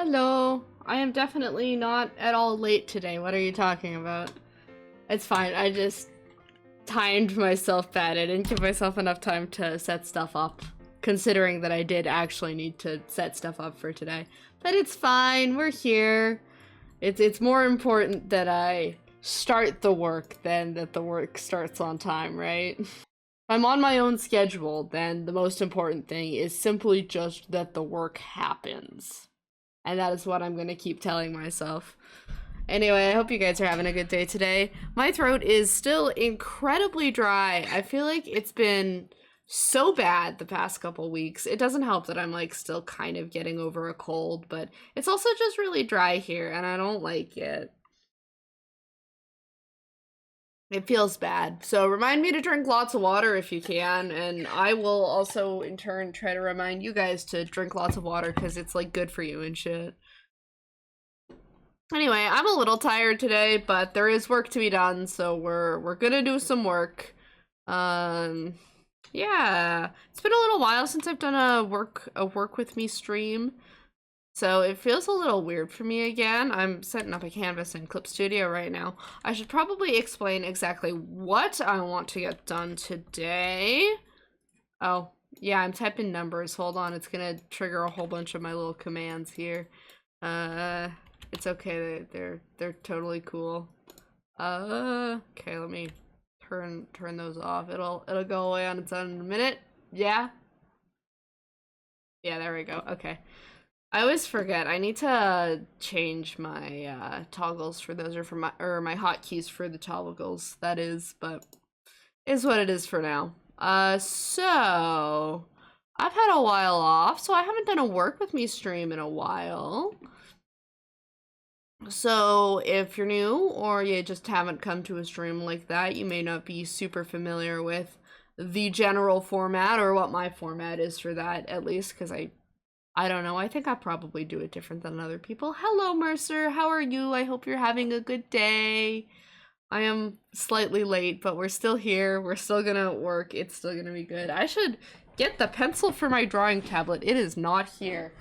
Hello. I am definitely not at all late today. What are you talking about? It's fine. I just timed myself bad. I didn't give myself enough time to set stuff up, considering that I did actually need to set stuff up for today. But it's fine. We're here. It's more important that I start the work than that the work starts on time, right? If I'm on my own schedule, then the most important thing is simply just that the work happens. And that is what I'm gonna keep telling myself. Anyway, I hope you guys are having a good day today. My throat is still incredibly dry. I feel like it's been so bad the past couple weeks. It doesn't help that I'm like still kind of getting over a cold, but it's also just really dry here and I don't like it. It feels bad. So remind me to drink lots of water if you can, and I will also in turn try to remind you guys to drink lots of water because it's like good for you and shit. Anyway, I'm a little tired today, but there is work to be done, so we're gonna do some work. Yeah. It's been a little while since I've done a work with me stream. So it feels a little weird for me again. I'm setting up a canvas in Clip Studio right now. I should probably explain exactly what I want to get done today. Oh, yeah, I'm typing numbers. Hold on, it's gonna trigger a whole bunch of my little commands here. It's okay, they're totally cool. Okay, let me turn those off. It'll go away on its own in a minute. Yeah? Yeah, there we go. Okay. I always forget. I need to change my toggles for those, or for my hotkeys for the toggles. That is, but is what it is for now. So I've had a while off, so I haven't done a work with me stream in a while. So if you're new or you just haven't come to a stream like that, you may not be super familiar with the general format or what my format is for that, at least, because I don't know. I think I probably do it different than other people. Hello, Mercer. How are you? I hope you're having a good day. I am slightly late, but we're still here. We're still gonna work. It's still gonna be good. I should get the pencil for my drawing tablet. It is not here.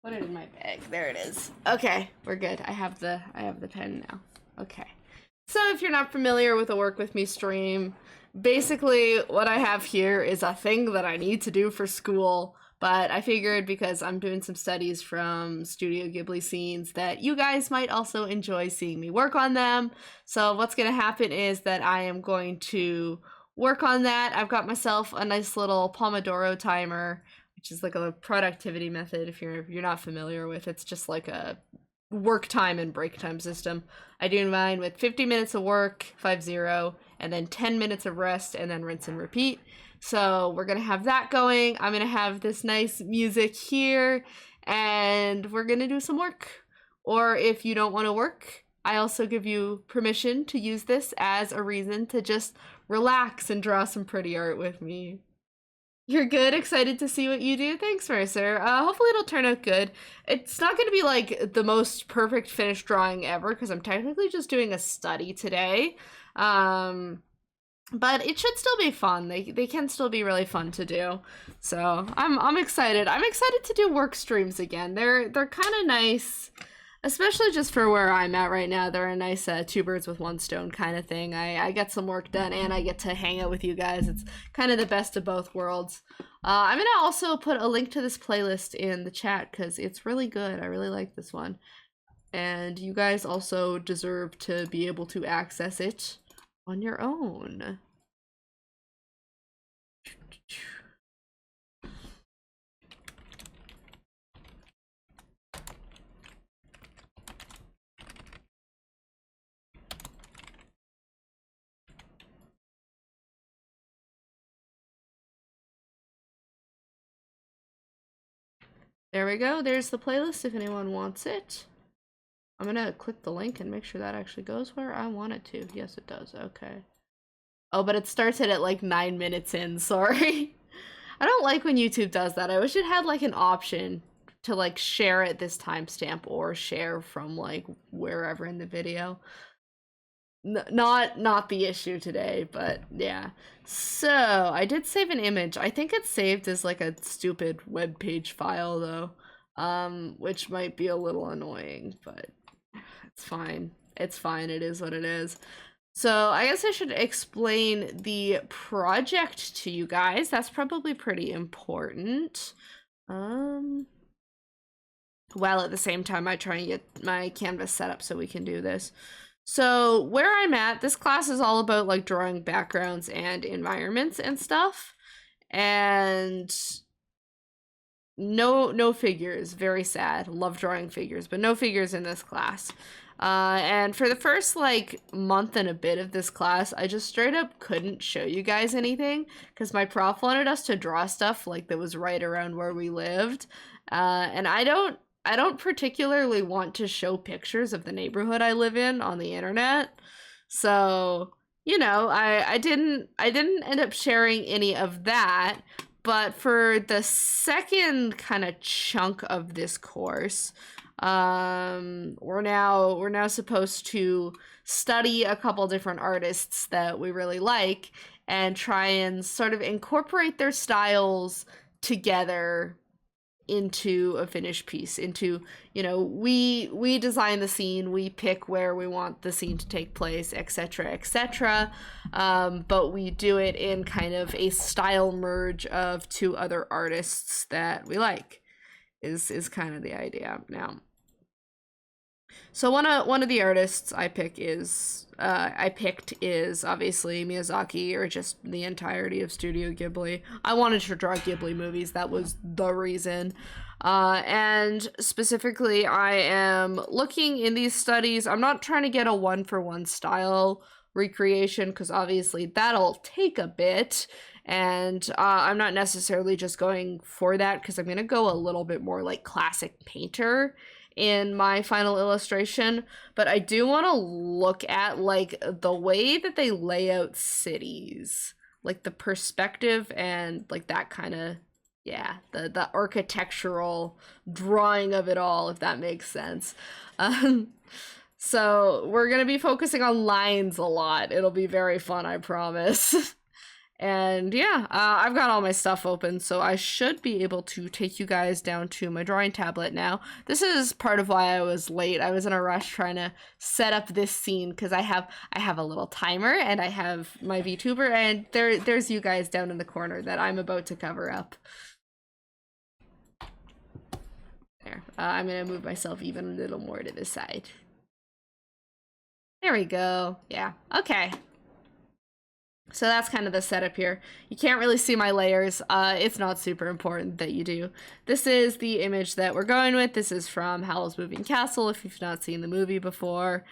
Put it in my bag. There it is. Okay, we're good. I have the pen now. Okay. So if you're not familiar with a work with me stream, basically what I have here is a thing that I need to do for school, but I figured because I'm doing some studies from Studio Ghibli scenes that you guys might also enjoy seeing me work on them. So what's going to happen is that I am going to work on that. I've got myself a nice little Pomodoro timer, which is like a productivity method if you're not familiar with. It's just like a work time and break time system. I do mine with 50 minutes of work, 5-0, and then 10 minutes of rest, and then rinse and repeat. So we're gonna have that going. I'm gonna have this nice music here, and we're gonna do some work. Or if you don't want to work, I also give you permission to use this as a reason to just relax and draw some pretty art with me. You're good? Excited to see what you do? Thanks, Mercer. Hopefully it'll turn out good. It's not going to be, like, the most perfect finished drawing ever, because I'm technically just doing a study today. But it should still be fun. They can still be really fun to do. So, I'm excited. I'm excited to do work streams again. They're kind of nice. Especially just for where I'm at right now. They're a nice two birds with one stone kind of thing. I get some work done and I get to hang out with you guys. It's kind of the best of both worlds. I'm going to also put a link to this playlist in the chat because it's really good. I really like this one. And you guys also deserve to be able to access it on your own. There we go. There's the playlist if anyone wants it. I'm gonna click the link and make sure that actually goes where I want it to. Yes, it does. Okay. Oh, but it starts it at like 9 minutes in. Sorry. I don't like when YouTube does that. I wish it had like an option to like share at this timestamp or share from like wherever in the video. not the issue today, but yeah. So I did save an image. I think it's saved as like a stupid web page file though, which might be a little annoying, but it's fine. It's fine. It is what it is. So I guess I should explain the project to you guys. That's probably pretty important. While at the same time I try and get my canvas set up so we can do this. So where I'm at, this class is all about like drawing backgrounds and environments and stuff. And no figures, very sad. Love drawing figures, but no figures in this class. And for the first like month and a bit of this class, I just straight up couldn't show you guys anything because my prof wanted us to draw stuff like that was right around where we lived. And I don't particularly want to show pictures of the neighborhood I live in on the internet. So, you know, I didn't end up sharing any of that. But for the second kind of chunk of this course, we're now supposed to study a couple different artists that we really like and try and sort of incorporate their styles together into a finished piece. Into, you know, we design the scene, we pick where we want the scene to take place, etc., etc. But we do it in kind of a style merge of two other artists that we like. Is kind of the idea now. So one of the artists I picked is obviously Miyazaki, or just the entirety of Studio Ghibli. I wanted to draw Ghibli movies. That was the reason. And specifically, I am looking in these studies. I'm not trying to get a one-for-one style recreation because obviously that'll take a bit. And I'm not necessarily just going for that because I'm going to go a little bit more like classic painter in my final illustration, but I do want to look at like the way that they lay out cities, like the perspective and like that kind of, yeah, the architectural drawing of it all, if that makes sense. So we're gonna be focusing on lines a lot. It'll be very fun, I promise. And yeah, I've got all my stuff open, so I should be able to take you guys down to my drawing tablet now. This is part of why I was late. I was in a rush trying to set up this scene because I have a little timer and I have my VTuber, and there's you guys down in the corner that I'm about to cover up. There. I'm gonna move myself even a little more to the side. There we go. Yeah. Okay. So that's kind of the setup here. You can't really see my layers. It's not super important that you do. This is the image that we're going with. This is from Howl's Moving Castle, if you've not seen the movie before.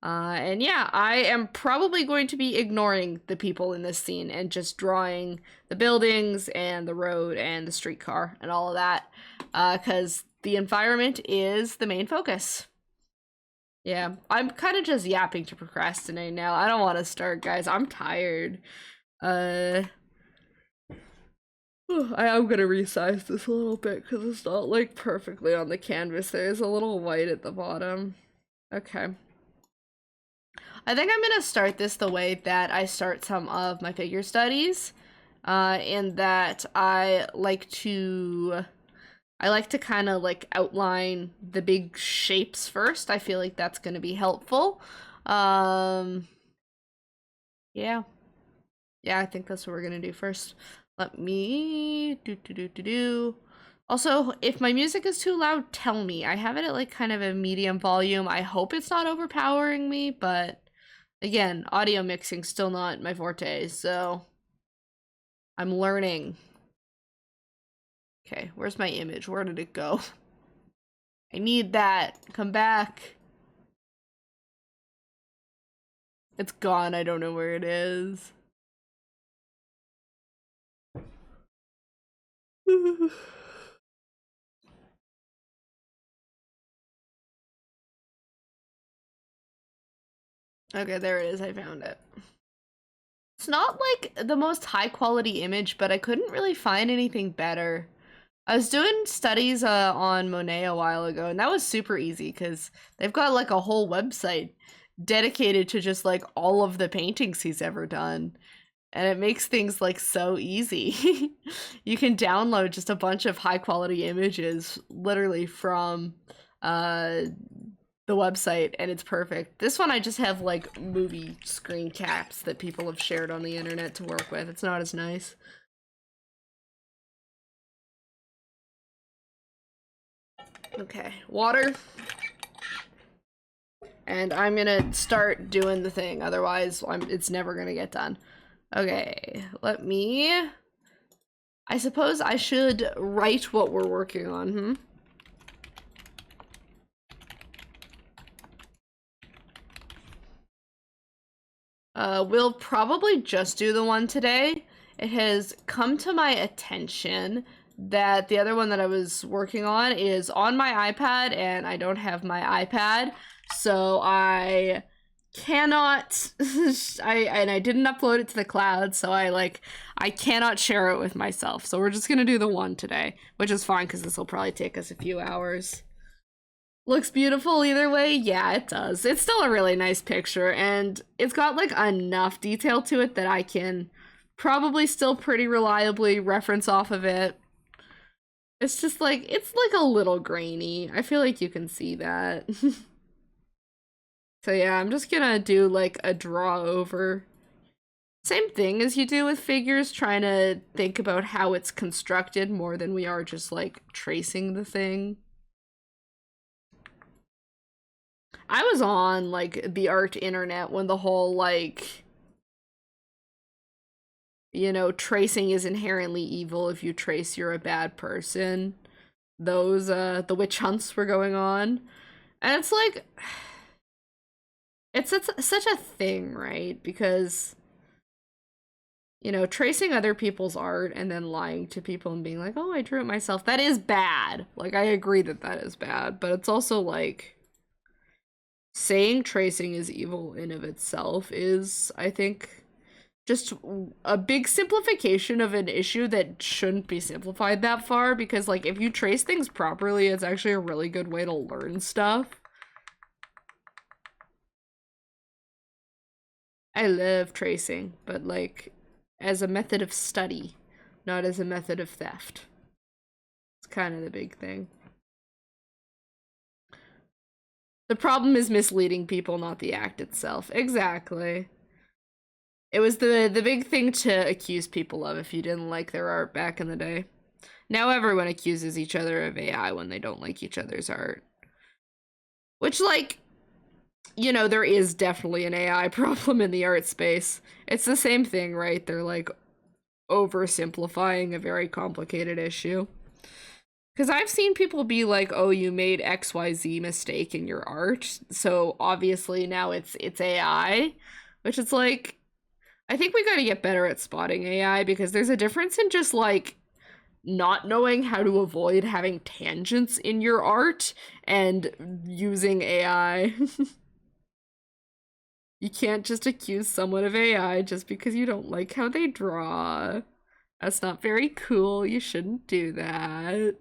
And yeah, I am probably going to be ignoring the people in this scene and just drawing the buildings and the road and the streetcar and all of that, because the environment is the main focus. Yeah, I'm kind of just yapping to procrastinate now. I don't want to start, guys. I'm tired. I'm gonna resize this a little bit because it's not like perfectly on the canvas. There's a little white at the bottom. Okay. I think I'm gonna start this the way that I start some of my figure studies, in that I like to kind of like outline the big shapes first. I feel like that's going to be helpful. Yeah. Yeah, I think that's what we're going to do first. Let me do. Also, if my music is too loud, tell me. I have it at like kind of a medium volume. I hope it's not overpowering me, but again, audio mixing still not my forte, so I'm learning. Okay, where's my image? Where did it go? I need that. Come back. It's gone. I don't know where it is. Okay, there it is. I found it. It's not like the most high quality image, but I couldn't really find anything better. I was doing studies on Monet a while ago, and that was super easy because they've got like a whole website dedicated to just like all of the paintings he's ever done. And it makes things like so easy. You can download just a bunch of high quality images literally from the website, and it's perfect. This one I just have like movie screen caps that people have shared on the internet to work with. It's not as nice. Okay, water. And I'm gonna start doing the thing, otherwise it's never gonna get done. Okay, let me... I suppose I should write what we're working on, We'll probably just do the one today. It has come to my attention that the other one that I was working on is on my iPad, and I don't have my iPad, so I cannot I didn't upload it to the cloud, so I cannot share it with myself. So we're just gonna do the one today, which is fine because this will probably take us a few hours. Looks beautiful either way. Yeah, it does. It's still a really nice picture, and it's got like enough detail to it that I can probably still pretty reliably reference off of it. It's just like, it's like a little grainy. I feel like you can see that. So yeah, I'm just gonna do like a draw over. Same thing as you do with figures, trying to think about how it's constructed more than we are just like tracing the thing. I was on like the art internet when the whole like, you know, tracing is inherently evil. If you trace, you're a bad person. Those the witch hunts were going on. And it's like, it's such a thing, right? Because, you know, tracing other people's art and then lying to people and being like, oh, I drew it myself, that is bad. Like, I agree that that is bad, but it's also like, saying tracing is evil in of itself is, I think, just a big simplification of an issue that shouldn't be simplified that far, because like, if you trace things properly, it's actually a really good way to learn stuff. I love tracing, but like as a method of study, not as a method of theft. It's kind of the big thing. The problem is misleading people, not the act itself. Exactly. It was the big thing to accuse people of if you didn't like their art back in the day. Now everyone accuses each other of AI when they don't like each other's art. Which, like, you know, there is definitely an AI problem in the art space. It's the same thing, right? They're like oversimplifying a very complicated issue. Because I've seen people be like, oh, you made XYZ mistake in your art, so obviously now it's AI. Which is like, I think we gotta get better at spotting AI, because there's a difference in just like not knowing how to avoid having tangents in your art and using AI. You can't just accuse someone of AI just because you don't like how they draw. That's not very cool. You shouldn't do that.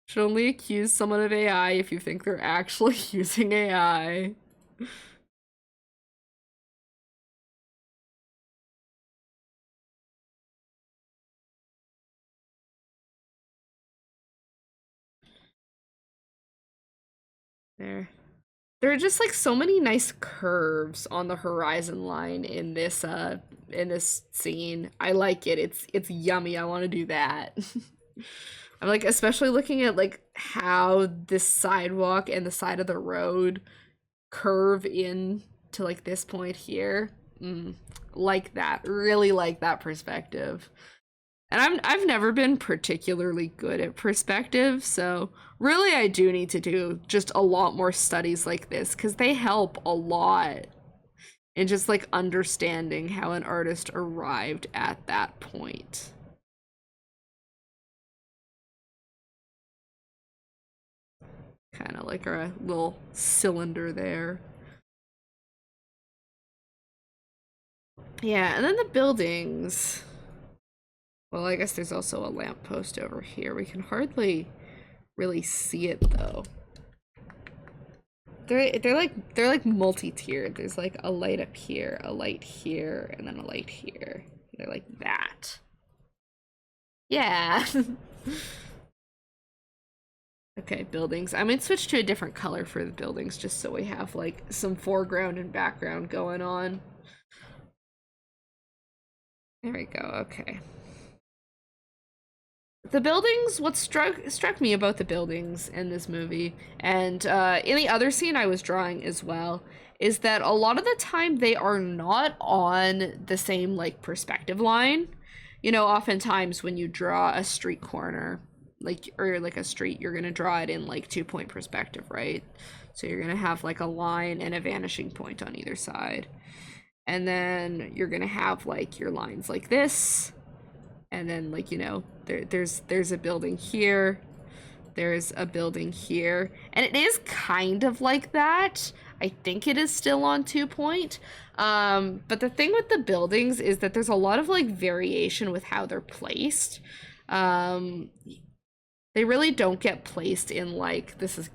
Should only accuse someone of AI if you think they're actually using AI. There. There are just like so many nice curves on the horizon line in this scene. I like it. It's yummy. I want to do that. I'm like especially looking at like how this sidewalk and the side of the road curve in to like this point here. Like that. Really like that perspective. And I've never been particularly good at perspective, so really I do need to do just a lot more studies like this, because they help a lot in just like understanding how an artist arrived at that point. Kind of like our little cylinder there. Yeah, and then the buildings. Well, I guess there's also a lamppost over here. We can hardly really see it, though. they're like multi-tiered. There's like a light up here, a light here, and then a light here. They're like that. Yeah. Okay, buildings. I might switch to a different color for the buildings just so we have like some foreground and background going on. There we go. Okay. The buildings, what struck me about the buildings in this movie, and in the other scene I was drawing as well, is that a lot of the time they are not on the same like perspective line. You know, oftentimes when you draw a street corner, like, or like a street, you're gonna draw it in like 2-point perspective, right? So you're gonna have like a line and a vanishing point on either side. And then you're gonna have like your lines like this. And then, like, you know, there's a building here, there's a building here, and it is kind of like that. I think it is still on 2-point. But the thing with the buildings is that there's a lot of like variation with how they're placed. They really don't get placed in like, this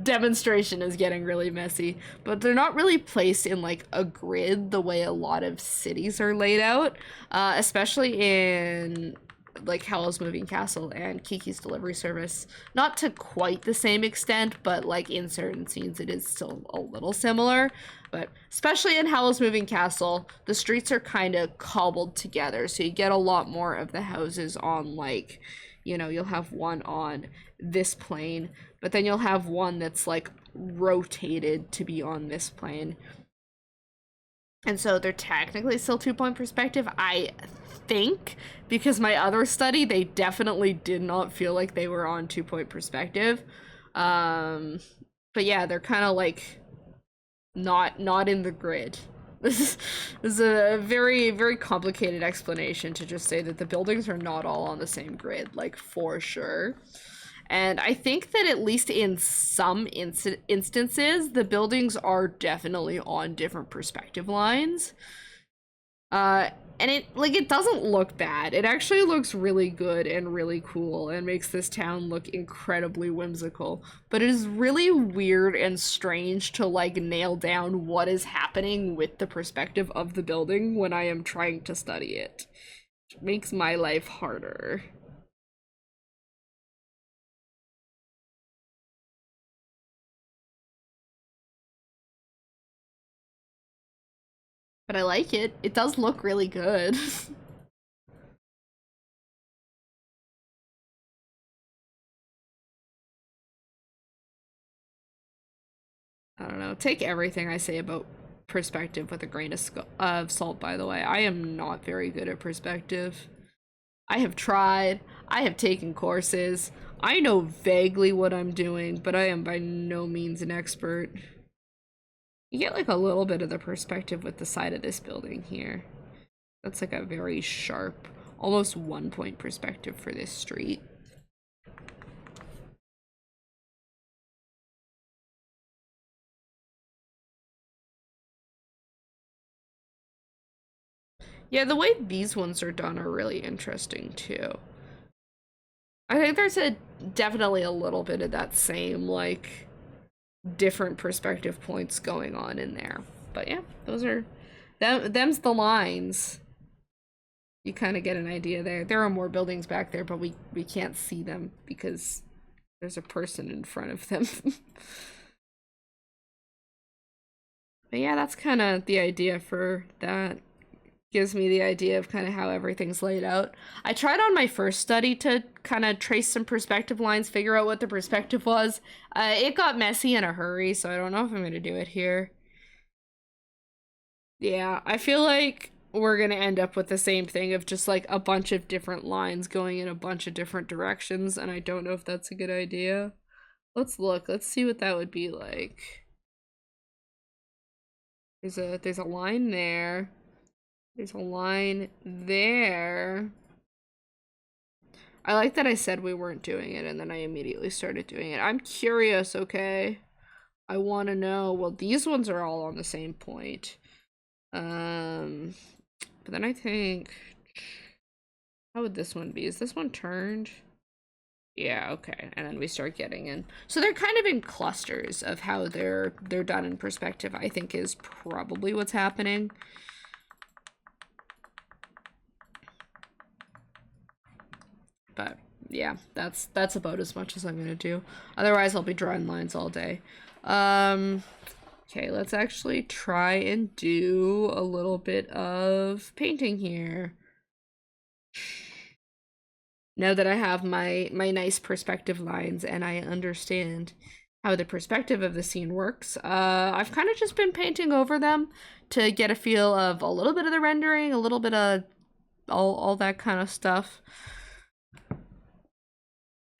demonstration is getting really messy, but they're not really placed in like a grid the way a lot of cities are laid out, especially in like Howl's Moving Castle and Kiki's Delivery Service. Not to quite the same extent, but like in certain scenes it is still a little similar. But especially in Howl's Moving Castle, the streets are kind of cobbled together, so you get a lot more of the houses on like, you know, you'll have one on this plane, but then you'll have one that's like rotated to be on this plane. And so they're technically still 2-point perspective, I think, because my other study, they definitely did not feel like they were on 2-point perspective. But yeah, they're kind of like not in the grid. This is a very, very complicated explanation to just say that the buildings are not all on the same grid, like, for sure. And I think that at least in some instances, the buildings are definitely on different perspective lines. And it doesn't look bad. It actually looks really good and really cool and makes this town look incredibly whimsical. But it is really weird and strange to like nail down what is happening with the perspective of the building when I am trying to study it. It makes my life harder. But I like it. It does look really good. I don't know. Take everything I say about perspective with a grain of salt, by the way. I am not very good at perspective. I have tried. I have taken courses. I know vaguely what I'm doing, but I am by no means an expert. You get like a little bit of the perspective with the side of this building here. That's like a very sharp, almost 1-point perspective for this street. Yeah, the way these ones are done are really interesting too. I think there's definitely a little bit of that same like different perspective points going on in there. But yeah, those are them's the lines. You kind of get an idea there. There are more buildings back there, but we can't see them because there's a person in front of them. But yeah, that's kind of the idea for that. Gives me the idea of kind of how everything's laid out. I tried on my first study to kind of trace some perspective lines, figure out what the perspective was. It got messy in a hurry, so I don't know if I'm going to do it here. Yeah, I feel like we're going to end up with the same thing of just like a bunch of different lines going in a bunch of different directions, and I don't know if that's a good idea. Let's look. Let's see what that would be like. There's a line there. There's a line there. I like that I said we weren't doing it and then I immediately started doing it. I'm curious, okay? I want to know. Well, these ones are all on the same point. But then I think, how would this one be? Is this one turned? Yeah, okay. And then we start getting in. So they're kind of in clusters of how they're done in perspective, I think is probably what's happening. But yeah, that's about as much as I'm gonna do. Otherwise I'll be drawing lines all day. Okay, let's actually try and do a little bit of painting here. Now that I have my nice perspective lines and I understand how the perspective of the scene works, I've kind of just been painting over them to get a feel of a little bit of the rendering, a little bit of all that kind of stuff.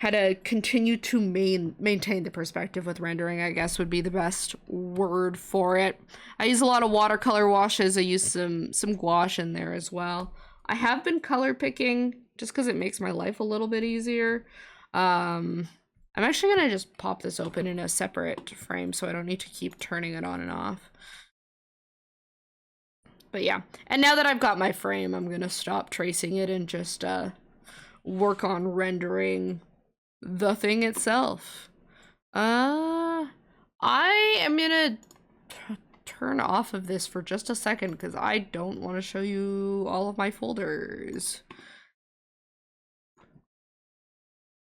How to continue to maintain the perspective with rendering, I guess, would be the best word for it. I use a lot of watercolor washes. I use some gouache in there as well. I have been color picking just because it makes my life a little bit easier. I'm actually gonna just pop this open in a separate frame so I don't need to keep turning it on and off. But yeah, and now that I've got my frame, I'm gonna stop tracing it and just work on rendering the thing itself. I am gonna turn off of this for just a second because I don't want to show you all of my folders.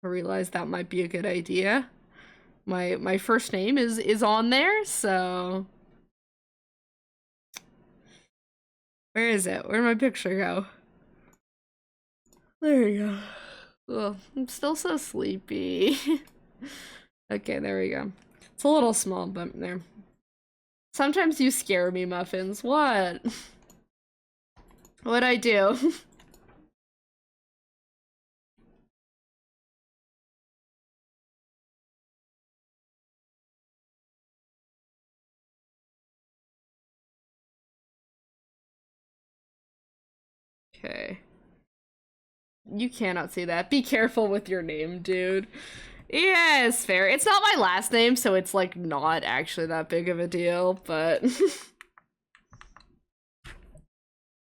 I realized that might be a good idea. My first name is on there, so where is it? Where'd my picture go? There we go. Ugh, I'm still so sleepy. Okay, there we go. It's a little small, but there. Sometimes you scare me, Muffins. What? What'd I do? Okay. You cannot see that. Be careful with your name, dude. Yeah, it's fair. It's not my last name, so it's like not actually that big of a deal, but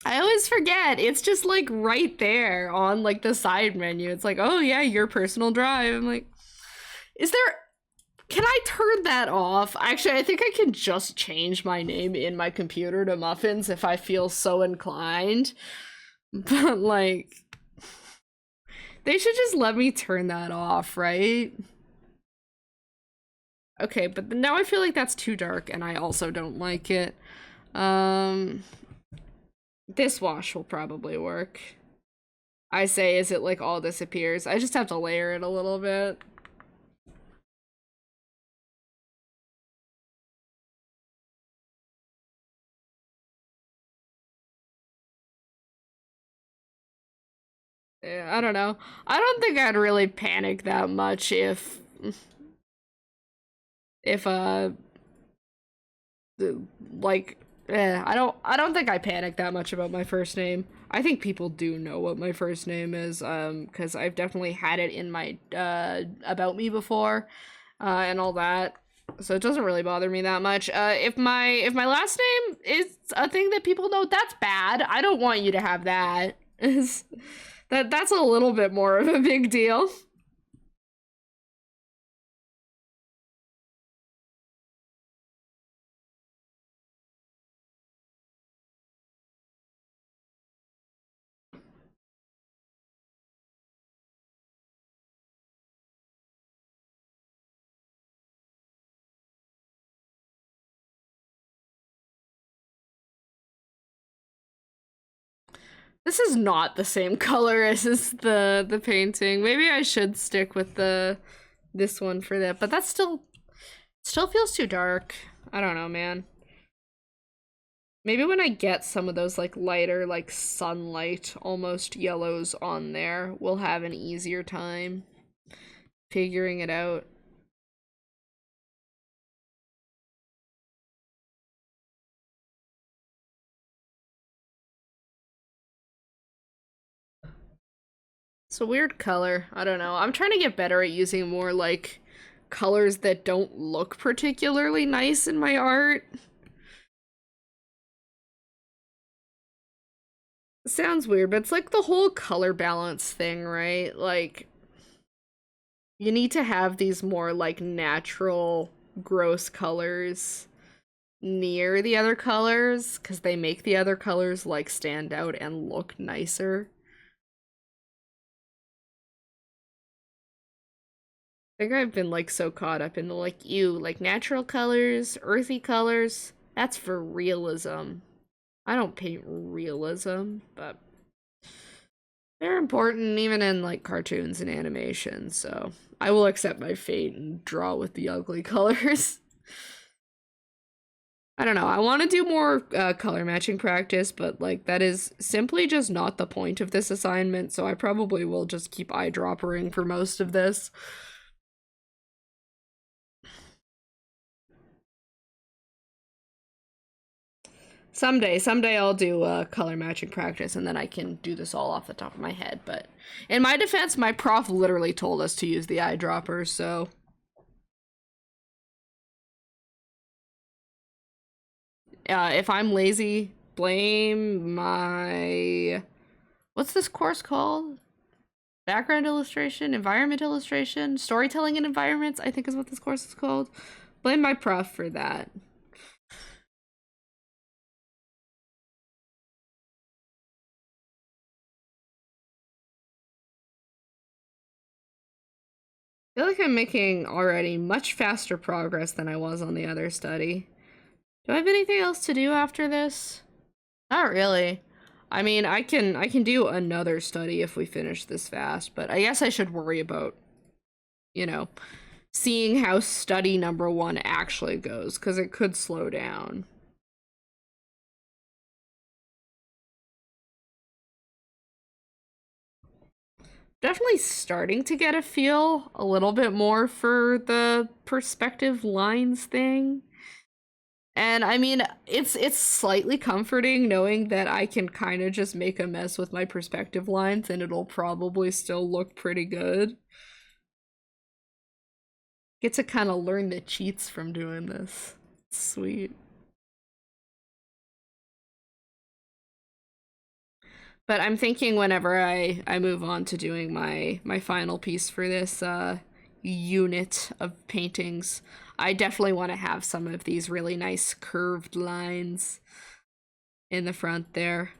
I always forget. It's just like right there on like the side menu. It's like, oh yeah, your personal drive. I'm like, is there, can I turn that off? Actually, I think I can just change my name in my computer to Muffins if I feel so inclined. But like, they should just let me turn that off, right? Okay, but now I feel like that's too dark and I also don't like it. This wash will probably work. I say, is it like all disappears? I just have to layer it a little bit. Yeah, I don't know. I don't think I'd really panic that much if like I don't think I panic that much about my first name. I think people do know what my first name is, because I've definitely had it in my about me before, and all that. So it doesn't really bother me that much. If my last name is a thing that people know, that's bad. I don't want you to have that. That's a little bit more of a big deal. This is not the same color as the painting. Maybe I should stick with this one for that, but that still feels too dark. I don't know, man. Maybe when I get some of those like lighter, like sunlight almost yellows on there, we'll have an easier time figuring it out. It's a weird color. I don't know. I'm trying to get better at using more like colors that don't look particularly nice in my art. Sounds weird, but it's like the whole color balance thing, right? Like, You need to have these more like natural, gross colors near the other colors because they make the other colors like stand out and look nicer. I think I've been like so caught up in the like natural colors, earthy colors. That's for realism. I don't paint realism, but they're important even in like cartoons and animation, so I will accept my fate and draw with the ugly colors. I don't know. I want to do more color matching practice, but like that is simply just not the point of this assignment, so I probably will just keep eyedroppering for most of this. Someday I'll do color matching practice and then I can do this all off the top of my head, but in my defense, my prof literally told us to use the eyedroppers, so if I'm lazy, blame my... What's this course called? Background illustration, environment illustration, storytelling in environments, I think is what this course is called. Blame my prof for that. I feel like I'm making already much faster progress than I was on the other study. Do I have anything else to do after this? Not really. I mean, I can do another study if we finish this fast, but I guess I should worry about, you know, seeing how study number 1 actually goes, because it could slow down. Definitely starting to get a feel a little bit more for the perspective lines thing. And I mean, it's slightly comforting knowing that I can kind of just make a mess with my perspective lines and it'll probably still look pretty good. Get to kind of learn the cheats from doing this. Sweet. But I'm thinking whenever I move on to doing my final piece for this unit of paintings, I definitely want to have some of these really nice curved lines in the front there.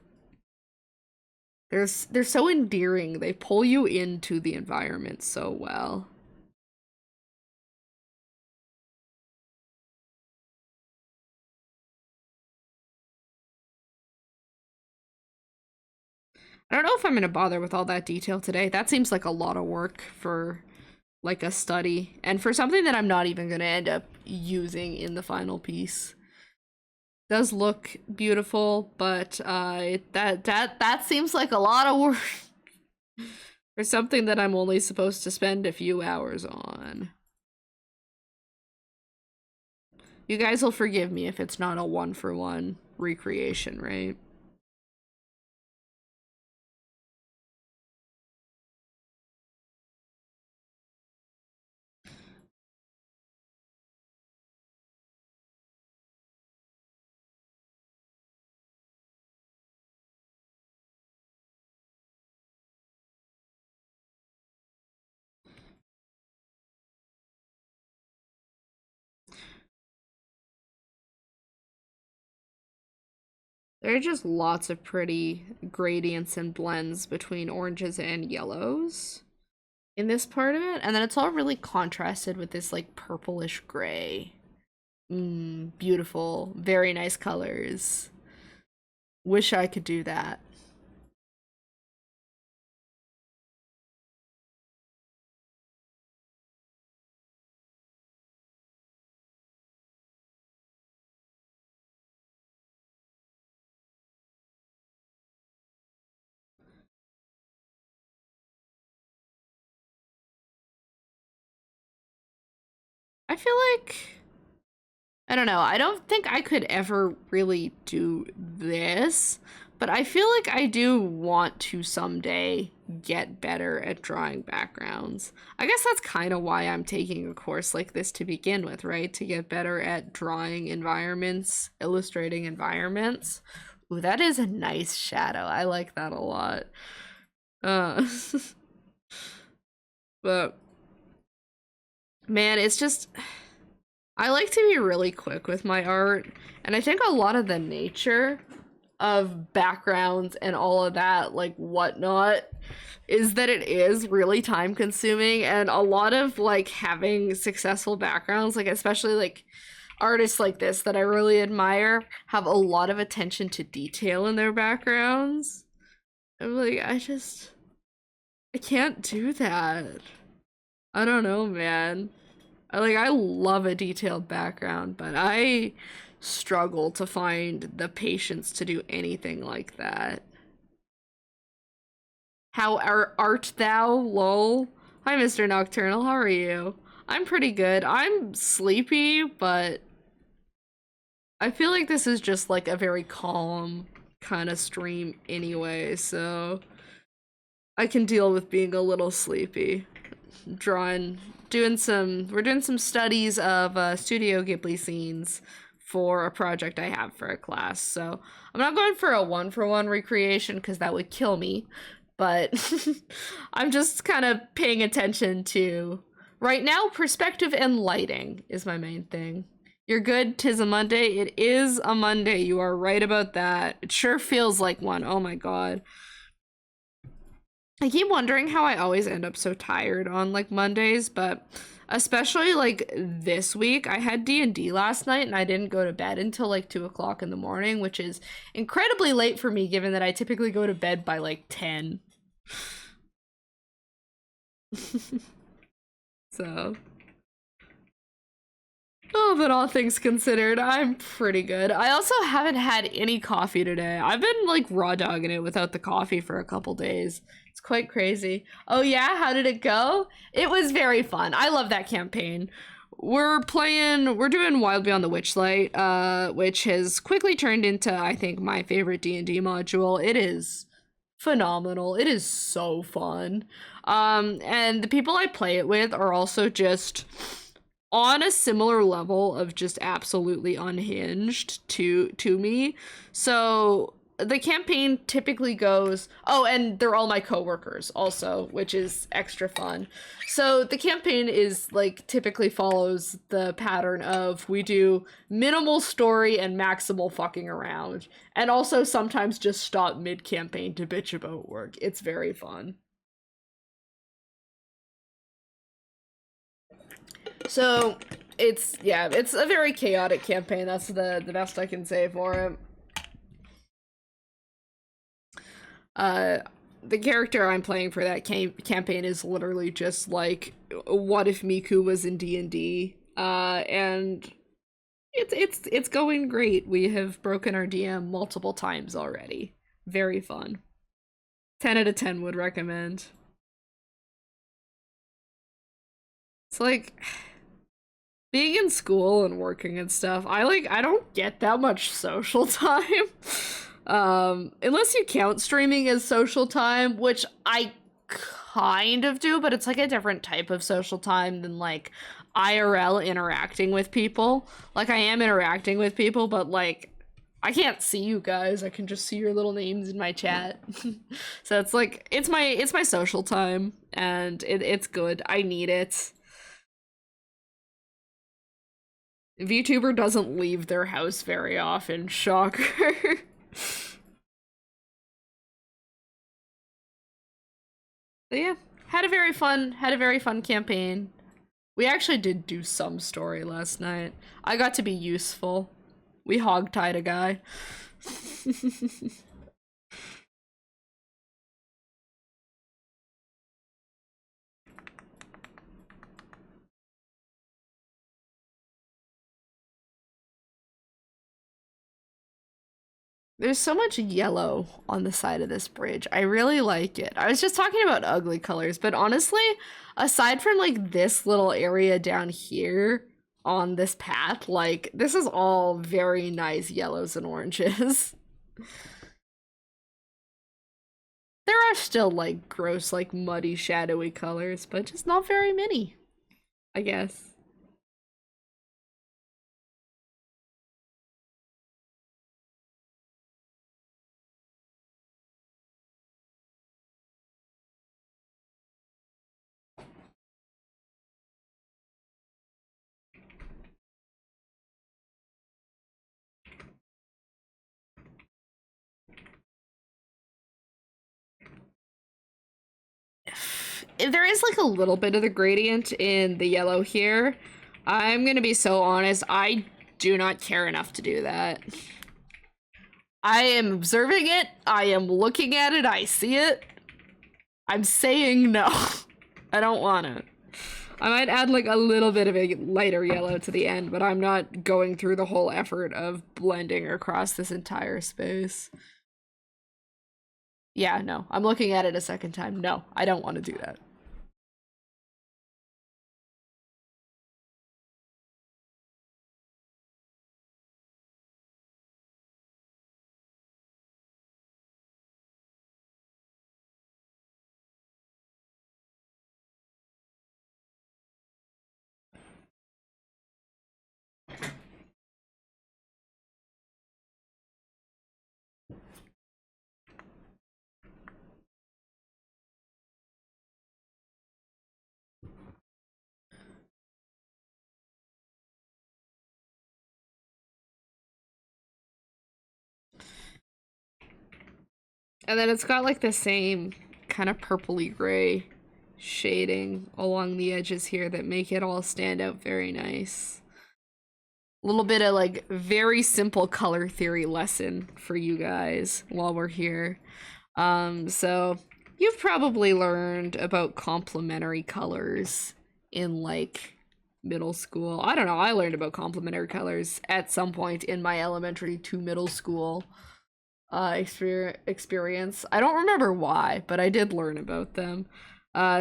They're so endearing. They pull you into the environment so well. I don't know if I'm gonna bother with all that detail today. That seems like a lot of work for like a study and for something that I'm not even gonna end up using in the final piece. Does look beautiful, but that seems like a lot of work for something that I'm only supposed to spend a few hours on. You guys will forgive me if it's not a 1-for-1 recreation, right? There are just lots of pretty gradients and blends between oranges and yellows in this part of it, and then it's all really contrasted with this like purplish gray. Beautiful, very nice colors. Wish I could do that. I feel like, I don't know, I don't think I could ever really do this, but I feel like I do want to someday get better at drawing backgrounds. I guess that's kind of why I'm taking a course like this to begin with, right? To get better at drawing environments, illustrating environments. Ooh, that is a nice shadow. I like that a lot. Uh, but Man, it's just, I like to be really quick with my art, and I think a lot of the nature of backgrounds and all of that, like whatnot, is that it is really time consuming, and a lot of like having successful backgrounds, like especially like artists like this that I really admire, have a lot of attention to detail in their backgrounds. I'm like, I can't do that. I don't know, man. I love a detailed background, but I struggle to find the patience to do anything like that. How art thou, lol? Hi, Mr. Nocturnal, how are you? I'm pretty good. I'm sleepy, but I feel like this is just like a very calm kind of stream anyway, so I can deal with being a little sleepy. Drawing, we're doing some studies of Studio Ghibli scenes for a project I have for a class. So I'm not going for a one-for-one recreation because that would kill me, but I'm just kind of paying attention to, right now, perspective and lighting is my main thing. You're good, 'tis a Monday. It is a Monday, you are right about that. It sure feels like one, oh my god. I keep wondering how I always end up so tired on like Mondays, but especially like this week, I had D&D last night and I didn't go to bed until like 2 o'clock in the morning, which is incredibly late for me given that I typically go to bed by like 10. So, oh, but all things considered, I'm pretty good. I also haven't had any coffee today. I've been like raw dogging it without the coffee for a couple days. It's quite crazy. Oh yeah, how did it go? It was very fun. I love that campaign. We're doing Wild Beyond the Witchlight, which has quickly turned into, I think, my favorite D&D module. It is phenomenal. It is so fun. And the people I play it with are also just on a similar level of just absolutely unhinged to me. So the campaign typically goes, oh, and they're all my coworkers also, which is extra fun. So the campaign is like typically follows the pattern of we do minimal story and maximal fucking around, and also sometimes just stop mid-campaign to bitch about work. It's very fun. So it's, yeah, it's a very chaotic campaign. That's the best I can say for it. The character I'm playing for that campaign is literally just like, what if Miku was in D&D? And it's going great. We have broken our DM multiple times already. Very fun. 10 out of 10 would recommend. It's like being in school and working and stuff, I don't get that much social time. Unless you count streaming as social time, which I kind of do, but it's like a different type of social time than like IRL interacting with people. Like I am interacting with people, but like I can't see you guys. I can just see your little names in my chat. So it's like it's my social time, and it's good. I need it. VTuber doesn't leave their house very often, shocker. But yeah, had a very fun campaign. We actually did do some story last night. I got to be useful. We hogtied a guy. There's so much yellow on the side of this bridge. I really like it. I was just talking about ugly colors, but honestly, aside from like this little area down here on this path, like this is all very nice yellows and oranges. There are still like gross, like muddy, shadowy colors, but just not very many, I guess. there is like a little bit of the gradient in the yellow here. I'm gonna be so honest, I do not care enough to do that. I am observing it, I am looking at it, I see it. I'm saying no. I don't want it. I might add like a little bit of a lighter yellow to the end, but I'm not going through the whole effort of blending across this entire space. Yeah, no. I'm looking at it a second time. No, I don't want to do that. And then it's got like the same kind of purpley gray shading along the edges here that make it all stand out very nice. A little bit of like very simple color theory lesson for you guys while we're here. So you've probably learned about complementary colors in like middle school. I don't know, I learned about complementary colors at some point in my elementary to middle school experience. I don't remember why, but I did learn about them.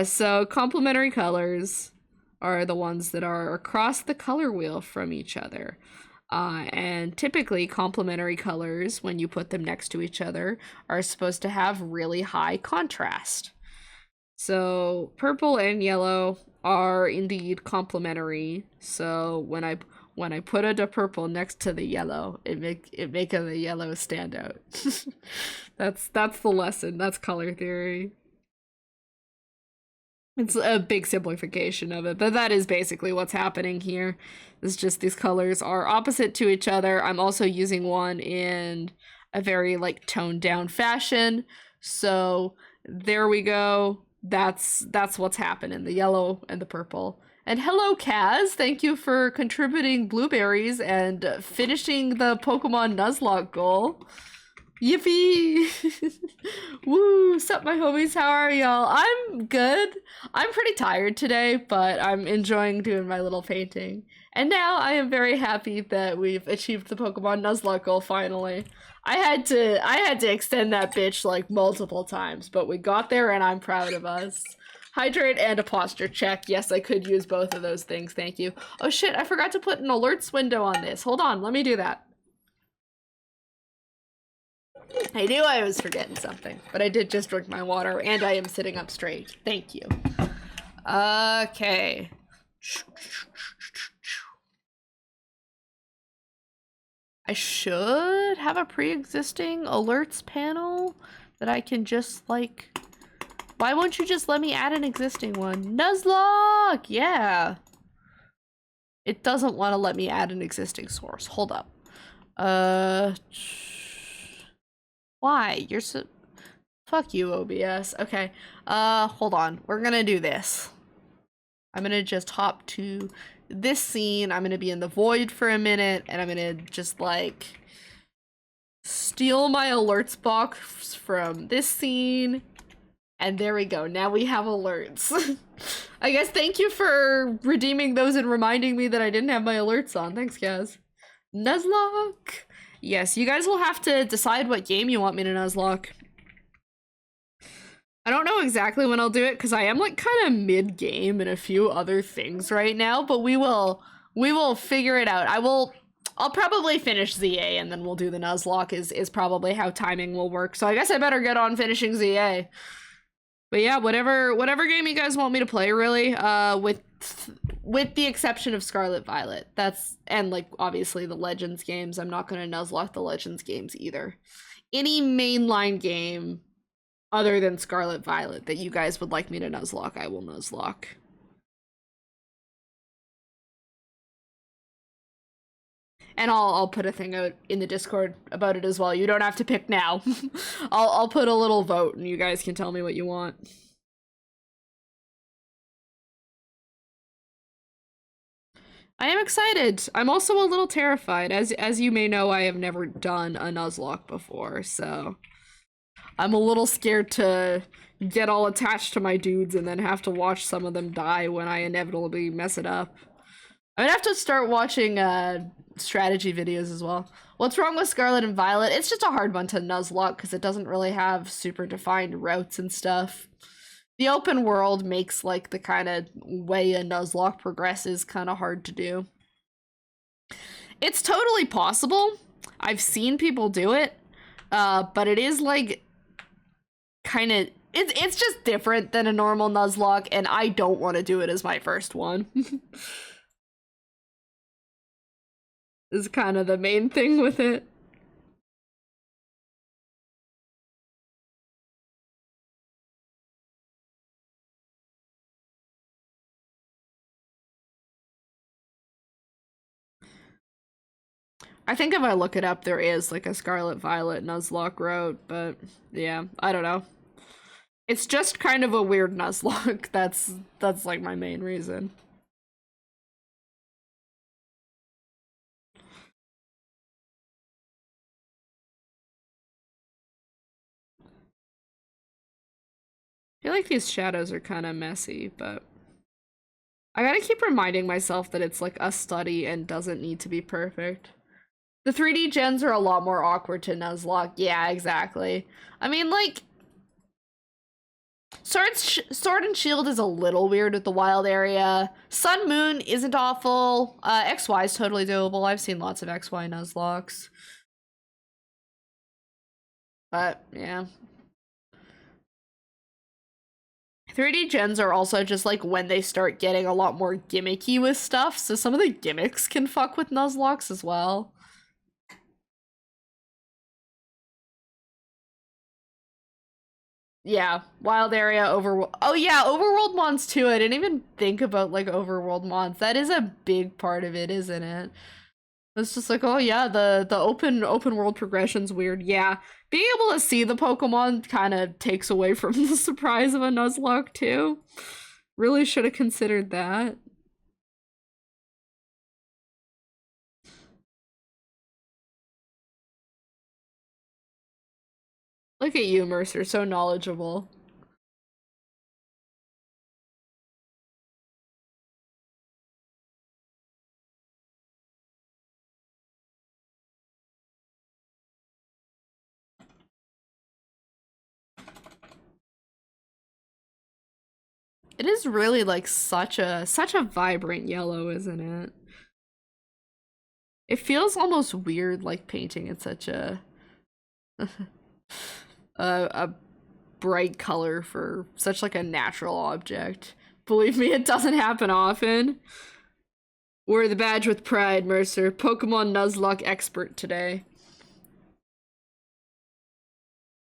So complementary colors are the ones that are across the color wheel from each other. And typically complementary colors, when you put them next to each other, are supposed to have really high contrast. So purple and yellow are indeed complementary. So when I put a purple next to the yellow, it make the yellow stand out. That's the lesson. That's color theory. It's a big simplification of it, but that is basically what's happening here. It's just these colors are opposite to each other. I'm also using one in a very like toned down fashion. So there we go. That's what's happening, the yellow and the purple. And hello, Kaz. Thank you for contributing blueberries and finishing the Pokemon Nuzlocke goal. Yippee! Woo! Sup, my homies? How are y'all? I'm good. I'm pretty tired today, but I'm enjoying doing my little painting. And now I am very happy that we've achieved the Pokemon Nuzlocke goal finally. I had to extend that bitch like multiple times, but we got there and I'm proud of us. Hydrate and a posture check. Yes, I could use both of those things. Thank you. Oh shit, I forgot to put an alerts window on this. Hold on, let me do that. I knew I was forgetting something, but I did just drink my water and I am sitting up straight. Thank you. Okay. I should have a pre-existing alerts panel that I can just like... Why won't you just let me add an existing one? Nuzlocke! Yeah. It doesn't want to let me add an existing source. Hold up. Why? You're so... Fuck you, OBS. Okay. Hold on. We're gonna do this. I'm gonna just hop to this scene. I'm gonna be in the void for a minute, and I'm gonna just, like, steal my alerts box from this scene. And there we go. Now we have alerts. I guess thank you for redeeming those and reminding me that I didn't have my alerts on. Thanks, guys. Nuzlocke. Yes, you guys will have to decide what game you want me to Nuzlocke. I don't know exactly when I'll do it because I am like kind of mid-game and a few other things right now, but we will figure it out. I'll probably finish ZA and then we'll do the Nuzlocke is probably how timing will work. So I guess I better get on finishing ZA. But yeah, whatever game you guys want me to play, really, with the exception of Scarlet Violet. And like obviously the Legends games. I'm not gonna Nuzlocke the Legends games either. Any mainline game other than Scarlet Violet that you guys would like me to Nuzlocke, I will Nuzlocke. And I'll put a thing out in the Discord about it as well. You don't have to pick now. I'll put a little vote and you guys can tell me what you want. I am excited. I'm also a little terrified. As you may know, I have never done a Nuzlocke before, so I'm a little scared to get all attached to my dudes and then have to watch some of them die when I inevitably mess it up. I'm gonna have to start watching strategy videos as well. What's wrong with Scarlet and Violet? It's just a hard one to Nuzlocke because it doesn't really have super defined routes and stuff. The open world makes like the kind of way a Nuzlocke progresses kind of hard to do. It's totally possible. I've seen people do it, but it is like kind of it's just different than a normal Nuzlocke, and I don't want to do it as my first one. Is kind of the main thing with it. I think if I look it up, there is like a Scarlet Violet Nuzlocke route, but yeah, I don't know. It's just kind of a weird Nuzlocke. That's like my main reason. I feel like these shadows are kind of messy, but I gotta keep reminding myself that it's like a study and doesn't need to be perfect. The 3D gens are a lot more awkward to Nuzlocke. Yeah, exactly. I mean, like, Sword and Shield is a little weird with the wild area. Sun Moon isn't awful. XY is totally doable. I've seen lots of XY Nuzlocks. But, yeah. 3D gens are also just like when they start getting a lot more gimmicky with stuff, so some of the gimmicks can fuck with Nuzlocks as well. Yeah, wild area, overworld. Oh yeah, overworld mons too. I didn't even think about like overworld mons. That is a big part of it, isn't it? It's just like, oh yeah, the open world progression's weird. Yeah, being able to see the Pokemon kind of takes away from the surprise of a Nuzlocke too. Really should have considered that. Look at you, Mercer, so knowledgeable. It is really like such a vibrant yellow, isn't it? It feels almost weird like painting in such a a bright color for such like a natural object. Believe me, it doesn't happen often. Wear the badge with pride, Mercer. Pokemon Nuzlocke expert today.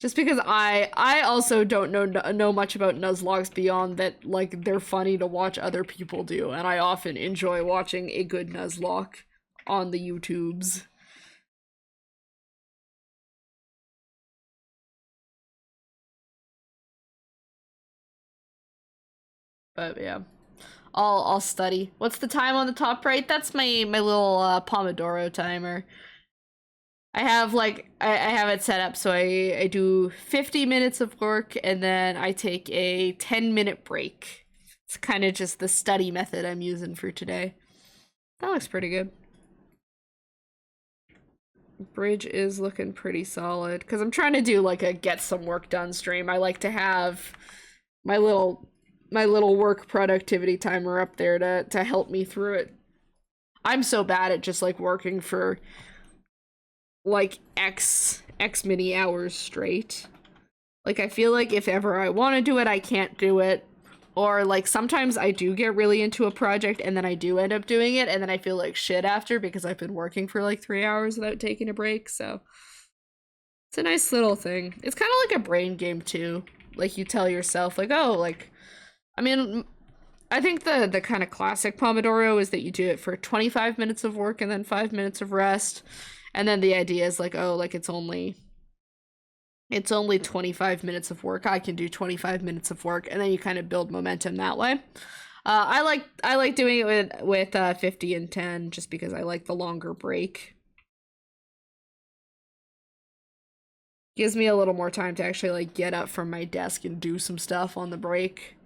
Just because I also don't know much about Nuzlocks beyond that like they're funny to watch other people do, and I often enjoy watching a good Nuzlocke on the YouTubes. But yeah. I'll study. What's the time on the top right? That's my little Pomodoro timer. I have like I have it set up so I do 50 minutes of work and then I take a 10-minute break. It's kind of just the study method I'm using for today. That looks pretty good. Bridge is looking pretty solid because I'm trying to do like a get some work done stream. I like to have my little work productivity timer up there to help me through it. I'm so bad at just like working for like X many hours straight. Like I feel like if ever I want to do it, I can't do it. Or like sometimes I do get really into a project and then I do end up doing it and then I feel like shit after because I've been working for like 3 hours without taking a break. So it's a nice little thing. It's kind of like a brain game too. Like you tell yourself like, oh, like I mean, I think the kind of classic Pomodoro is that you do it for 25 minutes of work and then 5 minutes of rest. And then the idea is like, oh, like it's only 25 minutes of work. I can do 25 minutes of work. And then you kind of build momentum that way. I like doing it with 50 and 10 just because I like the longer break. Gives me a little more time to actually like get up from my desk and do some stuff on the break.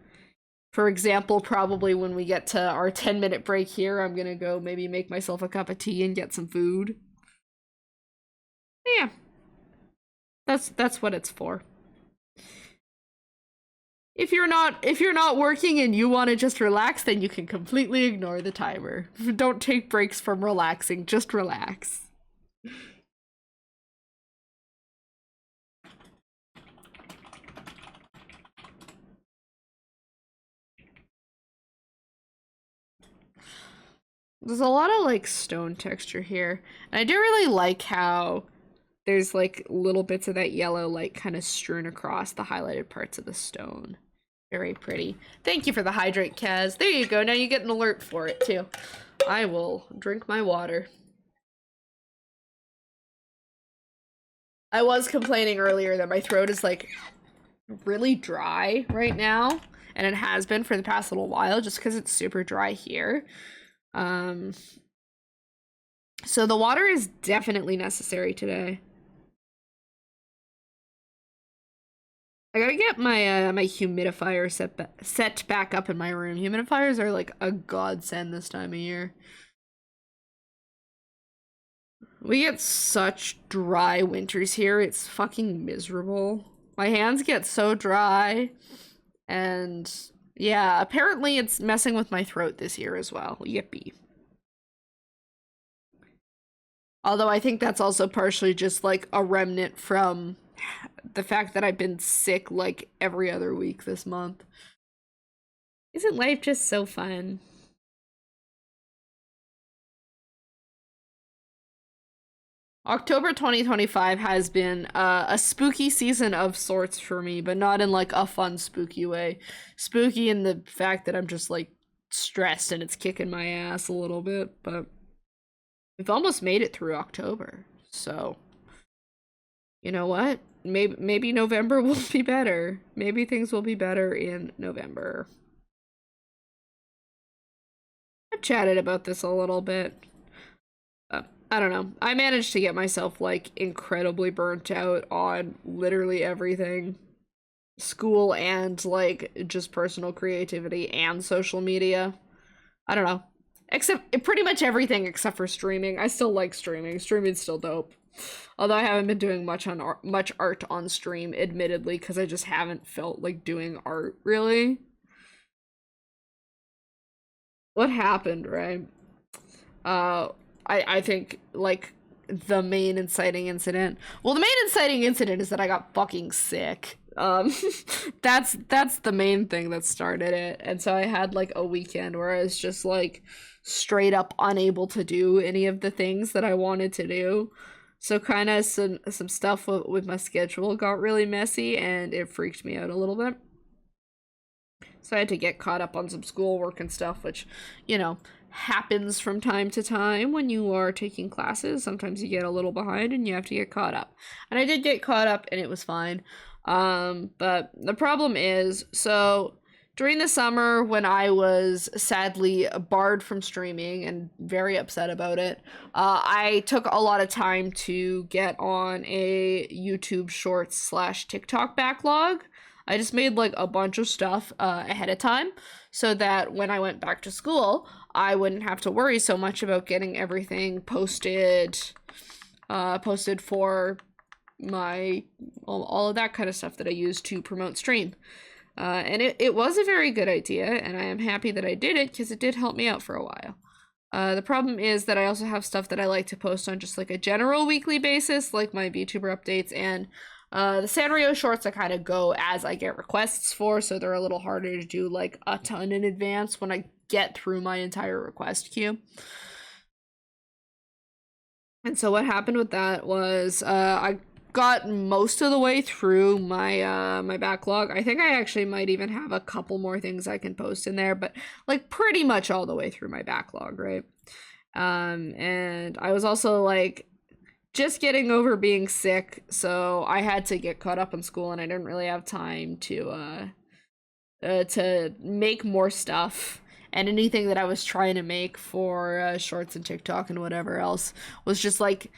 For example, probably when we get to our 10-minute break here, I'm gonna go maybe make myself a cup of tea and get some food. Yeah. That's what it's for. If you're not working and you want to just relax, then you can completely ignore the timer. Don't take breaks from relaxing, just relax. There's a lot of like stone texture here. And I do really like how there's like little bits of that yellow like kind of strewn across the highlighted parts of the stone. Very pretty. Thank you for the hydrate, Kaz. There you go. Now you get an alert for it too. I will drink my water. I was complaining earlier that my throat is like really dry right now, and it has been for the past little while just because it's super dry here. So the water is definitely necessary today. I gotta get my my humidifier set back up in my room. Humidifiers are like a godsend this time of year. We get such dry winters here. It's fucking miserable. My hands get so dry. And yeah, apparently it's messing with my throat this year as well. Yippee. Although I think that's also partially just like a remnant from the fact that I've been sick like every other week this month. Isn't life just so fun? October 2025 has been a spooky season of sorts for me, but not in like a fun spooky way. Spooky in the fact that I'm just like stressed and it's kicking my ass a little bit, but we've almost made it through October. So, you know what? Maybe November will be better. Maybe things will be better in November. I've chatted about this a little bit. I don't know. I managed to get myself like incredibly burnt out on literally everything. School and like just personal creativity and social media. I don't know. Except pretty much everything except for streaming. I still like streaming. Streaming's still dope. Although I haven't been doing much art on stream, admittedly, because I just haven't felt like doing art really. What happened, right? I think like the main inciting incident. Well, the main inciting incident is that I got fucking sick. That's the main thing that started it. And so I had like a weekend where I was just like straight up unable to do any of the things that I wanted to do. So kind of some stuff with my schedule got really messy and it freaked me out a little bit. So I had to get caught up on some schoolwork and stuff, which, you know, happens from time to time when you are taking classes. Sometimes you get a little behind and you have to get caught up. And I did get caught up and it was fine. But the problem is, so during the summer when I was sadly barred from streaming and very upset about it, I took a lot of time to get on a YouTube Shorts / TikTok backlog. I just made like a bunch of stuff ahead of time so that when I went back to school, I wouldn't have to worry so much about getting everything posted for my all of that kind of stuff that I use to promote stream. And it was a very good idea, and I am happy that I did it because it did help me out for a while. The problem is that I also have stuff that I like to post on just like a general weekly basis, like my VTuber updates and the Sanrio shorts I kind of go as I get requests for, so they're a little harder to do like a ton in advance when I get through my entire request queue. And so what happened with that was I got most of the way through my my backlog. I think I actually might even have a couple more things I can post in there, but like pretty much all the way through my backlog, right? And I was also like just getting over being sick, so I had to get caught up in school and I didn't really have time to make more stuff. and anything that I was trying to make for shorts and TikTok and whatever else was just like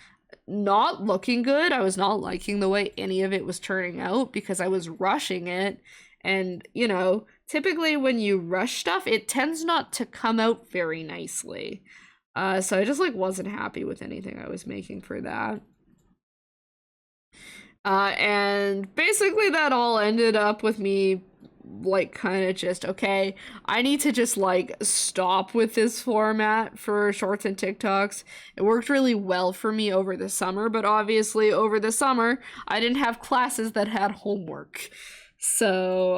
not looking good. I was not liking the way any of it was turning out because I was rushing it. And, you know, typically when you rush stuff, it tends not to come out very nicely. So I just like wasn't happy with anything I was making for that. And basically that all ended up with me like kind of just, okay, I need to just like stop with this format for shorts and TikToks. It worked really well for me over the summer, but obviously over the summer I didn't have classes that had homework. So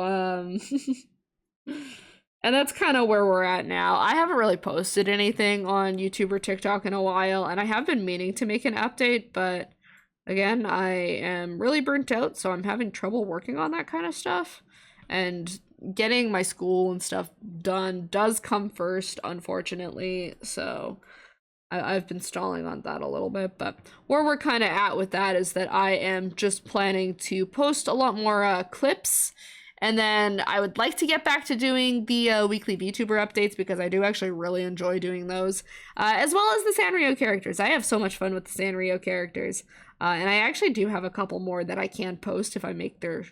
and that's kind of where we're at now. I haven't really posted anything on YouTube or TikTok in a while, and I have been meaning to make an update, but again, I am really burnt out, so I'm having trouble working on that kind of stuff. And getting my school and stuff done does come first, unfortunately, so I've been stalling on that a little bit. But where we're kind of at with that is that I am just planning to post a lot more clips, and then I would like to get back to doing the weekly VTuber updates because I do actually really enjoy doing those, as well as the Sanrio characters. I have so much fun with the Sanrio characters, and I actually do have a couple more that I can post if I make their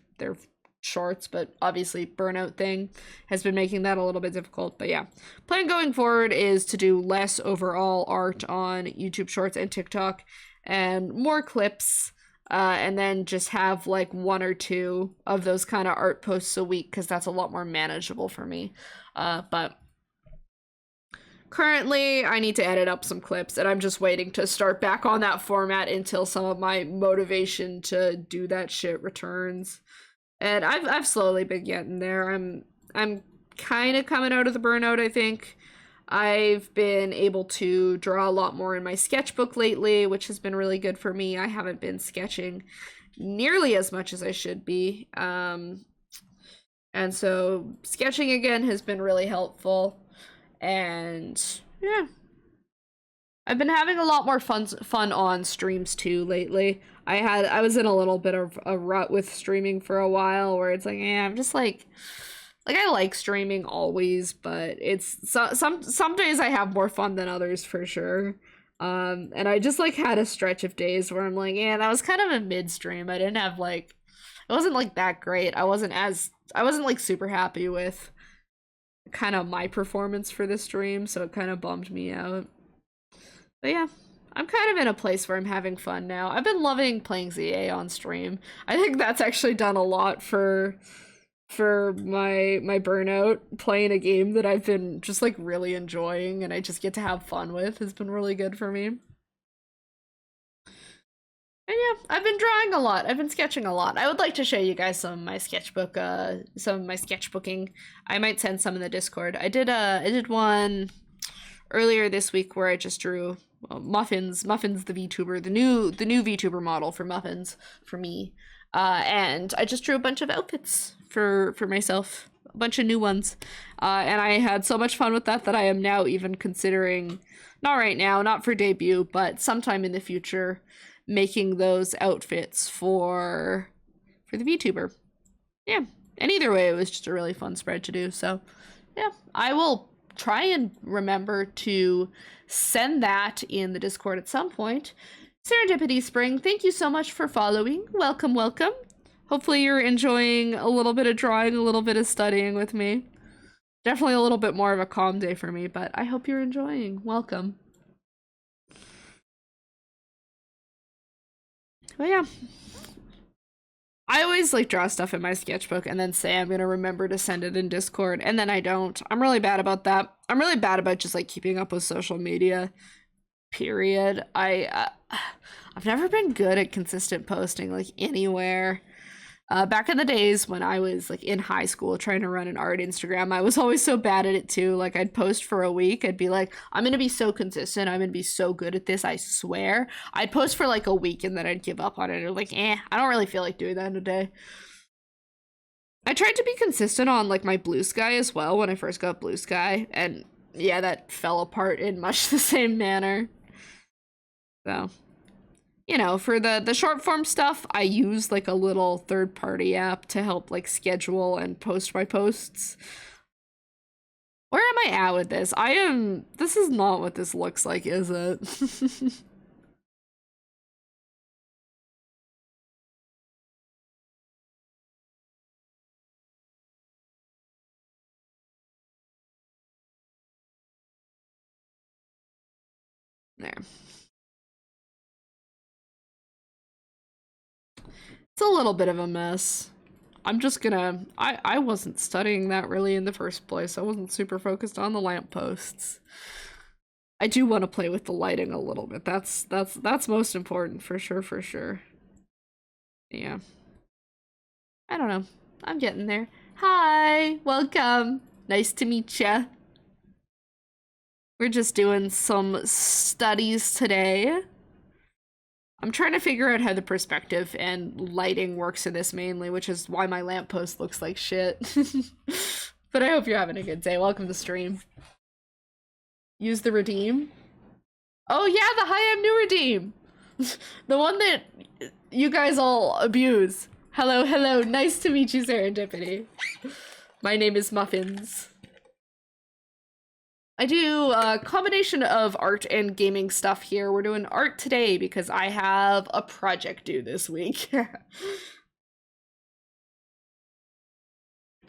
shorts, but obviously burnout thing has been making that a little bit difficult. But yeah, plan going forward is to do less overall art on YouTube shorts and TikTok and more clips, and then just have like 1 or 2 of those kind of art posts a week because that's a lot more manageable for me. But currently I need to edit up some clips, and I'm just waiting to start back on that format until some of my motivation to do that shit returns. And I've slowly been getting there. I'm kind of coming out of the burnout, I think. I've been able to draw a lot more in my sketchbook lately, which has been really good for me. I haven't been sketching nearly as much as I should be. And so sketching again has been really helpful. And yeah, I've been having a lot more fun on streams too lately. I was in a little bit of a rut with streaming for a while where it's like, I'm just like I like streaming always, but it's some days I have more fun than others for sure. And I just like had a stretch of days where I'm like, that was kind of a mid-stream. I didn't have like, it wasn't like that great. I wasn't like super happy with kind of my performance for the stream, so it kind of bummed me out. But yeah, I'm kind of in a place where I'm having fun now. I've been loving playing ZA on stream. I think that's actually done a lot for my burnout. Playing a game that I've been just like really enjoying and I just get to have fun with has been really good for me. And yeah, I've been drawing a lot. I've been sketching a lot. I would like to show you guys some of my sketchbook, some of my sketchbooking. I might send some in the Discord. I did one earlier this week where I just drew Muffins the VTuber, the new VTuber model for Muffins for me, and I just drew a bunch of outfits for myself, a bunch of new ones, and I had so much fun with that I am now even considering, not right now, not for debut, but sometime in the future, making those outfits for the VTuber. Yeah, and either way, it was just a really fun spread to do. So yeah, I will try and remember to send that in the Discord at some point. Serendipity Spring, thank you so much for following. Welcome. Hopefully you're enjoying a little bit of drawing, a little bit of studying with me. Definitely a little bit more of a calm day for me, but I hope you're enjoying. Welcome. But yeah, I always like draw stuff in my sketchbook and then say I'm gonna remember to send it in Discord, and then I don't. I'm really bad about that. I'm really bad about just like keeping up with social media, period. I've never been good at consistent posting like anywhere. Back in the days when I was like in high school trying to run an art Instagram, I was always so bad at it too. Like I'd post for a week, I'd be like, I'm gonna be so consistent, I'm gonna be so good at this, I swear. I'd post for like a week and then I'd give up on it. Or like, I don't really feel like doing that in a day. I tried to be consistent on like my Blue Sky as well when I first got Blue Sky, and yeah, that fell apart in much the same manner. So, you know, for the short form stuff, I use like a little third-party app to help like schedule and post my posts. Where am I at with this? This is not what this looks like, is it? There. It's a little bit of a mess. I'm just gonna, I wasn't studying that really in the first place. I wasn't super focused on the lampposts. I do want to play with the lighting a little bit. That's most important for sure, for sure. Yeah. I don't know. I'm getting there. Hi, welcome. Nice to meet ya. We're just doing some studies today. I'm trying to figure out how the perspective and lighting works in this mainly, which is why my lamppost looks like shit. But I hope you're having a good day. Welcome to stream. Use the redeem. Oh yeah, the Hi I'm New redeem. The one that you guys all abuse. Hello, hello. Nice to meet you, Serendipity. My name is Muffins. I do a combination of art and gaming stuff here. We're doing art today because I have a project due this week.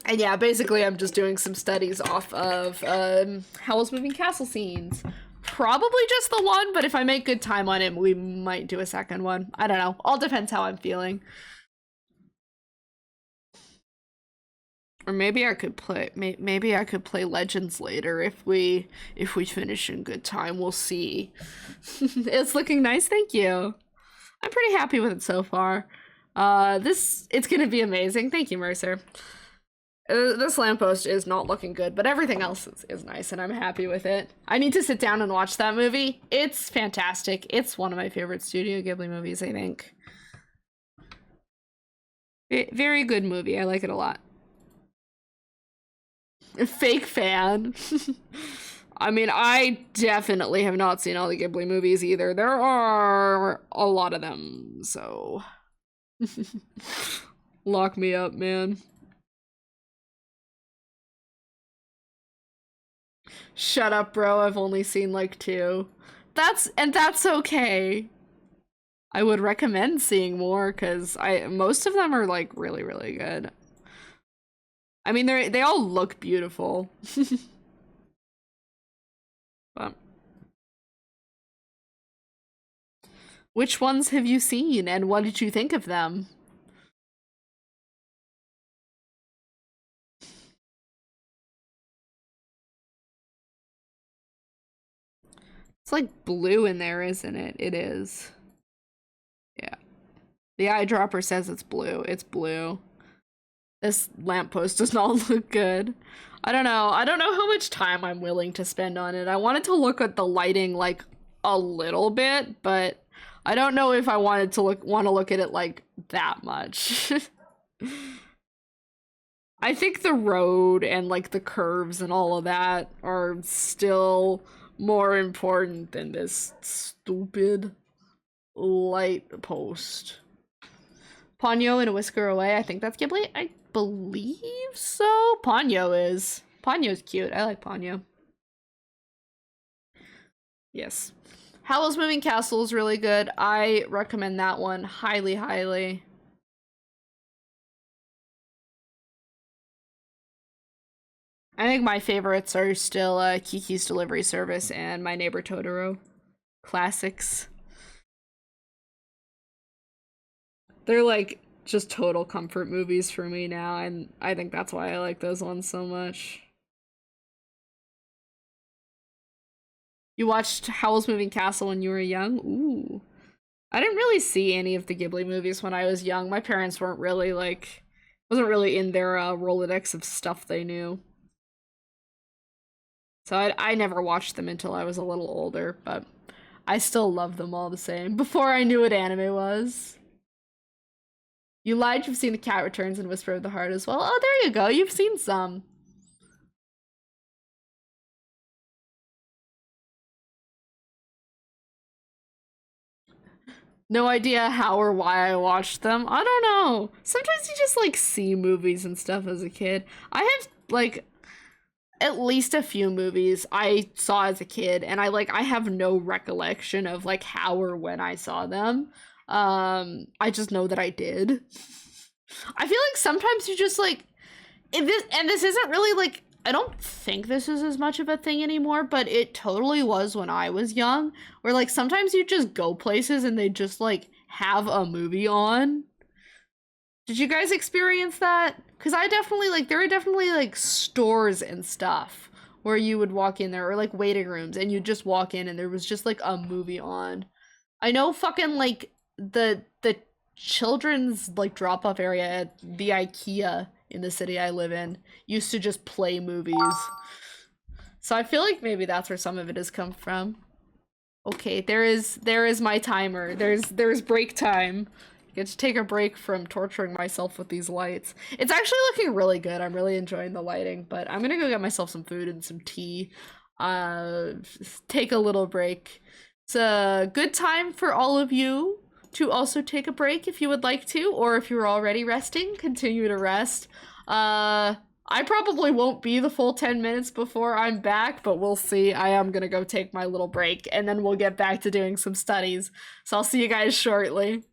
And yeah, basically I'm just doing some studies off of Howl's Moving Castle scenes. Probably just the one, but if I make good time on it, we might do a second one. I don't know. All depends how I'm feeling. Or maybe I could play Legends later if we finish in good time. We'll see. It's looking nice, thank you. I'm pretty happy with it so far. It's gonna be amazing. Thank you, Mercer. This lamppost is not looking good, but everything else is nice and I'm happy with it. I need to sit down and watch that movie. It's fantastic. It's one of my favorite Studio Ghibli movies, I think. Very good movie. I like it a lot. Fake fan. I mean, I definitely have not seen all the Ghibli movies either. There are a lot of them, so lock me up, man. Shut up, bro. I've only seen like 2. That's okay. I would recommend seeing more because most of them are like really, really good. I mean, they all look beautiful. But which ones have you seen and what did you think of them? It's like blue in there, isn't it? It is. Yeah. The eyedropper says it's blue. It's blue. This lamppost does not look good. I don't know. I don't know how much time I'm willing to spend on it. I wanted to look at the lighting like a little bit, but I don't know if I wanted to want to look at it like that much. I think the road and like the curves and all of that are still more important than this stupid light post. Ponyo and a whisker away. I think that's Ghibli. I believe so. Ponyo's cute. I like Ponyo. Yes. Howl's Moving Castle is really good. I recommend that one highly, highly. I think my favorites are still Kiki's Delivery Service and My Neighbor Totoro. Classics. They're like just total comfort movies for me now, and I think that's why I like those ones so much. You watched Howl's Moving Castle when you were young? Ooh. I didn't really see any of the Ghibli movies when I was young. My parents weren't really wasn't really in their Rolodex of stuff they knew. So I never watched them until I was a little older, but I still love them all the same. Before I knew what anime was. You lied, you've seen The Cat Returns and Whisper of the Heart as well. Oh, there you go, you've seen some. No idea how or why I watched them. I don't know. Sometimes you just like see movies and stuff as a kid. I have like at least a few movies I saw as a kid, and I have no recollection of like how or when I saw them. I just know that I did. I feel like sometimes you just like this isn't really like, I don't think this is as much of a thing anymore, but it totally was when I was young, where like sometimes you just go places and they just like have a movie on. Did you guys experience that? Because I definitely like, there are definitely like stores and stuff where you would walk in there, or like waiting rooms, and you just walk in and there was just like a movie on. I know fucking like the children's like drop off area at the IKEA in the city I live in used to just play movies. So I feel like maybe that's where some of it has come from. Okay, there is my timer. There's break time. I get to take a break from torturing myself with these lights. It's actually looking really good. I'm really enjoying the lighting, but I'm gonna go get myself some food and some tea. Take a little break. It's a good time for all of you to also take a break if you would like to, or if you're already resting, continue to rest. I probably won't be the full 10 minutes before I'm back, but we'll see. I am gonna go take my little break, and then we'll get back to doing some studies. So I'll see you guys shortly.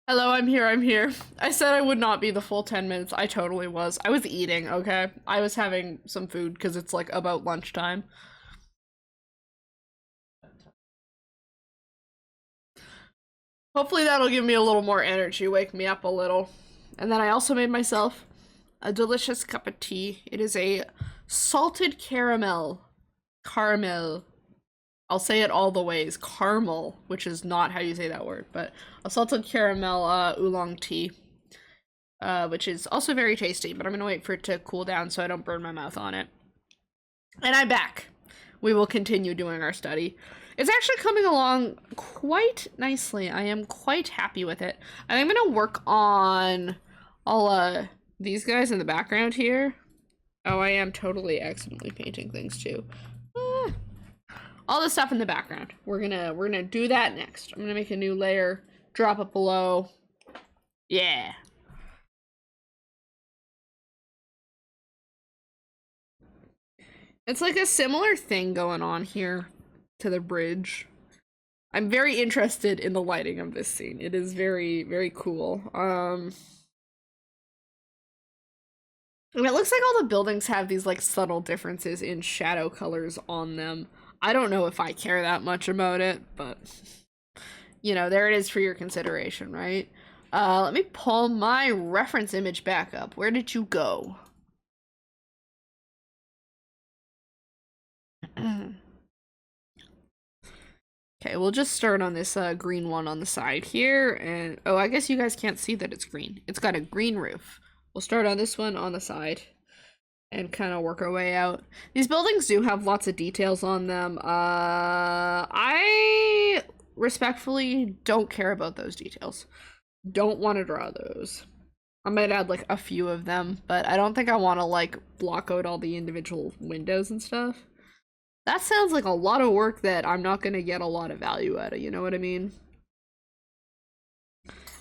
Hello, I'm here, I'm here. I said I would not be the full 10 minutes. I totally was. I was eating, okay? I was having some food because it's like about lunchtime. Hopefully that'll give me a little more energy, wake me up a little. And then I also made myself a delicious cup of tea. It is a salted caramel. I'll say it all the ways. Caramel, which is not how you say that word, but a salted caramel oolong tea, which is also very tasty, but I'm gonna wait for it to cool down so I don't burn my mouth on it. And I'm back. We will continue doing our study. It's actually coming along quite nicely. I am quite happy with it. And I'm gonna work on all these guys in the background here. Oh, I am totally accidentally painting things too. All the stuff in the background. We're gonna do that next. I'm gonna make a new layer, drop it below. Yeah. It's like a similar thing going on here to the bridge. I'm very interested in the lighting of this scene. It is very, very cool. And it looks like all the buildings have these like subtle differences in shadow colors on them. I don't know if I care that much about it, but you know, there it is for your consideration, right? Let me pull my reference image back up. Where did you go? Okay, we'll just start on this green one on the side here, and oh, I guess you guys can't see that it's green. It's got a green roof. We'll start on this one on the side and kind of work our way out. These buildings do have lots of details on them. I respectfully don't care about those details. Don't want to draw those. I might add like a few of them, but I don't think I want to like block out all the individual windows and stuff. That sounds like a lot of work that I'm not going to get a lot of value out of, you know what I mean?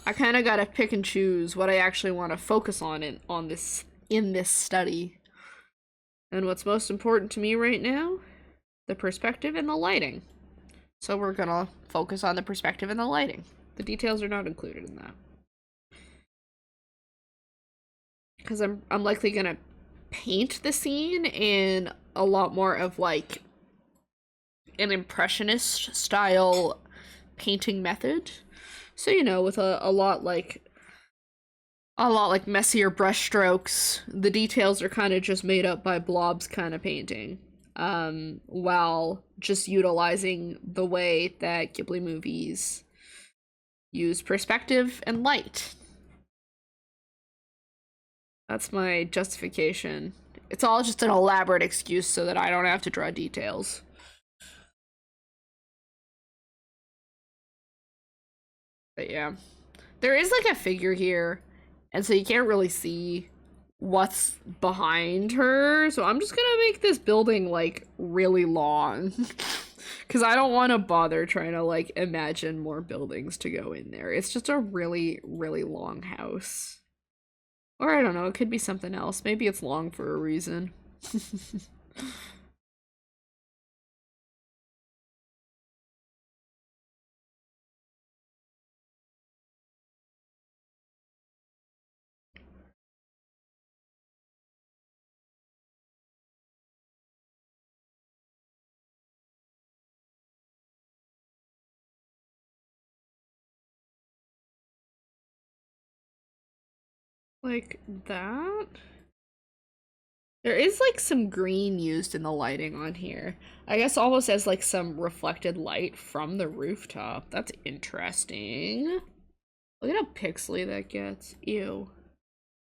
I kind of got to pick and choose what I actually want to focus on in this study. And what's most important to me right now? The perspective and the lighting. So we're going to focus on the perspective and the lighting. The details are not included in that. Because I'm likely going to paint the scene in a lot more of like an impressionist style painting method. So, you know, with a lot like messier brush strokes. The details are kind of just made up by blobs kind of painting. While just utilizing the way that Ghibli movies use perspective and light. That's my justification. It's all just an elaborate excuse so that I don't have to draw details. But yeah. There is like a figure here, and so you can't really see what's behind her. So I'm just gonna make this building like really long. Because I don't want to bother trying to like imagine more buildings to go in there. It's just a really, really long house. Or I don't know, it could be something else. Maybe it's long for a reason. Like that? There is like some green used in the lighting on here. I guess almost as like some reflected light from the rooftop. That's interesting. Look at how pixely that gets. Ew.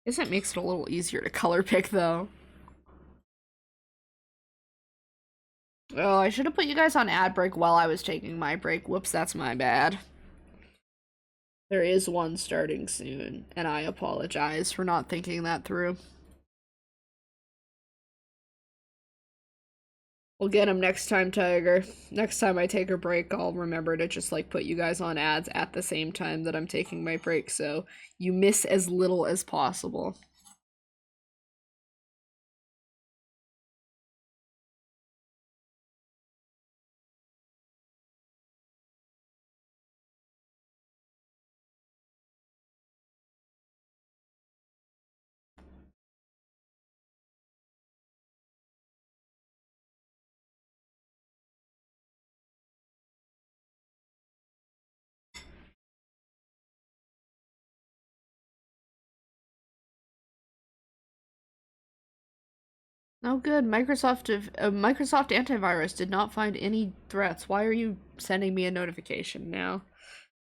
I guess that makes it a little easier to color pick though. Oh, I should have put you guys on ad break while I was taking my break. Whoops, that's my bad. There is one starting soon, and I apologize for not thinking that through. We'll get him next time, Tiger. Next time I take a break, I'll remember to just like put you guys on ads at the same time that I'm taking my break, so you miss as little as possible. Oh, good. Microsoft antivirus did not find any threats. Why are you sending me a notification now?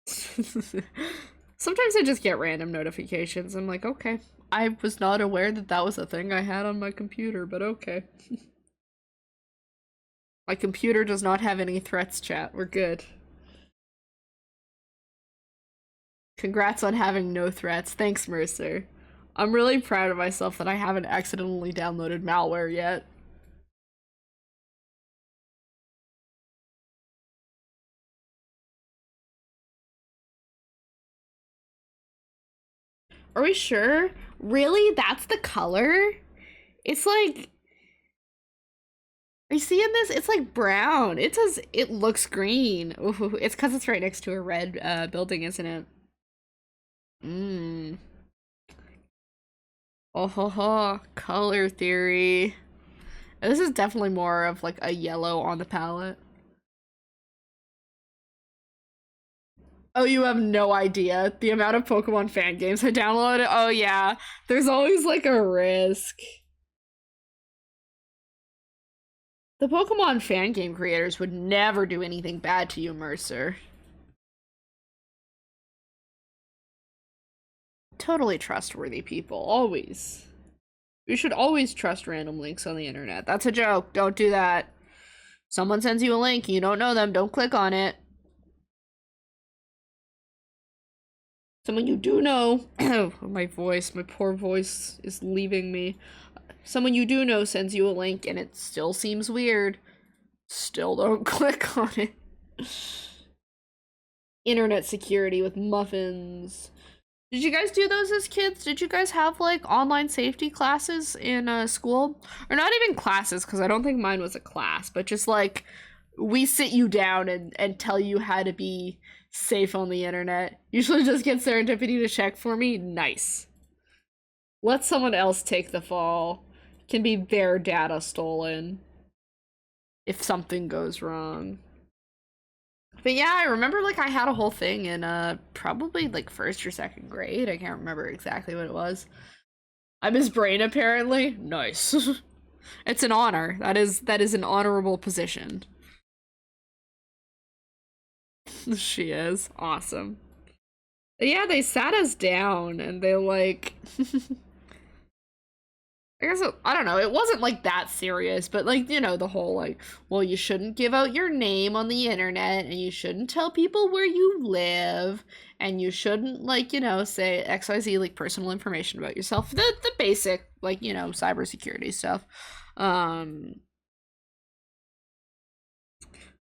Sometimes I just get random notifications. I'm like, okay. I was not aware that that was a thing I had on my computer, but okay. My computer does not have any threats, chat. We're good. Congrats on having no threats. Thanks, Mercer. I'm really proud of myself that I haven't accidentally downloaded malware yet. Are we sure? Really? That's the color? It's like... Are you seeing this? It's like brown. It says it looks green. Ooh, it's because it's right next to a red building, isn't it? Mmm. Oh ho ho. Color theory. This is definitely more of like a yellow on the palette. Oh, you have no idea the amount of Pokemon fan games I downloaded. Oh yeah, there's always like a risk. The Pokemon fan game creators would never do anything bad to you, Mercer. Totally trustworthy people, always. You should always trust random links on the internet. That's a joke. Don't do that. Someone sends you a link, you don't know them, don't click on it. Someone you do know, my voice, my poor voice is leaving me. Someone you do know sends you a link and it still seems weird. Still don't click on it. Internet security with muffins. Did you guys do those as kids? Did you guys have like online safety classes in school? Or not even classes, because I don't think mine was a class, but just like we sit you down and tell you how to be safe on the internet. Usually just get Serendipity to check for me. Nice. Let someone else take the fall. Can be their data stolen if something goes wrong. But yeah, I remember like I had a whole thing in probably like first or second grade. I can't remember exactly what it was. I'm his brain apparently. Nice. It's an honor. That is an honorable position. She is. Awesome. But yeah, they sat us down and they like I guess I don't know. It wasn't like that serious, but like, you know, the whole like, well, you shouldn't give out your name on the internet and you shouldn't tell people where you live and you shouldn't like, you know, say XYZ like personal information about yourself. The basic like, you know, cybersecurity stuff.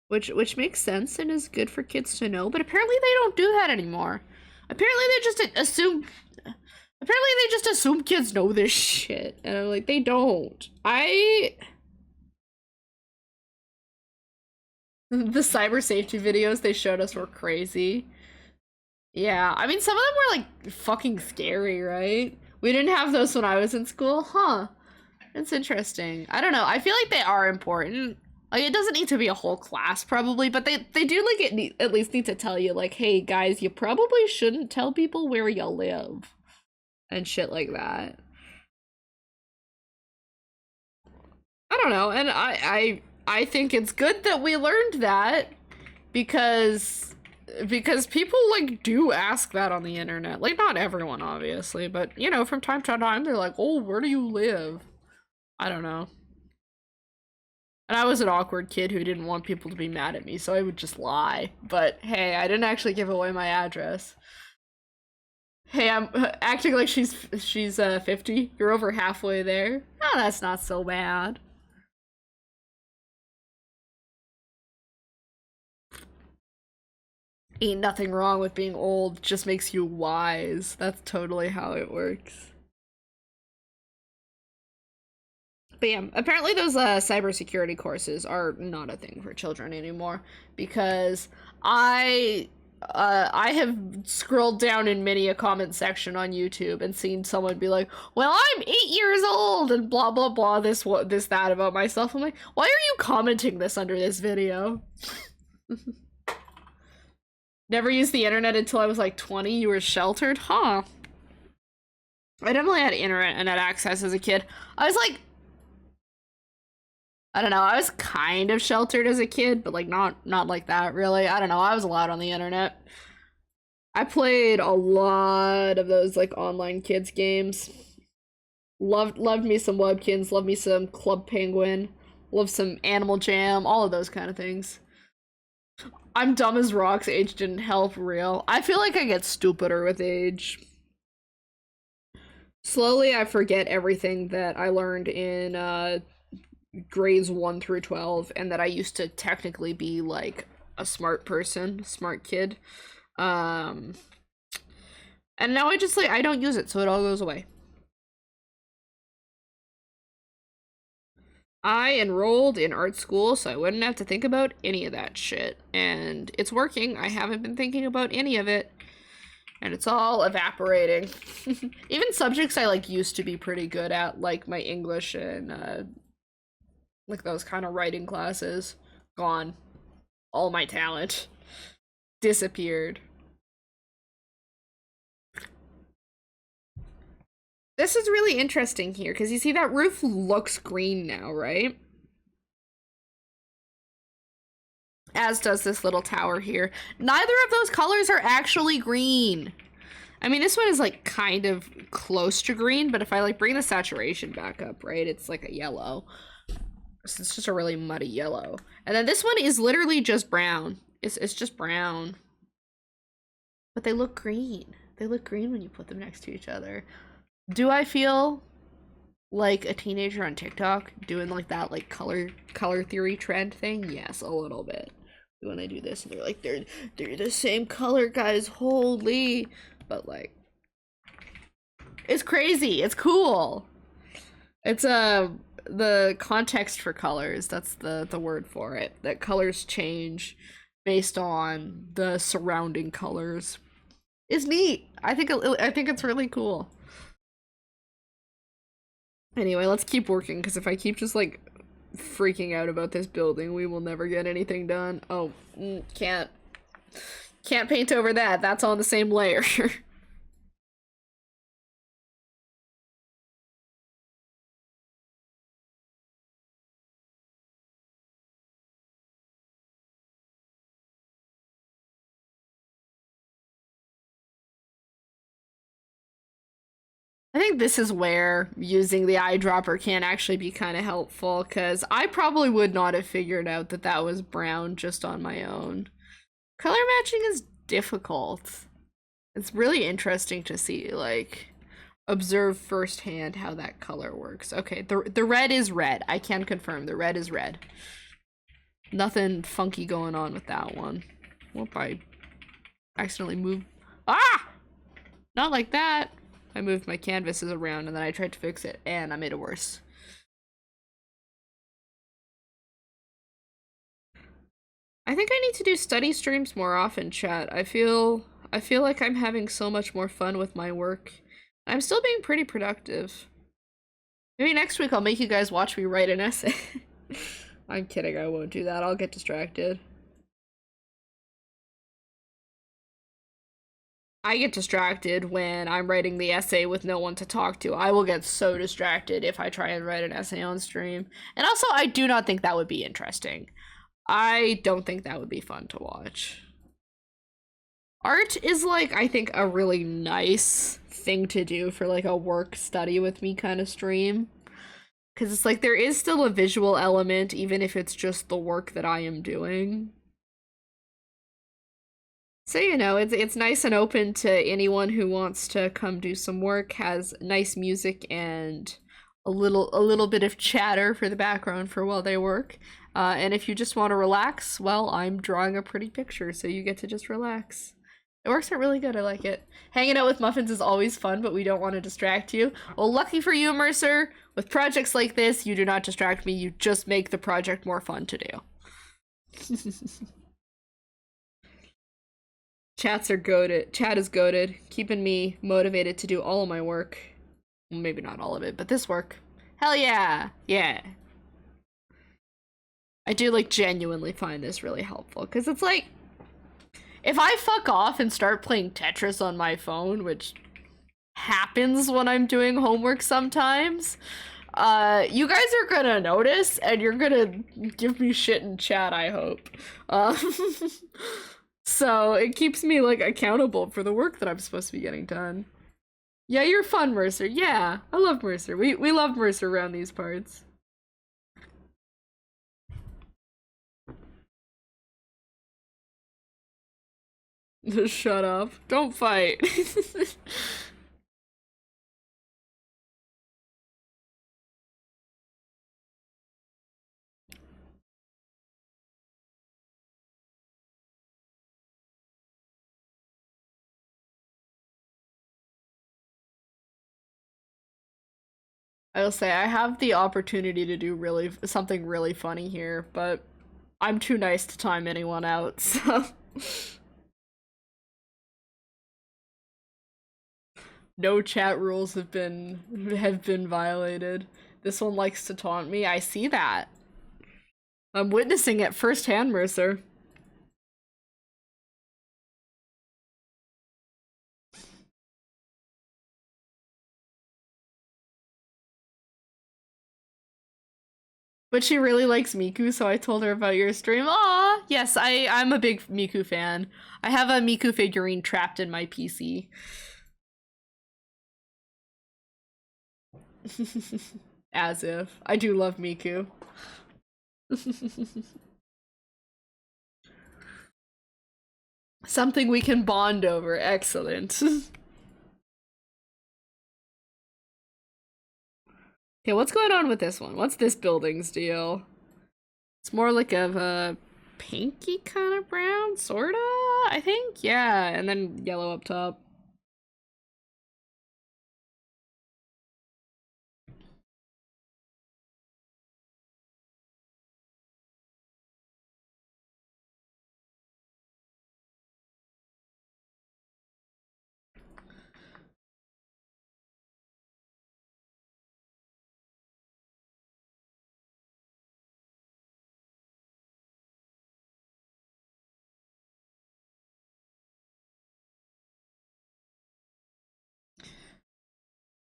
Which makes sense and is good for kids to know, but apparently they don't do that anymore. Apparently they just assume kids know this shit. And I'm like, they don't. The cyber safety videos they showed us were crazy. Yeah, I mean, some of them were like fucking scary, right? We didn't have those when I was in school. Huh. It's interesting. I don't know. I feel like they are important. Like, it doesn't need to be a whole class, probably, but they do, like, at least need to tell you, like, hey, guys, you probably shouldn't tell people where you live. And shit like that. I don't know, and I think it's good that we learned that because people like do ask that on the internet. Like not everyone obviously, but you know, from time to time they're like, "Oh, where do you live?" I don't know. And I was an awkward kid who didn't want people to be mad at me, so I would just lie. But hey, I didn't actually give away my address. Hey, I'm acting like she's 50. You're over halfway there. Oh, that's not so bad. Ain't nothing wrong with being old, just makes you wise. That's totally how it works. But yeah, apparently those cybersecurity courses are not a thing for children anymore, because I have scrolled down in many a comment section on YouTube and seen someone be like, "Well, I'm 8 years old," and blah blah blah, this what this that about myself. I'm like, why are you commenting this under this video? Never used the internet until I was like 20. You were sheltered, huh? I definitely had internet access as a kid. I was like, I don't know, I was kind of sheltered as a kid, but like not like that really. I don't know, I was allowed on the internet. I played a lot of those like online kids games. Loved me some Webkins, loved me some Club Penguin, loved some Animal Jam, all of those kind of things. I'm dumb as rocks, age didn't help, real. I feel like I get stupider with age. Slowly I forget everything that I learned in grades 1 through 12, and that I used to technically be like a smart person, smart kid. And now I just like, I don't use it, so it all goes away. I enrolled in art school so I wouldn't have to think about any of that shit, and it's working. I haven't been thinking about any of it, and it's all evaporating. Even subjects I like used to be pretty good at, like my English and like those kind of writing classes, gone. All my talent disappeared. This is really interesting here, because you see that roof looks green now, right? As does this little tower here. Neither of those colors are actually green. I mean, this one is like kind of close to green, but if I like bring the saturation back up, right, it's like a yellow. So it's just a really muddy yellow. And then this one is literally just brown. It's just brown. But they look green. They look green when you put them next to each other. Do I feel like a teenager on TikTok doing like that like color theory trend thing? Yes, a little bit. When I do this and they're like, they're the same color, guys, holy. But like, it's crazy, it's cool. It's the context for colors, that's the word for it. That colors change based on the surrounding colors. Is neat. I think it's really cool. Anyway, let's keep working, because if I keep just like freaking out about this building, we will never get anything done. Oh, can't paint over that. That's on the same layer. I think this is where using the eyedropper can actually be kind of helpful, because I probably would not have figured out that that was brown just on my own. Color matching is difficult. It's really interesting to see, like, observe firsthand how that color works. Okay, the red is red. I can confirm the red is red. Nothing funky going on with that one. Whoop, I accidentally moved. Ah! Not like that. I moved my canvases around and then I tried to fix it and I made it worse. I think I need to do study streams more often, chat. I feel like I'm having so much more fun with my work. I'm still being pretty productive. Maybe next week I'll make you guys watch me write an essay. I'm kidding, I won't do that. I'll get distracted. I get distracted when I'm writing the essay with no one to talk to. I will get so distracted if I try and write an essay on stream. And also, I do not think that would be interesting. I don't think that would be fun to watch. Art is like, I think, a really nice thing to do for like a work study with me kind of stream. Because it's like, there is still a visual element, even if it's just the work that I am doing. So, you know, it's nice and open to anyone who wants to come do some work, has nice music and a little bit of chatter for the background for while they work. And if you just want to relax, well, I'm drawing a pretty picture, so you get to just relax. It works out really good. I like it. Hanging out with Muffins is always fun, but we don't want to distract you. Well, lucky for you, Mercer, with projects like this, you do not distract me. You just make the project more fun to do. Chats are goated. Chat is goated, keeping me motivated to do all of my work. Well, maybe not all of it, but this work. Hell yeah! Yeah. I do, like, genuinely find this really helpful, because it's like, if I fuck off and start playing Tetris on my phone, which happens when I'm doing homework sometimes, you guys are gonna notice, and you're gonna give me shit in chat, I hope. So it keeps me, like, accountable for the work that I'm supposed to be getting done. Yeah, you're fun, Mercer. Yeah, I love Mercer. We love Mercer around these parts. Shut up. Don't fight. I will say, I have the opportunity to do something really funny here, but I'm too nice to time anyone out, so... No chat rules have been violated. This one likes to taunt me. I see that. I'm witnessing it firsthand, Mercer. But she really likes Miku, so I told her about your stream. Aw! Yes, I'm a big Miku fan. I have a Miku figurine trapped in my PC. As if. I do love Miku. Something we can bond over. Excellent. Okay, what's going on with this one? What's this building's deal? It's more like a pinky kind of brown, sorta, I think? Yeah, and then yellow up top.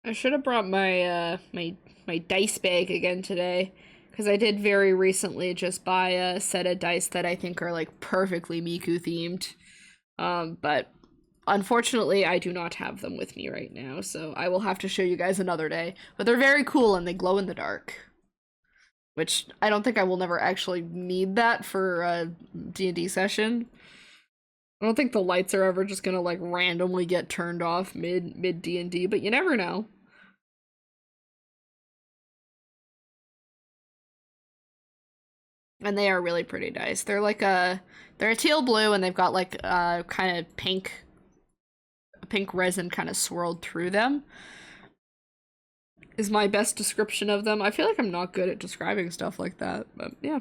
I should have brought my my dice bag again today, because I did very recently just buy a set of dice that I think are like perfectly Miku themed. But unfortunately I do not have them with me right now, so I will have to show you guys another day. But they're very cool and they glow in the dark. Which I don't think I will never actually need that for a D&D session. I don't think the lights are ever just gonna like randomly get turned off mid D&D, but you never know. And they are really pretty dice. They're like they're a teal blue and they've got like kind of pink resin kind of swirled through them. Is my best description of them. I feel like I'm not good at describing stuff like that, but yeah.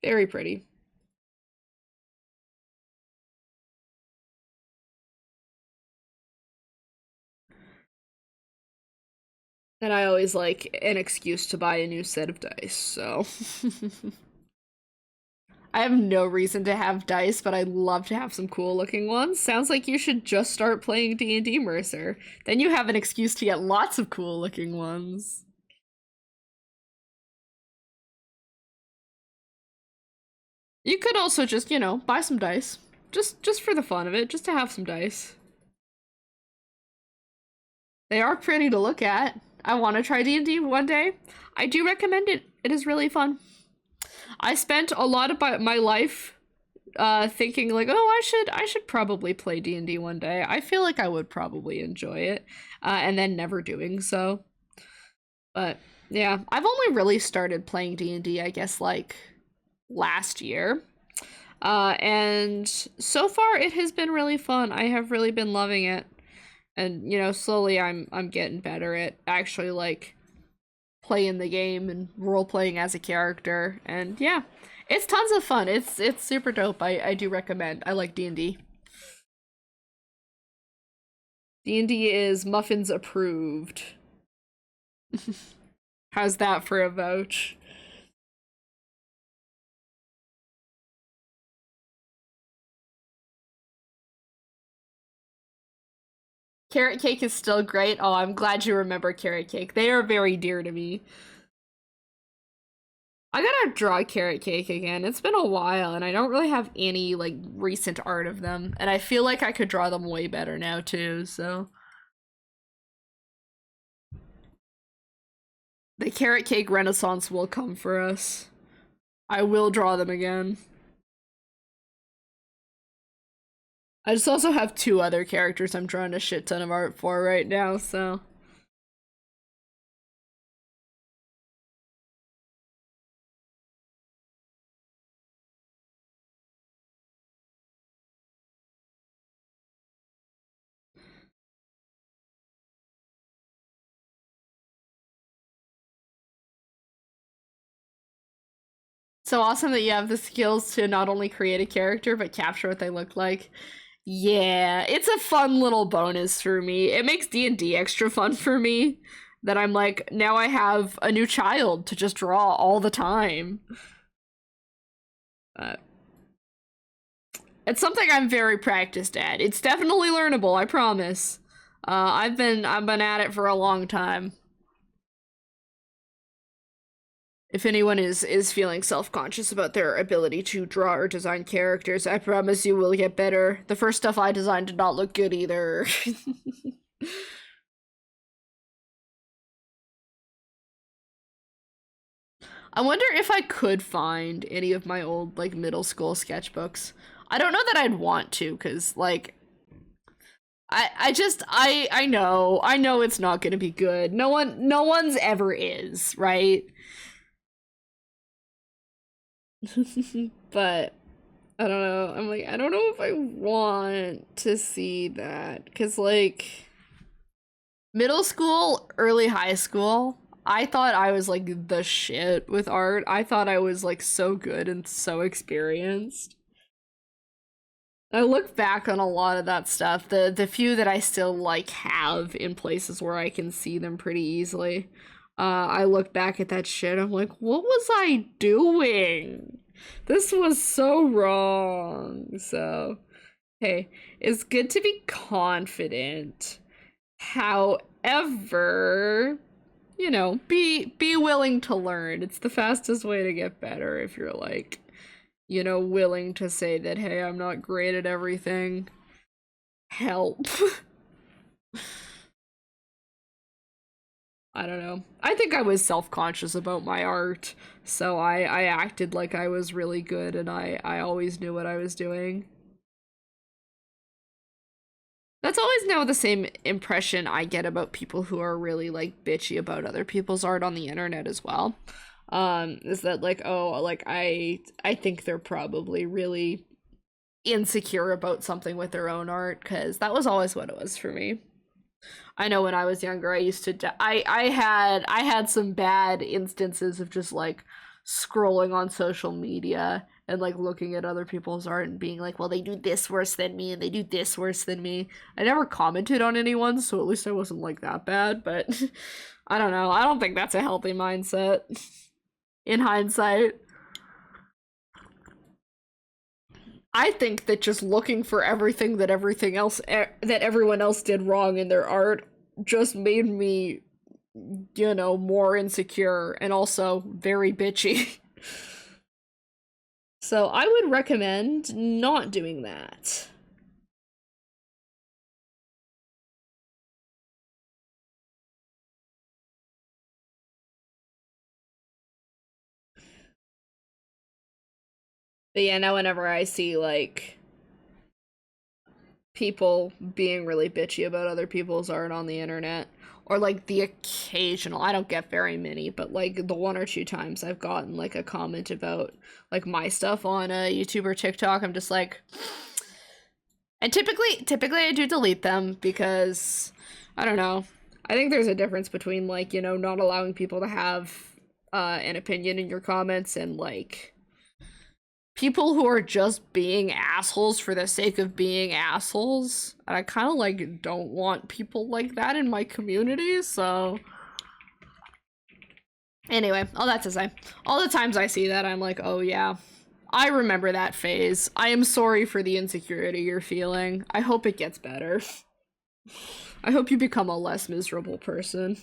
Very pretty. And I always like an excuse to buy a new set of dice, so. I have no reason to have dice, but I'd love to have some cool looking ones. Sounds like you should just start playing D&D, Mercer. Then you have an excuse to get lots of cool looking ones. You could also just, you know, buy some dice. Just for the fun of it, just to have some dice. They are pretty to look at. I want to try D&D one day. I do recommend it. It is really fun. I spent a lot of my life thinking like, oh, I should probably play D&D one day. I feel like I would probably enjoy it, and then never doing so. But yeah, I've only really started playing D&D, I guess, like last year. And so far it has been really fun. I have really been loving it. And, you know, slowly I'm getting better at actually, like, playing the game and role-playing as a character. And, yeah, it's tons of fun. It's super dope. I do recommend. I like D&D. D&D is Muffins approved. How's that for a vouch? Carrot cake is still great. Oh, I'm glad you remember carrot cake. They are very dear to me. I gotta draw carrot cake again. It's been a while, and I don't really have any, like, recent art of them. And I feel like I could draw them way better now, too, so. The carrot cake renaissance will come for us. I will draw them again. I just also have 2 other characters I'm drawing a shit ton of art for right now, so. So awesome that you have the skills to not only create a character, but capture what they look like. Yeah, it's a fun little bonus for me. It makes D&D extra fun for me that I'm like, now I have a new child to just draw all the time. It's something I'm very practiced at. It's definitely learnable, I promise. I've been at it for a long time. If anyone is feeling self-conscious about their ability to draw or design characters, I promise you will get better. The first stuff I designed did not look good either. I wonder if I could find any of my old, like, middle school sketchbooks. I don't know that I'd want to, because, like, I know it's not gonna be good. No one's ever is, right? But I don't know. I'm like, I don't know if I want to see that. Because, like, middle school, early high school, I thought I was, like, the shit with art. I thought I was, like, so good and so experienced. I look back on a lot of that stuff. The few that I still, like, have in places where I can see them pretty easily. I look back at that shit, I'm like, what was I doing? This was so wrong. So, hey, it's good to be confident. However, you know, be willing to learn. It's the fastest way to get better if you're, like, you know, willing to say that, hey, I'm not great at everything. Help. I don't know. I think I was self-conscious about my art, so I acted like I was really good and I always knew what I was doing. That's always now the same impression I get about people who are really, like, bitchy about other people's art on the internet as well. Is that, like, oh, like, I think they're probably really insecure about something with their own art, because that was always what it was for me. I know when I was younger, I used to I had some bad instances of just, like, scrolling on social media and, like, looking at other people's art and being like, well, they do this worse than me and they do this worse than me. I never commented on anyone, so at least I wasn't, like, that bad, but I don't know. I don't think that's a healthy mindset in hindsight. I think that just looking for everything that everyone else did wrong in their art just made me, you know, more insecure and also very bitchy. So I would recommend not doing that. But yeah, now whenever I see, like, people being really bitchy about other people's art on the internet, or like the occasional, I don't get very many, but like the 1 or 2 times I've gotten like a comment about like my stuff on a YouTube or TikTok, I'm just like, and typically I do delete them because I don't know. I think there's a difference between like, you know, not allowing people to have an opinion in your comments and like people who are just being assholes for the sake of being assholes. And I kind of like don't want people like that in my community, so anyway, all that to say, all the times I see that I'm like, oh yeah, I remember that phase. I am sorry for the insecurity you're feeling. I hope it gets better. I hope you become a less miserable person.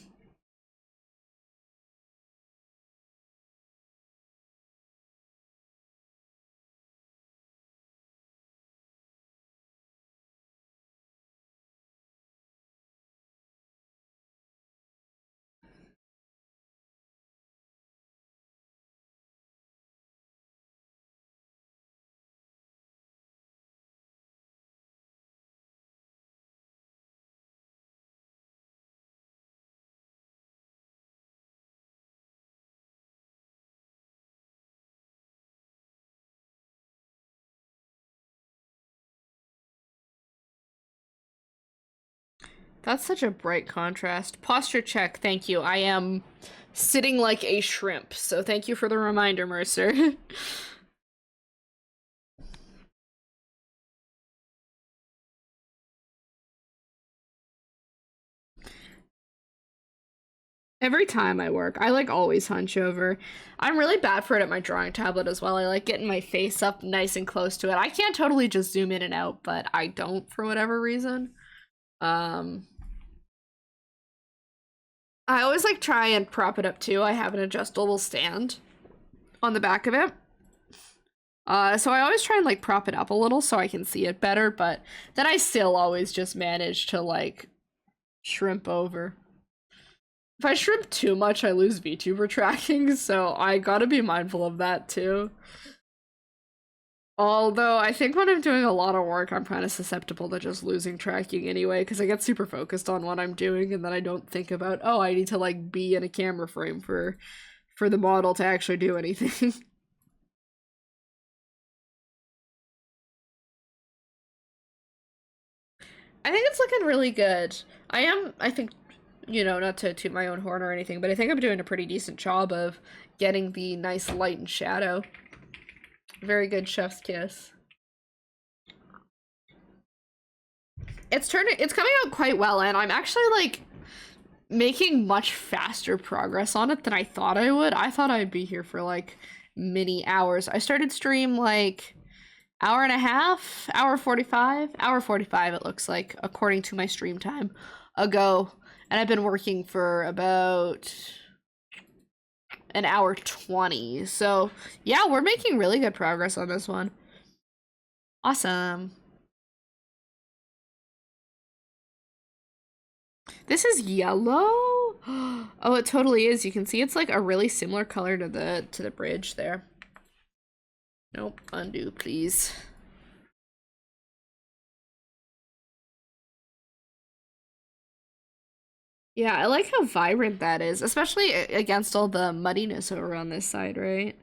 That's such a bright contrast. Posture check, thank you. I am sitting like a shrimp, so thank you for the reminder, Mercer. Every time I work, I like always hunch over. I'm really bad for it at my drawing tablet as well. I like getting my face up nice and close to it. I can't totally just zoom in and out, but I don't for whatever reason. I always like try and prop it up too. I have an adjustable stand on the back of it. So I always try and like prop it up a little so I can see it better, but then I still always just manage to like shrimp over. If I shrimp too much, I lose VTuber tracking, so I gotta be mindful of that too. Although I think when I'm doing a lot of work, I'm kind of susceptible to just losing tracking anyway, because I get super focused on what I'm doing, and then I don't think about, oh, I need to like be in a camera frame for the model to actually do anything. I think it's looking really good. I think, you know, not to toot my own horn or anything, but I think I'm doing a pretty decent job of getting the nice light and shadow. Very good, chef's kiss. It's coming out quite well, and I'm actually like making much faster progress on it than I thought I would. I thought I'd be here for like many hours. I started stream like hour and a half, hour 45 it looks like, according to my stream time ago, and I've been working for about an hour 20. So yeah, we're making really good progress on this one. Awesome. This is yellow? Oh, it totally is. You can see it's like a really similar color to the bridge there. Nope, undo please. Yeah, I like how vibrant that is, especially against all the muddiness over on this side, right?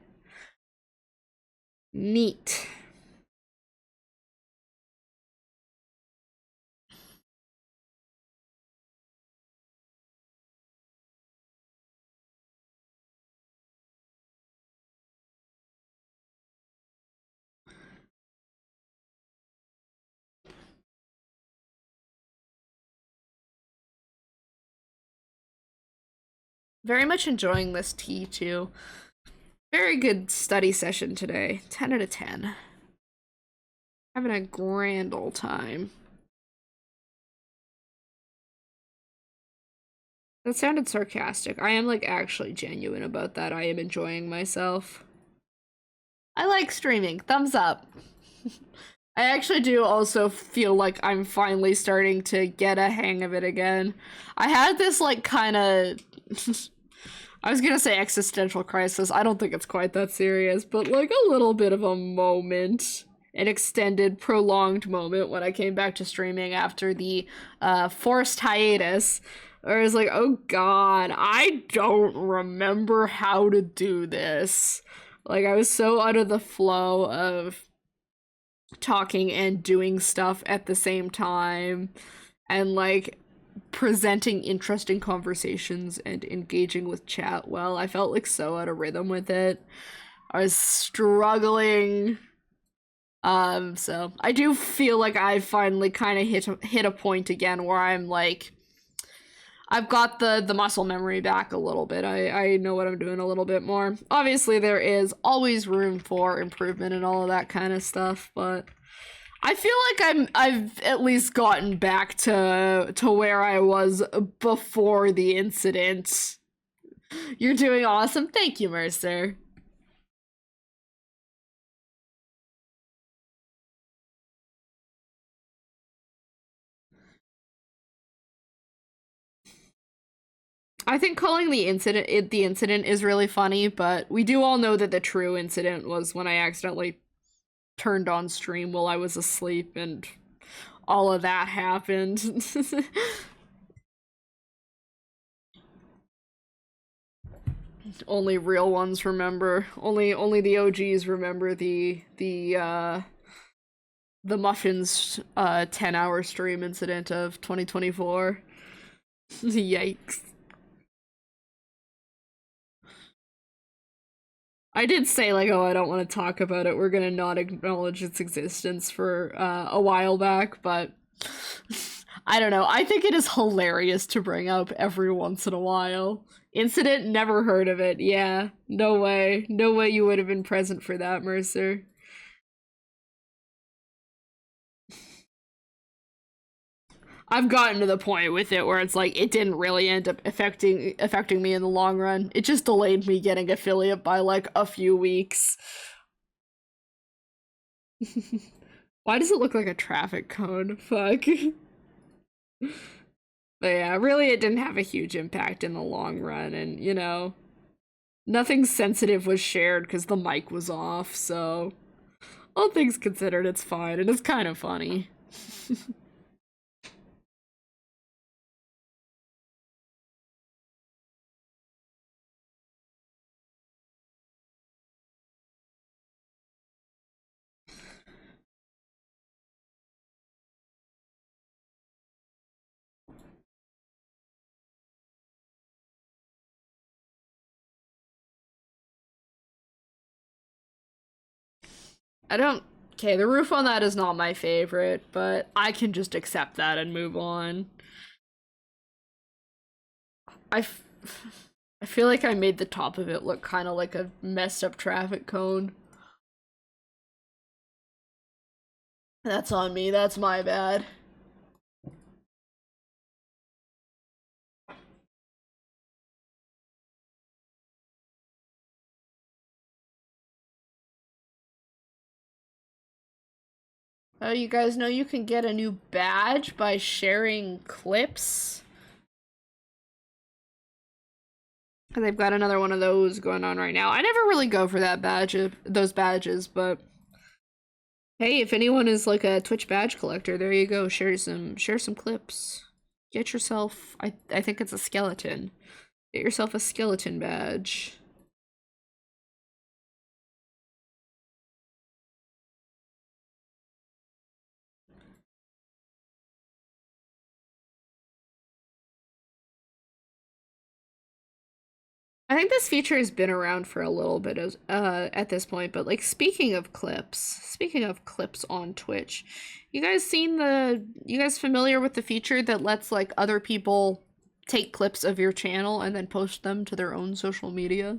Neat. Very much enjoying this tea too. Very good study session today. 10 out of 10. Having a grand old time. That sounded sarcastic. I am like actually genuine about that. I am enjoying myself. I like streaming. Thumbs up. I actually do also feel like I'm finally starting to get a hang of it again. I had this like kind of I was gonna say existential crisis. I don't think it's quite that serious, but like a little bit of a moment an extended, prolonged moment when I came back to streaming after the forced hiatus. Where I was like, oh god, I don't remember how to do this. Like, I was so out of the flow of talking and doing stuff at the same time, and like presenting interesting conversations and engaging with chat well. I felt like so out of rhythm with it. I was struggling. So I do feel like I finally kind of hit a point again where I'm like, I've got the muscle memory back a little bit. I know what I'm doing a little bit more. Obviously, there is always room for improvement and all of that kind of stuff, but I feel like I've at least gotten back to where I was before the incident. You're doing awesome. Thank you, Mercer. I think calling the incident is really funny, but we do all know that the true incident was when I accidentally turned on stream while I was asleep and all of that happened. Only real ones remember. Only the OGs remember the Muffins 10-hour stream incident of 2024. Yikes. I did say, like, oh, I don't want to talk about it. We're gonna not acknowledge its existence for a while back, but I don't know. I think it is hilarious to bring up every once in a while. Incident, never heard of it. Yeah, no way. No way you would have been present for that, Mercer. I've gotten to the point with it where it's like it didn't really end up affecting me in the long run. It just delayed me getting affiliate by like a few weeks. Why does it look like a traffic cone? Fuck. But yeah, really it didn't have a huge impact in the long run, and you know, nothing sensitive was shared because the mic was off, so all things considered, it's fine, and it's kind of funny. Okay, the roof on that is not my favorite, but I can just accept that and move on. I feel like I made the top of it look kind of like a messed up traffic cone. That's on me, that's my bad. Oh, you guys know you can get a new badge by sharing clips? And they've got another one of those going on right now. I never really go for that those badges, but hey, if anyone is like a Twitch badge collector, there you go. Share some clips. Get yourself, I think it's a skeleton. Get yourself a skeleton badge. I think this feature has been around for a little bit at this point, but like speaking of clips on Twitch, you guys familiar with the feature that lets like other people take clips of your channel and then post them to their own social media?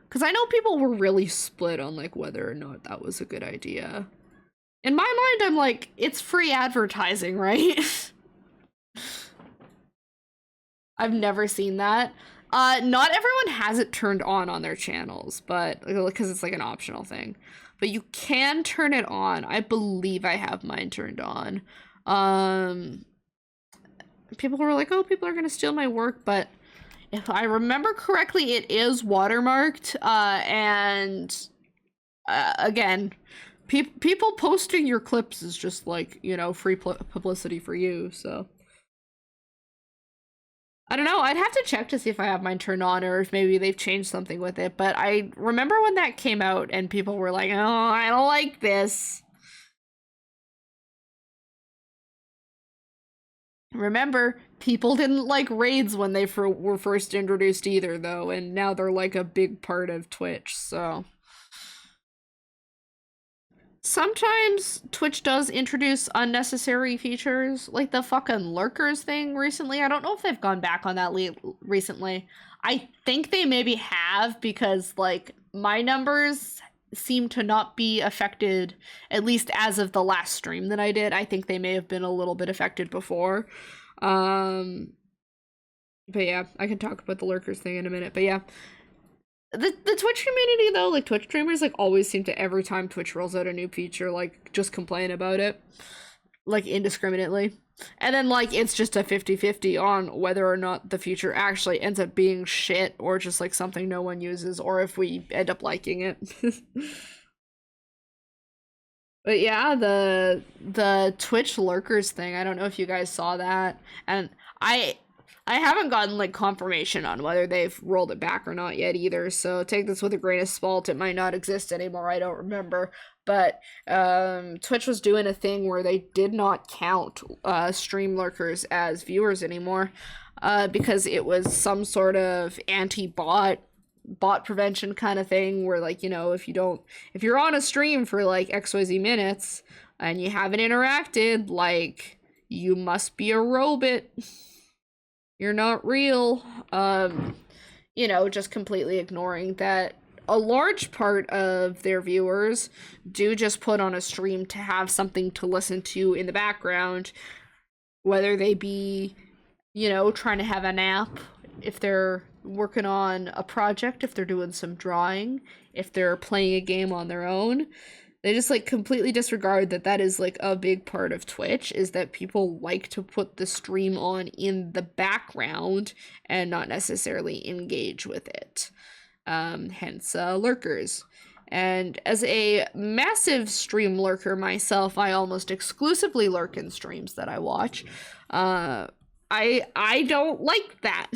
Because I know people were really split on like whether or not that was a good idea. In my mind, I'm like, it's free advertising, right? I've never seen that. Not everyone has it turned on their channels, but because it's like an optional thing. But you can turn it on. I believe I have mine turned on. People were like, oh, people are gonna steal my work, but if I remember correctly, it is watermarked. And again, people posting your clips is just like, you know, free publicity for you, so. I don't know, I'd have to check to see if I have mine turned on or if maybe they've changed something with it, but I remember when that came out and people were like, oh, I don't like this. Remember, people didn't like raids when they were first introduced either, though, and now they're like a big part of Twitch, so. Sometimes Twitch does introduce unnecessary features, like the fucking lurkers thing recently. I don't know if they've gone back on that recently. I think they maybe have, because like my numbers seem to not be affected, at least as of the last stream that I did. I think they may have been a little bit affected before. But yeah, I can talk about the lurkers thing in a minute, but yeah. The Twitch community, though, like, Twitch streamers, like, always seem to, every time Twitch rolls out a new feature, like, just complain about it, like, indiscriminately. And then, like, it's just a 50-50 on whether or not the feature actually ends up being shit, or just, like, something no one uses, or if we end up liking it. But yeah, the Twitch lurkers thing, I don't know if you guys saw that, and I haven't gotten, like, confirmation on whether they've rolled it back or not yet either, so take this with a grain of salt. It might not exist anymore, I don't remember. But Twitch was doing a thing where they did not count stream lurkers as viewers anymore, because it was some sort of anti-bot prevention kind of thing, where, like, you know, if you're on a stream for, like, XYZ minutes and you haven't interacted, like, you must be a robot. You're not real. You know, just completely ignoring that a large part of their viewers do just put on a stream to have something to listen to in the background, whether they be, you know, trying to have a nap, if they're working on a project, if they're doing some drawing, if they're playing a game on their own. They just, like, completely disregard that is, like, a big part of Twitch, is that people like to put the stream on in the background and not necessarily engage with it. Hence, lurkers. And as a massive stream lurker myself, I almost exclusively lurk in streams that I watch. I don't like that.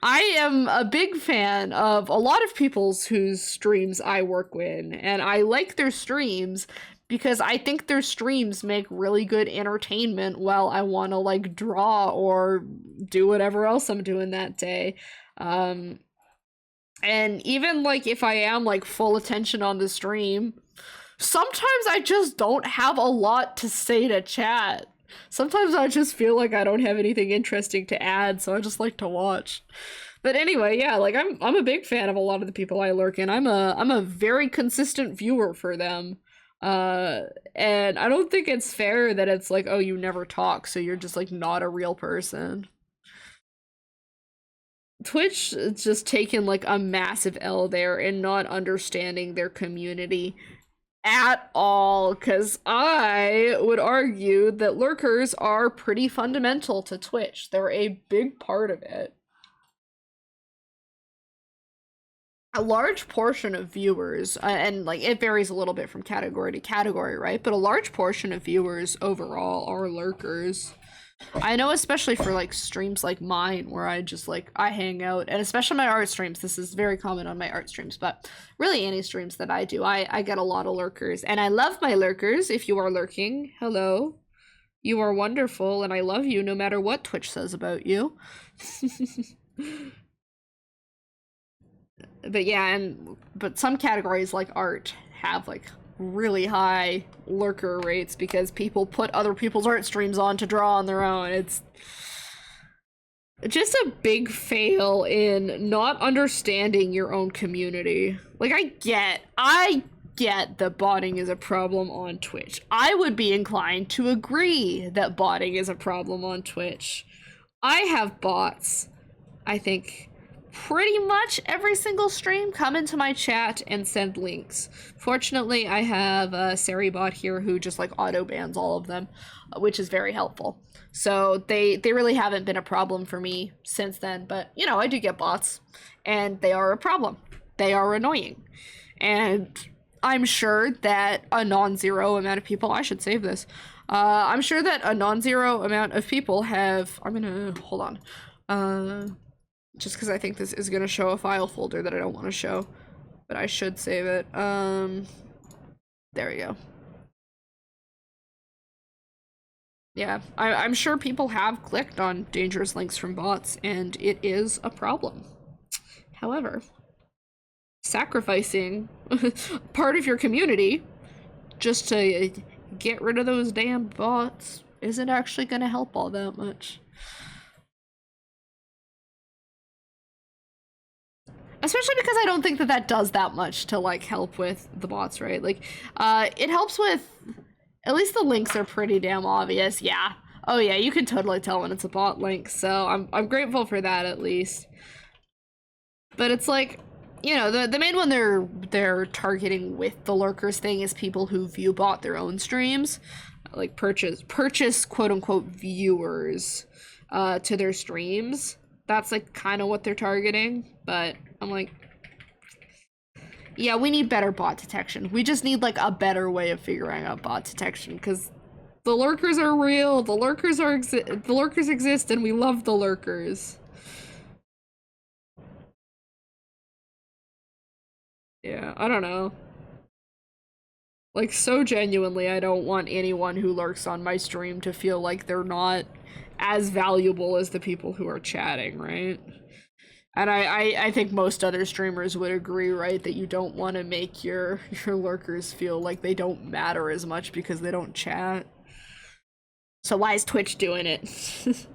I am a big fan of a lot of people's whose streams I work with, and I like their streams because I think their streams make really good entertainment while I want to, like, draw or do whatever else I'm doing that day. And even, like, if I am, like, full attention on the stream, sometimes I just don't have a lot to say to chat. Sometimes I just feel like I don't have anything interesting to add, so I just like to watch. But anyway, yeah, like, I'm a big fan of a lot of the people I lurk in. I'm a very consistent viewer for them. And I don't think it's fair that it's like, oh, you never talk, so you're just, like, not a real person. Twitch is just taken, like, a massive L there and not understanding their community at all, because I would argue that lurkers are pretty fundamental to Twitch. They're a big part of it. A large portion of viewers, and, like, it varies a little bit from category to category, right? But a large portion of viewers overall are lurkers. I know, especially for, like, streams like mine, where I just, like, I hang out, and especially my art streams. This is very common on my art streams, but really any streams that I do, I get a lot of lurkers, and I love my lurkers. If you are lurking, hello. You are wonderful, and I love you no matter what Twitch says about you. But yeah, but some categories like art have, like, really high lurker rates because people put other people's art streams on to draw on their own. It's just a big fail in not understanding your own community. Like, I get that botting is a problem on Twitch. I would be inclined to agree that botting is a problem on Twitch. I have bots, I think, pretty much every single stream come into my chat and send links. Fortunately, I have a Sari bot here who just, like, auto bans all of them, which is very helpful. So they really haven't been a problem for me since then, but, you know, I do get bots, and they are a problem. They are annoying. And I'm sure that a non-zero amount of people, I should save this. I'm sure that a non-zero amount of people have, I'm gonna, hold on. Just because I think this is gonna show a file folder that I don't want to show, but I should save it. There we go. Yeah, I'm sure people have clicked on dangerous links from bots, and it is a problem. However, sacrificing part of your community just to get rid of those damn bots isn't actually gonna help all that much. Especially because I don't think that that does that much to, like, help with the bots, right? Like, it helps with... At least the links are pretty damn obvious, yeah. Oh yeah, you can totally tell when it's a bot link, so I'm grateful for that at least. But it's like, you know, the main one they're targeting with the lurkers thing is people who view bot their own streams. Like purchase quote unquote viewers to their streams. That's like kind of what they're targeting, but I'm like, yeah, we need better bot detection. We just need like a better way of figuring out bot detection, because the lurkers are real. The lurkers exist, and we love the lurkers. Yeah, I don't know. Like, so genuinely, I don't want anyone who lurks on my stream to feel like they're not as valuable as the people who are chatting, right? And I think most other streamers would agree, right, that you don't want to make your lurkers feel like they don't matter as much because they don't chat. So why is Twitch doing it?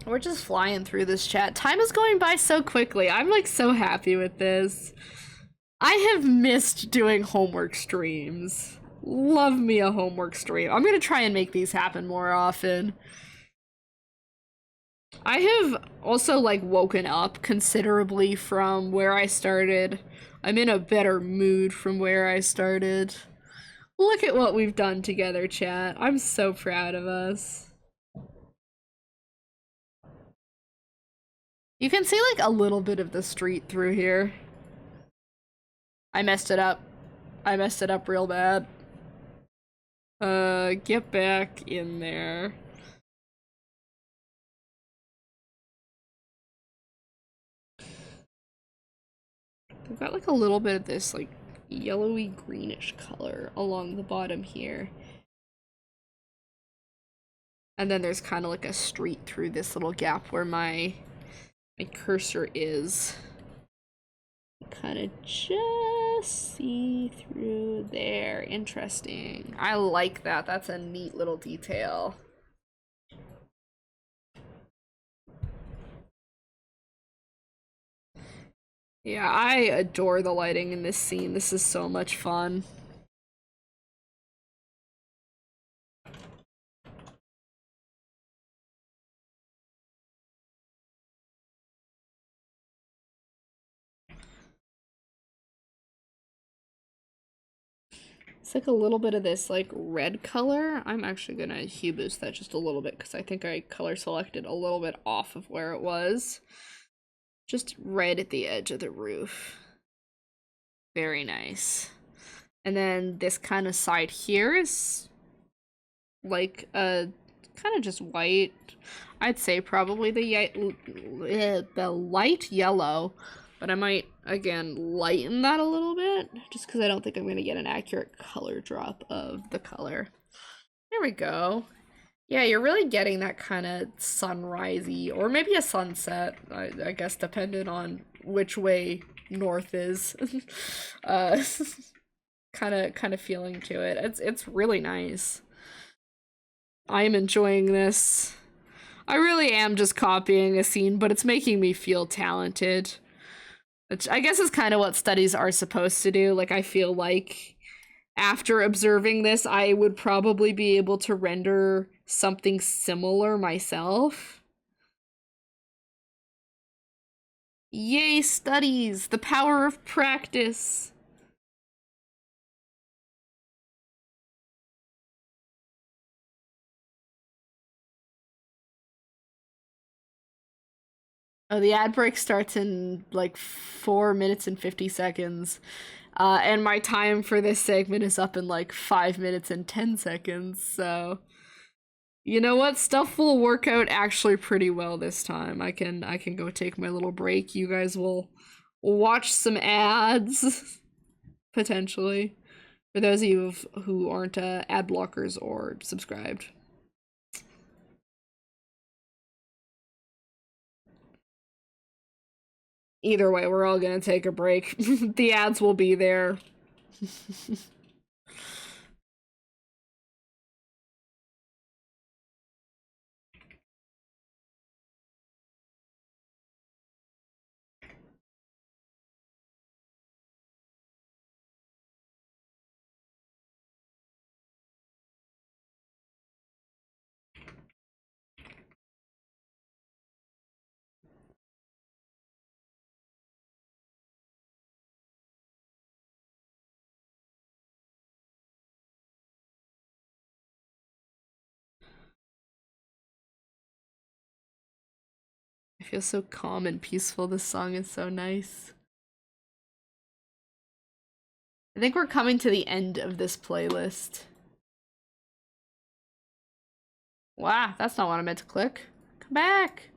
We're just flying through this chat. Time is going by so quickly. I'm like so happy with this. I have missed doing homework streams. Love me a homework stream. I'm gonna try and make these happen more often. I have also like woken up considerably from where I started. I'm in a better mood from where I started. Look at what we've done together, chat. I'm so proud of us. You can see like a little bit of the street through here. I messed it up. I messed it up real bad. Get back in there. We've got like a little bit of this like yellowy greenish color along the bottom here. And then there's kind of like a street through this little gap where my cursor is. Kind of just see through there. Interesting. I like that. That's a neat little detail. Yeah, I adore the lighting in this scene. This is so much fun. It's like a little bit of this like red color. I'm actually gonna hue boost that just a little bit because I think I color selected a little bit off of where it was. Just red at the edge of the roof. Very nice. And then this kind of side here is like a kind of just white. I'd say probably the light yellow, but I might again lighten that a little bit just because I don't think I'm gonna get an accurate color drop of the color. There we go. Yeah, you're really getting that kind of sunrisey, or maybe a sunset, I guess, depending on which way north is. kind of feeling to it. It's really nice. I'm enjoying this. I really am just copying a scene, but it's making me feel talented. Which I guess is kind of what studies are supposed to do. Like, I feel like after observing this, I would probably be able to render something similar myself. Yay, studies! The power of practice! Oh, the ad break starts in like 4 minutes and 50 seconds. And my time for this segment is up in like 5 minutes and 10 seconds, so you know what? Stuff will work out actually pretty well this time. I can go take my little break. You guys will watch some ads potentially. For those of you who aren't ad blockers or subscribed. Either way, we're all gonna take a break. The ads will be there. I feel so calm and peaceful. This song is so nice. I think we're coming to the end of this playlist. Wow, that's not what I meant to click. Come back.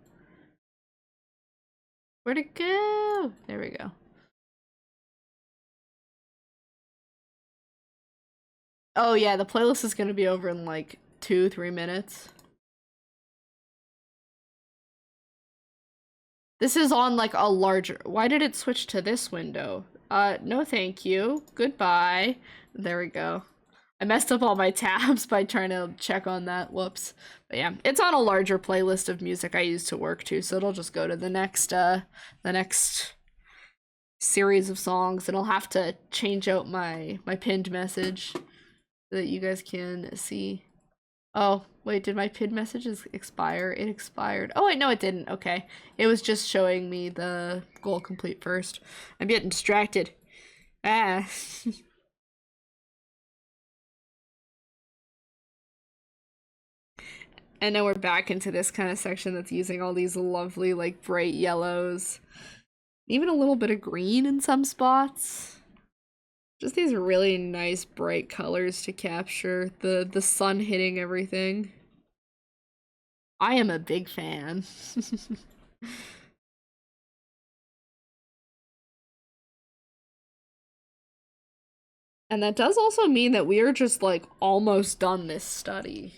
Where'd it go? There we go. Oh yeah, the playlist is gonna be over in like 2-3 minutes. This is on like a larger. Why did it switch to this window? No thank you. Goodbye. There we go. I messed up all my tabs by trying to check on that. Whoops. But yeah, it's on a larger playlist of music I use to work to, so it'll just go to the next series of songs, and I'll have to change out my pinned message so that you guys can see. Oh, wait, did my pinned messages expire? It expired. Oh, wait, no, it didn't. Okay. It was just showing me the goal complete first. I'm getting distracted. Ah. And now we're back into this kind of section that's using all these lovely, like, bright yellows. Even a little bit of green in some spots. Just these really nice, bright colors to capture the sun hitting everything. I am a big fan. And that does also mean that we are just, like, almost done this study.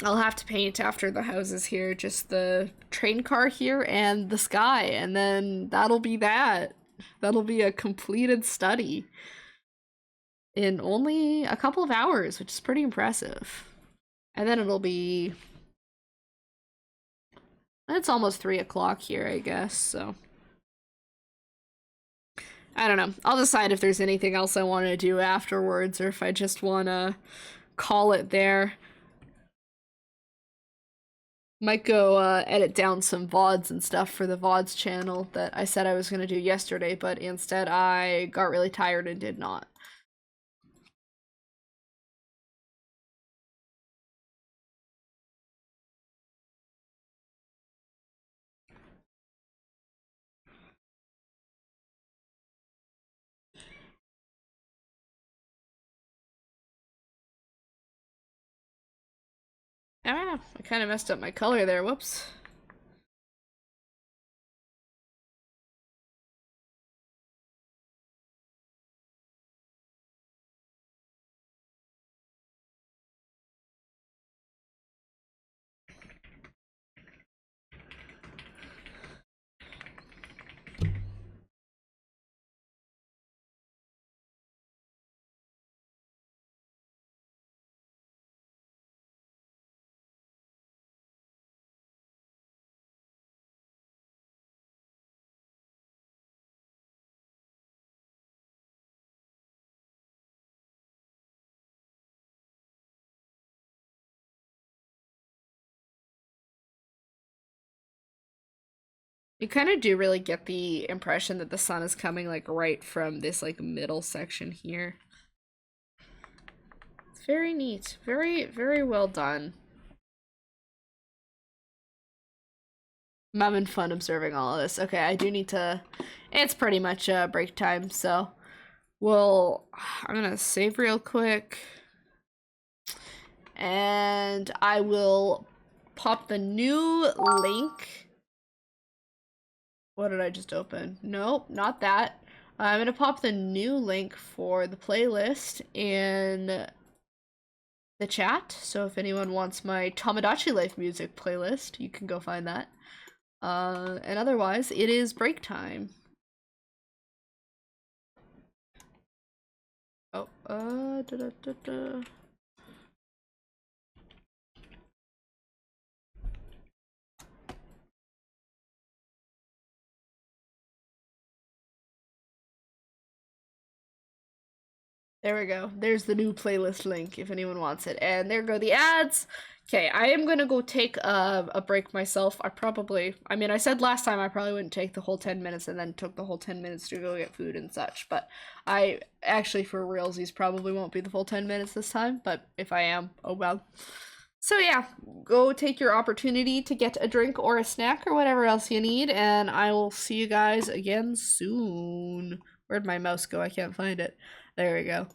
I'll have to paint after the houses here, just the train car here and the sky, and then that'll be that. That'll be a completed study in only a couple of hours, which is pretty impressive. And then it'll be... It's almost 3 o'clock here, I guess, so... I don't know. I'll decide if there's anything else I want to do afterwards, or if I just want to call it there. Might go edit down some VODs and stuff for the VODs channel that I said I was going to do yesterday, but instead I got really tired and did not. Ah, I kind of messed up my color there, whoops. You kind of do really get the impression that the sun is coming like right from this like middle section here. It's very neat. Very, very well done. I'm having fun observing all of this. Okay, I do need to... It's pretty much break time, so... I'm gonna save real quick. And I will pop the new link. What did I just open? Nope, not that. I'm gonna pop the new link for the playlist in the chat. So if anyone wants my Tomodachi Life music playlist, you can go find that. And otherwise, it is break time. Oh, There we go. There's the new playlist link if anyone wants it. And there go the ads. Okay, I am gonna go take a break myself. I mean, I said last time I probably wouldn't take the whole 10 minutes and then took the whole 10 minutes to go get food and such. But I actually, for realsies, probably won't be the full 10 minutes this time. But if I am, oh well. So yeah, go take your opportunity to get a drink or a snack or whatever else you need. And I will see you guys again soon. Where'd my mouse go? I can't find it. There we go.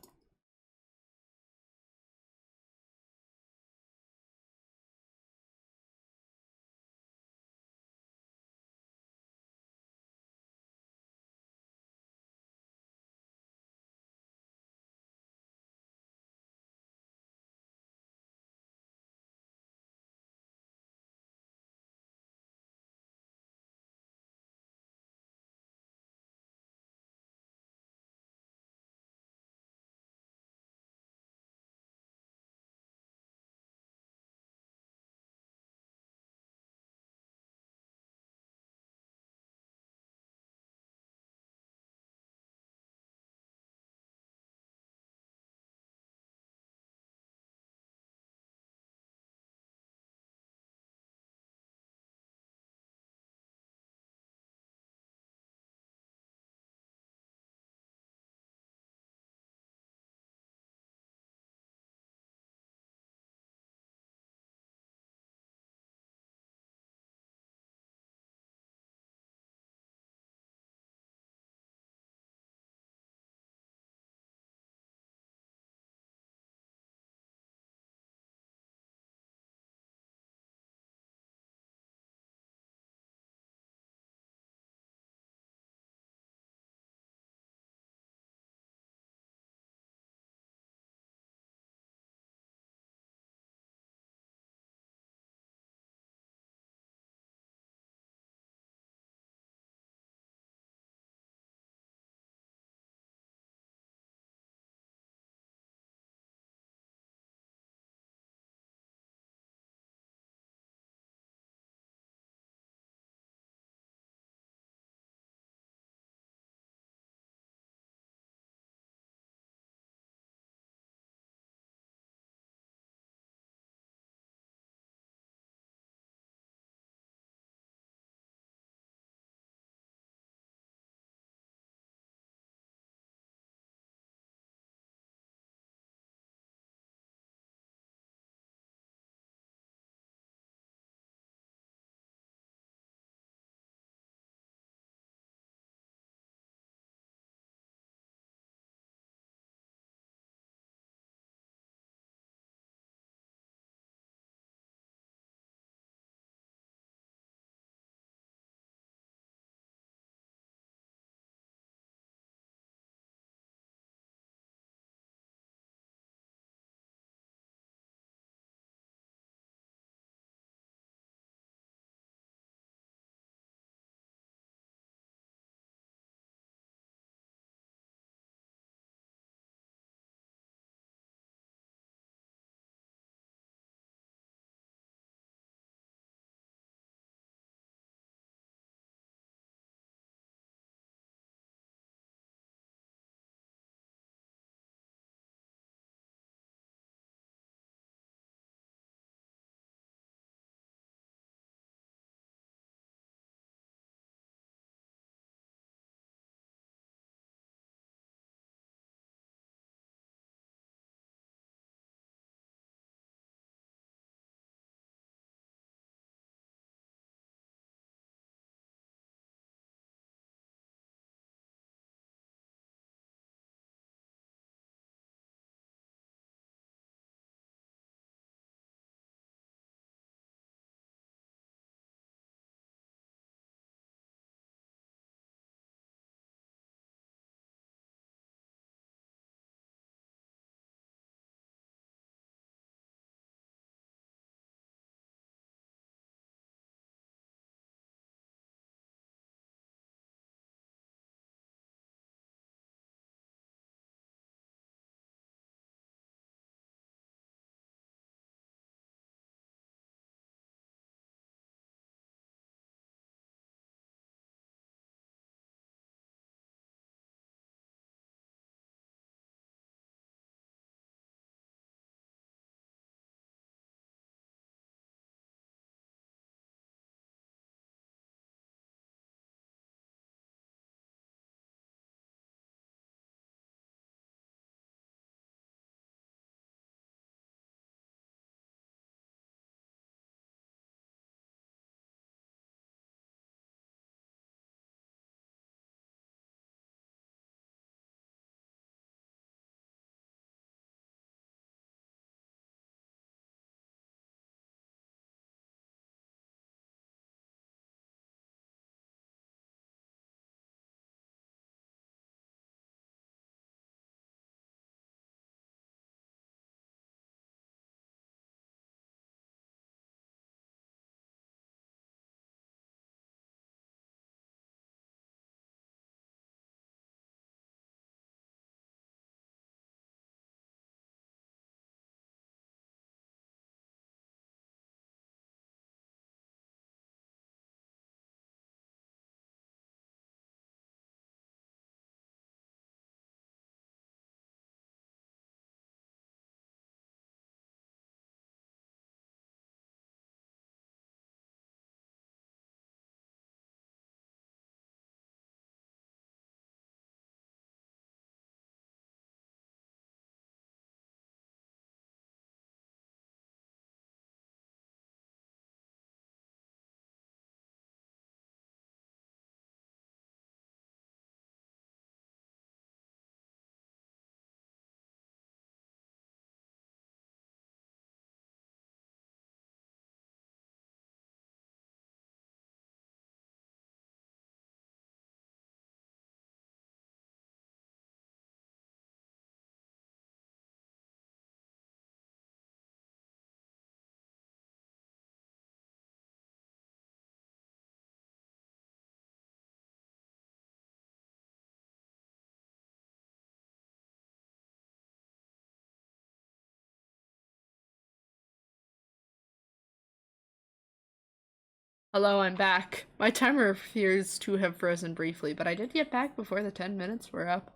Hello, I'm back. My timer appears to have frozen briefly, but I did get back before the 10 minutes were up.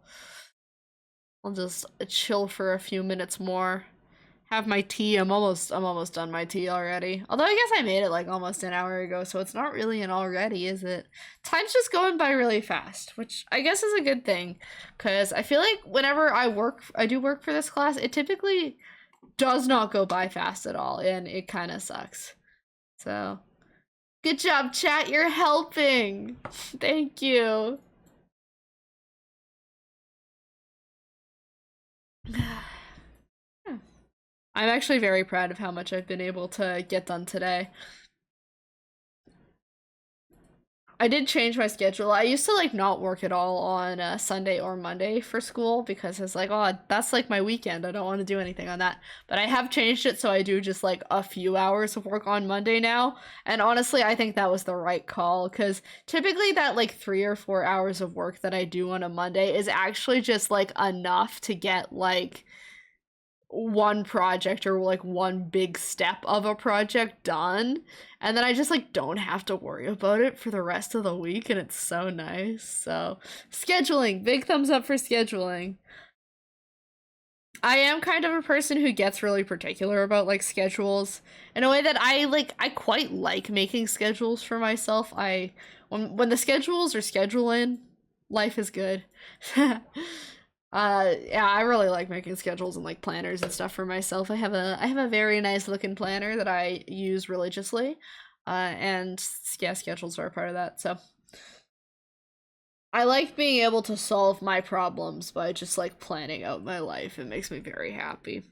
I'll just chill for a few minutes more. Have my tea. I'm almost done my tea already. Although I guess I made it like almost an hour ago, so it's not really an already, is it? Time's just going by really fast, which I guess is a good thing, because I feel like whenever I do work for this class, it typically does not go by fast at all, and it kind of sucks. So, good job, chat. You're helping. Thank you. I'm actually very proud of how much I've been able to get done today. I did change my schedule. I used to like not work at all on Sunday or Monday for school because it's like, oh, that's like my weekend. I don't want to do anything on that. But I have changed it so I do just like a few hours of work on Monday now. And honestly, I think that was the right call because typically that like 3 or 4 hours of work that I do on a Monday is actually just like enough to get like one project or like one big step of a project done, and then I just like don't have to worry about it for the rest of the week, and it's so nice. So scheduling, big thumbs up for scheduling. I am kind of a person who gets really particular about like schedules in a way that I quite like making schedules for myself. When the schedules are scheduling, life is good. Yeah, I really like making schedules and like planners and stuff for myself. I have a very nice looking planner that I use religiously. And yeah, schedules are a part of that. So I like being able to solve my problems by just like planning out my life. It makes me very happy.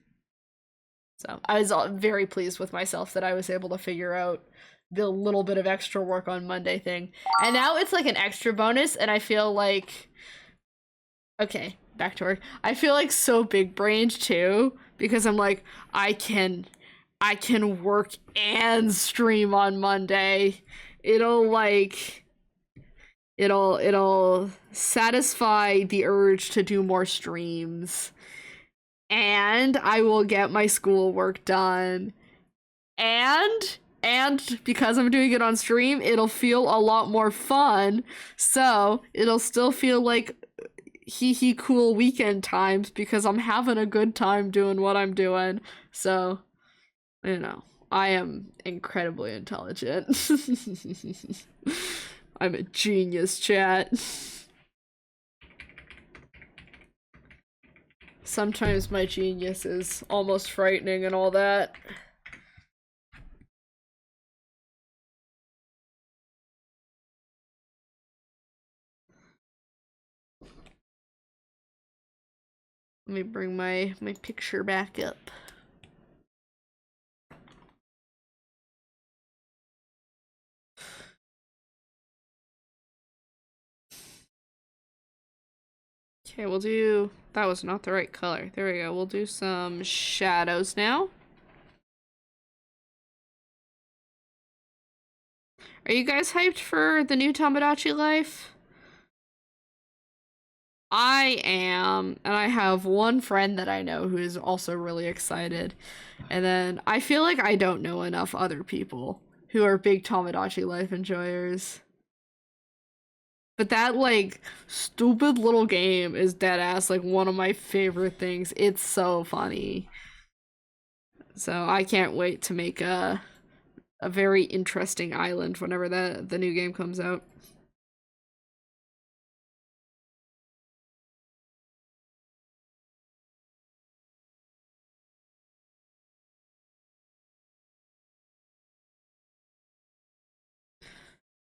So I was very pleased with myself that I was able to figure out the little bit of extra work on Monday thing. And now it's like an extra bonus, and I feel like okay, back to work. I feel like so big brained too because I'm like I can work and stream on Monday. It'll like it'll satisfy the urge to do more streams, and I will get my schoolwork done. And because I'm doing it on stream, it'll feel a lot more fun. So, it'll still feel like hee cool weekend times because I'm having a good time doing what I'm doing. So, I am incredibly intelligent. I'm a genius, chat. Sometimes my genius is almost frightening and all that. Let me bring my picture back up. Okay, we'll do... That was not the right color. There we go. We'll do some shadows now. Are you guys hyped for the new Tomodachi Life? I am, and I have one friend that I know who is also really excited. And then I feel like I don't know enough other people who are big Tomodachi Life enjoyers. But that, like, stupid little game is deadass, like, one of my favorite things. It's so funny. So I can't wait to make a very interesting island whenever the new game comes out.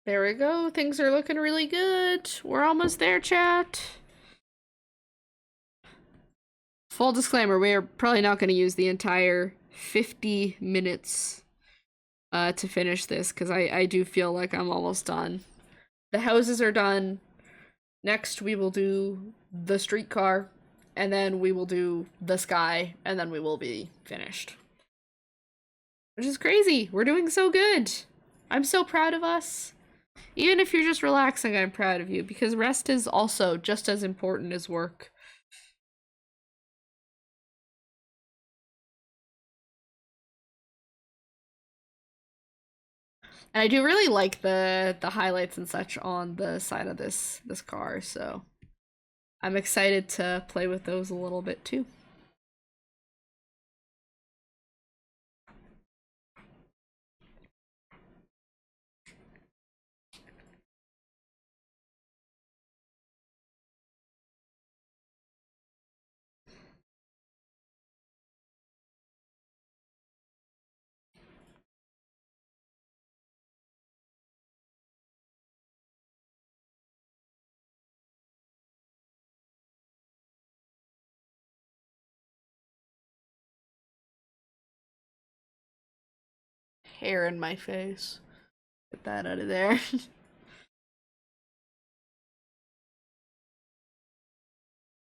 There we go. Things are looking really good. We're almost there, chat. Full disclaimer, we are probably not going to use the entire 50 minutes to finish this because I do feel like I'm almost done. The houses are done. Next, we will do the streetcar, and then we will do the sky, and then we will be finished. Which is crazy. We're doing so good. I'm so proud of us. Even if you're just relaxing, I'm proud of you, because rest is also just as important as work. And I do really like the highlights and such on the side of this car, so I'm excited to play with those a little bit too. Hair in my face. Get that out of there.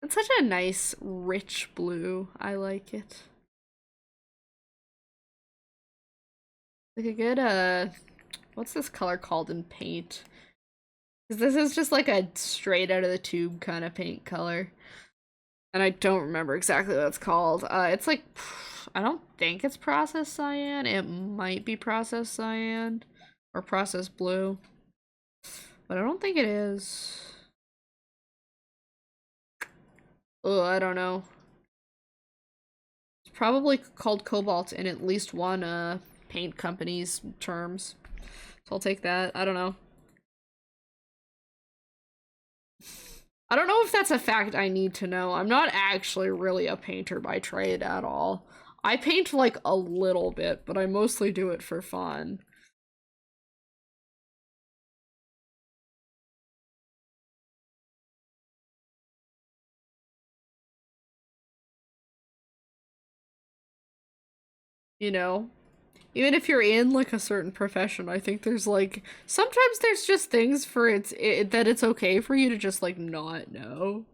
It's such a nice, rich blue. I like it. Like a good, what's this color called in paint? Because this is just like a straight out of the tube kind of paint color. And I don't remember exactly what it's called. It's like, I don't think it's processed cyan. It might be processed cyan or processed blue, but I don't think it is. Oh, I don't know. It's probably called cobalt in at least one paint company's terms. So I'll take that. I don't know. I don't know if that's a fact I need to know. I'm not actually really a painter by trade at all. I paint like a little bit, but I mostly do it for fun. You know? Even if you're in like a certain profession, I think there's like sometimes there's just things for that it's okay for you to just like not know.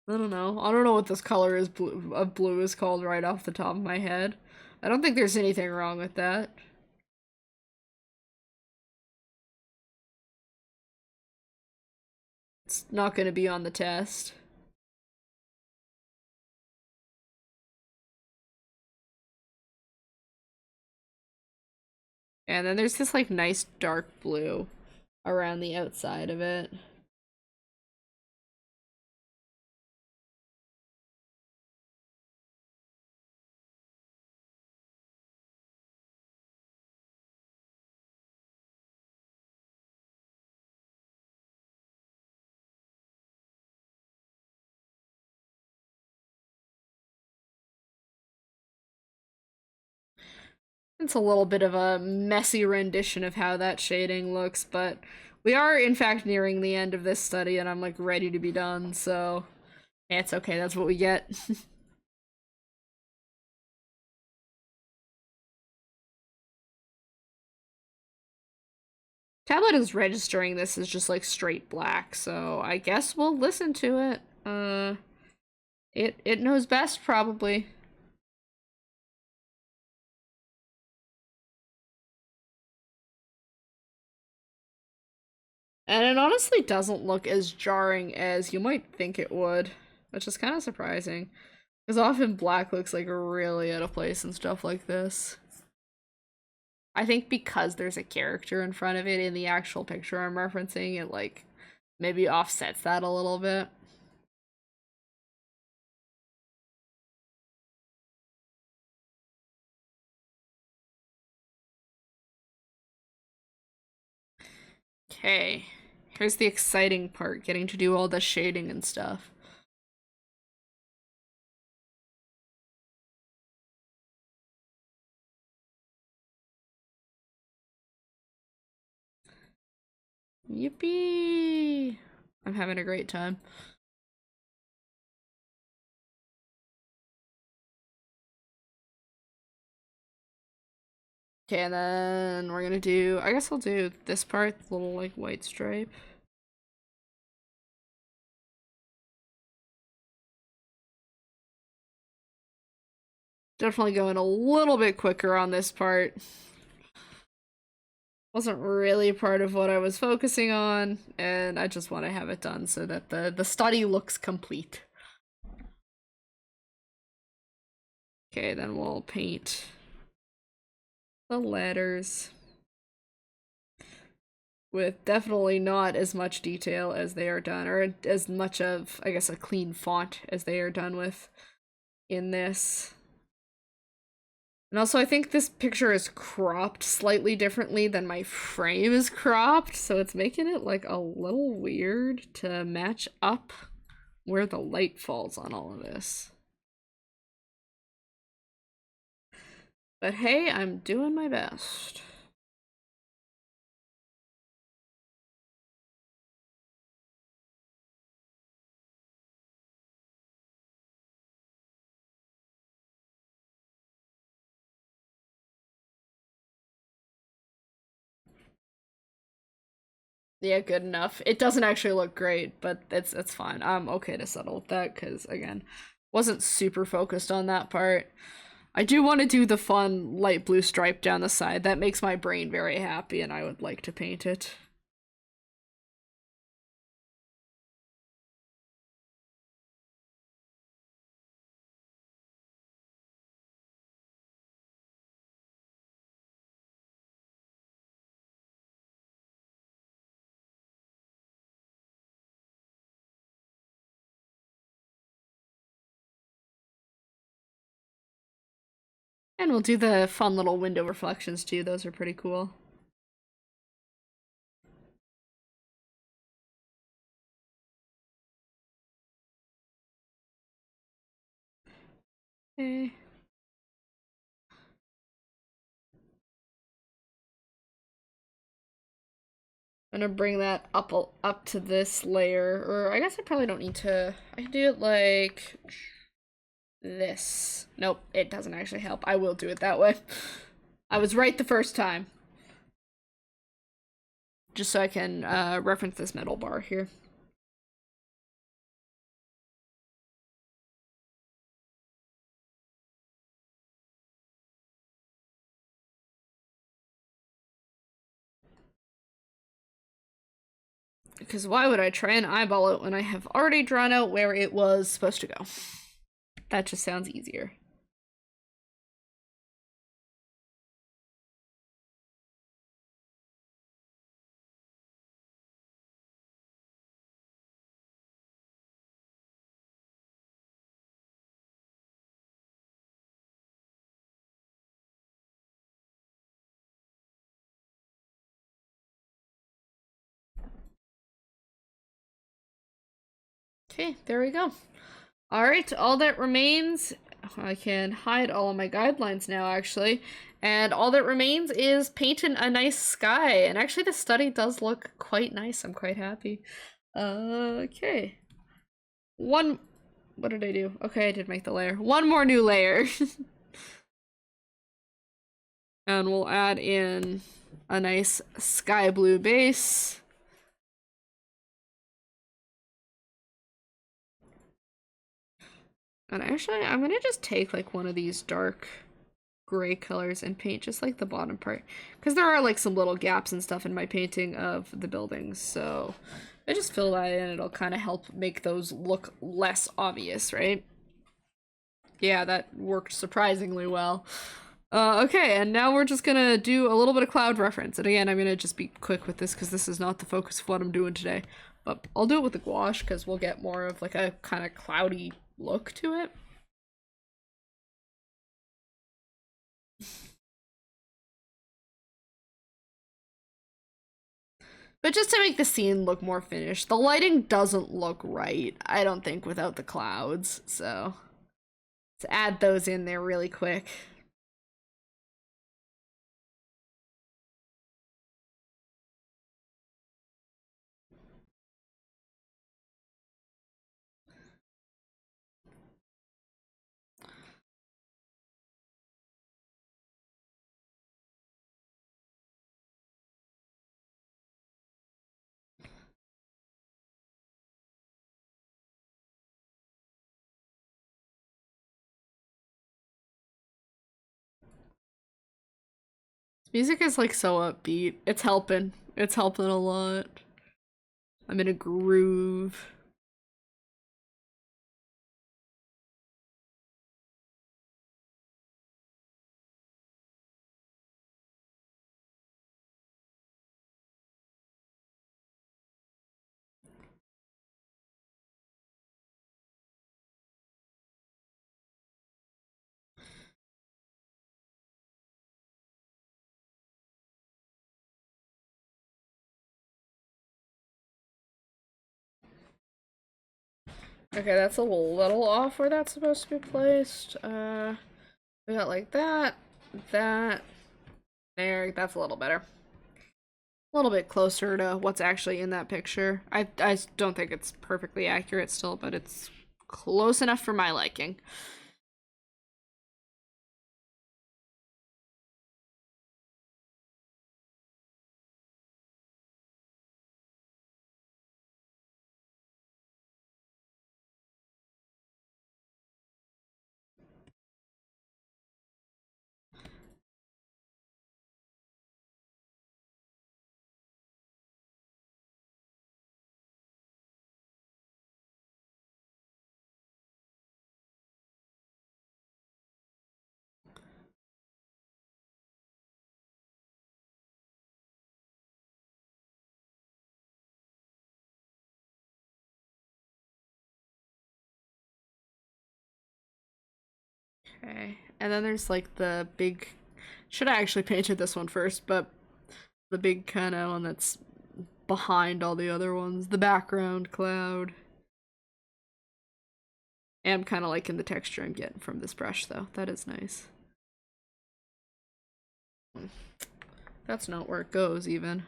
I don't know. I don't know what this color is blue is called right off the top of my head. I don't think there's anything wrong with that. It's not going to be on the test. And then there's this like nice dark blue around the outside of it. It's a little bit of a messy rendition of how that shading looks, but we are in fact nearing the end of this study and I'm like ready to be done, so yeah, it's okay, that's what we get. Tablet is registering this as just like straight black, so I guess we'll listen to it. It knows best probably. And it honestly doesn't look as jarring as you might think it would, which is kind of surprising. Because often black looks like really out of place and stuff like this. I think because there's a character in front of it in the actual picture I'm referencing, it like maybe offsets that a little bit. Okay, here's the exciting part, getting to do all the shading and stuff. Yippee! I'm having a great time. Okay, and then we're gonna do, I guess I'll do this part, the little like white stripe. Definitely going a little bit quicker on this part. Wasn't really part of what I was focusing on, and I just want to have it done so that the study looks complete. Okay, then we'll paint the letters. with definitely not as much detail as they are done, or as much of, I guess, a clean font as they are done with in this. And also, I think this picture is cropped slightly differently than my frame is cropped, so it's making it, like, a little weird to match up where the light falls on all of this. But hey, I'm doing my best. Yeah, good enough. It doesn't actually look great, but it's fine. I'm okay to settle with that, because, again, wasn't super focused on that part. I do want to do the fun light blue stripe down the side. That makes my brain very happy, and I would like to paint it. And we'll do the fun little window reflections too. Those are pretty cool. Okay. I'm gonna bring that up to this layer, or I guess I probably don't need to. I can do it like this. Nope, it doesn't actually help. I will do it that way. I was right the first time. Just so I can reference this metal bar here. Because why would I try and eyeball it when I have already drawn out where it was supposed to go? That just sounds easier. Okay, there we go. Alright, all that remains, I can hide all of my guidelines now, actually, and all that remains is painting a nice sky, and actually the study does look quite nice. I'm quite happy. Okay. What did I do? Okay, I did make the layer. One more new layer. And we'll add in a nice sky blue base. And actually, I'm gonna just take like one of these dark gray colors and paint just like the bottom part, because there are like some little gaps and stuff in my painting of the buildings, so I just fill that in. It'll kind of help make those look less obvious, right? Yeah, that worked surprisingly well. Okay, and now we're just gonna do a little bit of cloud reference. And again, I'm gonna just be quick with this because this is not the focus of what I'm doing today. But I'll do it with the gouache because we'll get more of like a kind of cloudy look to it. But just to make the scene look more finished, the lighting doesn't look right, I don't think, without the clouds, so let's add those in there really quick. Music is like so upbeat. It's helping. It's helping a lot. I'm in a groove. Okay, that's a little off where that's supposed to be placed. We got like that, that, there, that's a little better. A little bit closer to what's actually in that picture. I don't think it's perfectly accurate still, but it's close enough for my liking. Okay, and then there's like the big, should have actually painted this one first, but the big kind of one that's behind all the other ones, the background cloud. I'm kind of liking the texture I'm getting from this brush though, that is nice. That's not where it goes even.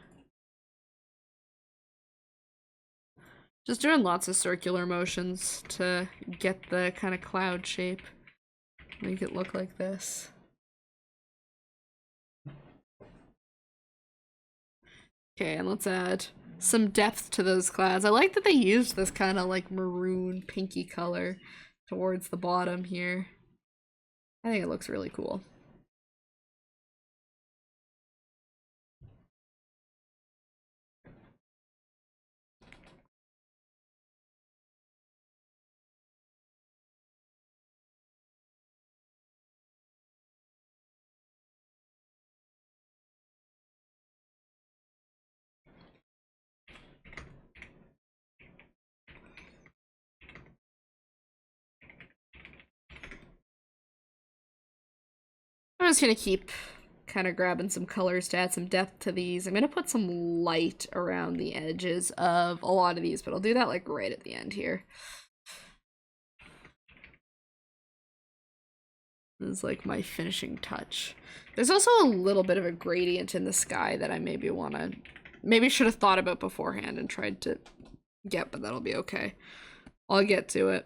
Just doing lots of circular motions to get the kind of cloud shape. Make it look like this. Okay, and let's add some depth to those clouds. I like that they used this kind of like maroon pinky color towards the bottom here. I think it looks really cool. I'm just gonna keep kind of grabbing some colors to add some depth to these. I'm gonna put some light around the edges of a lot of these, but I'll do that like right at the end here. This is like my finishing touch. There's also a little bit of a gradient in the sky that I maybe should have thought about beforehand and tried to get, but that'll be okay. I'll get to it.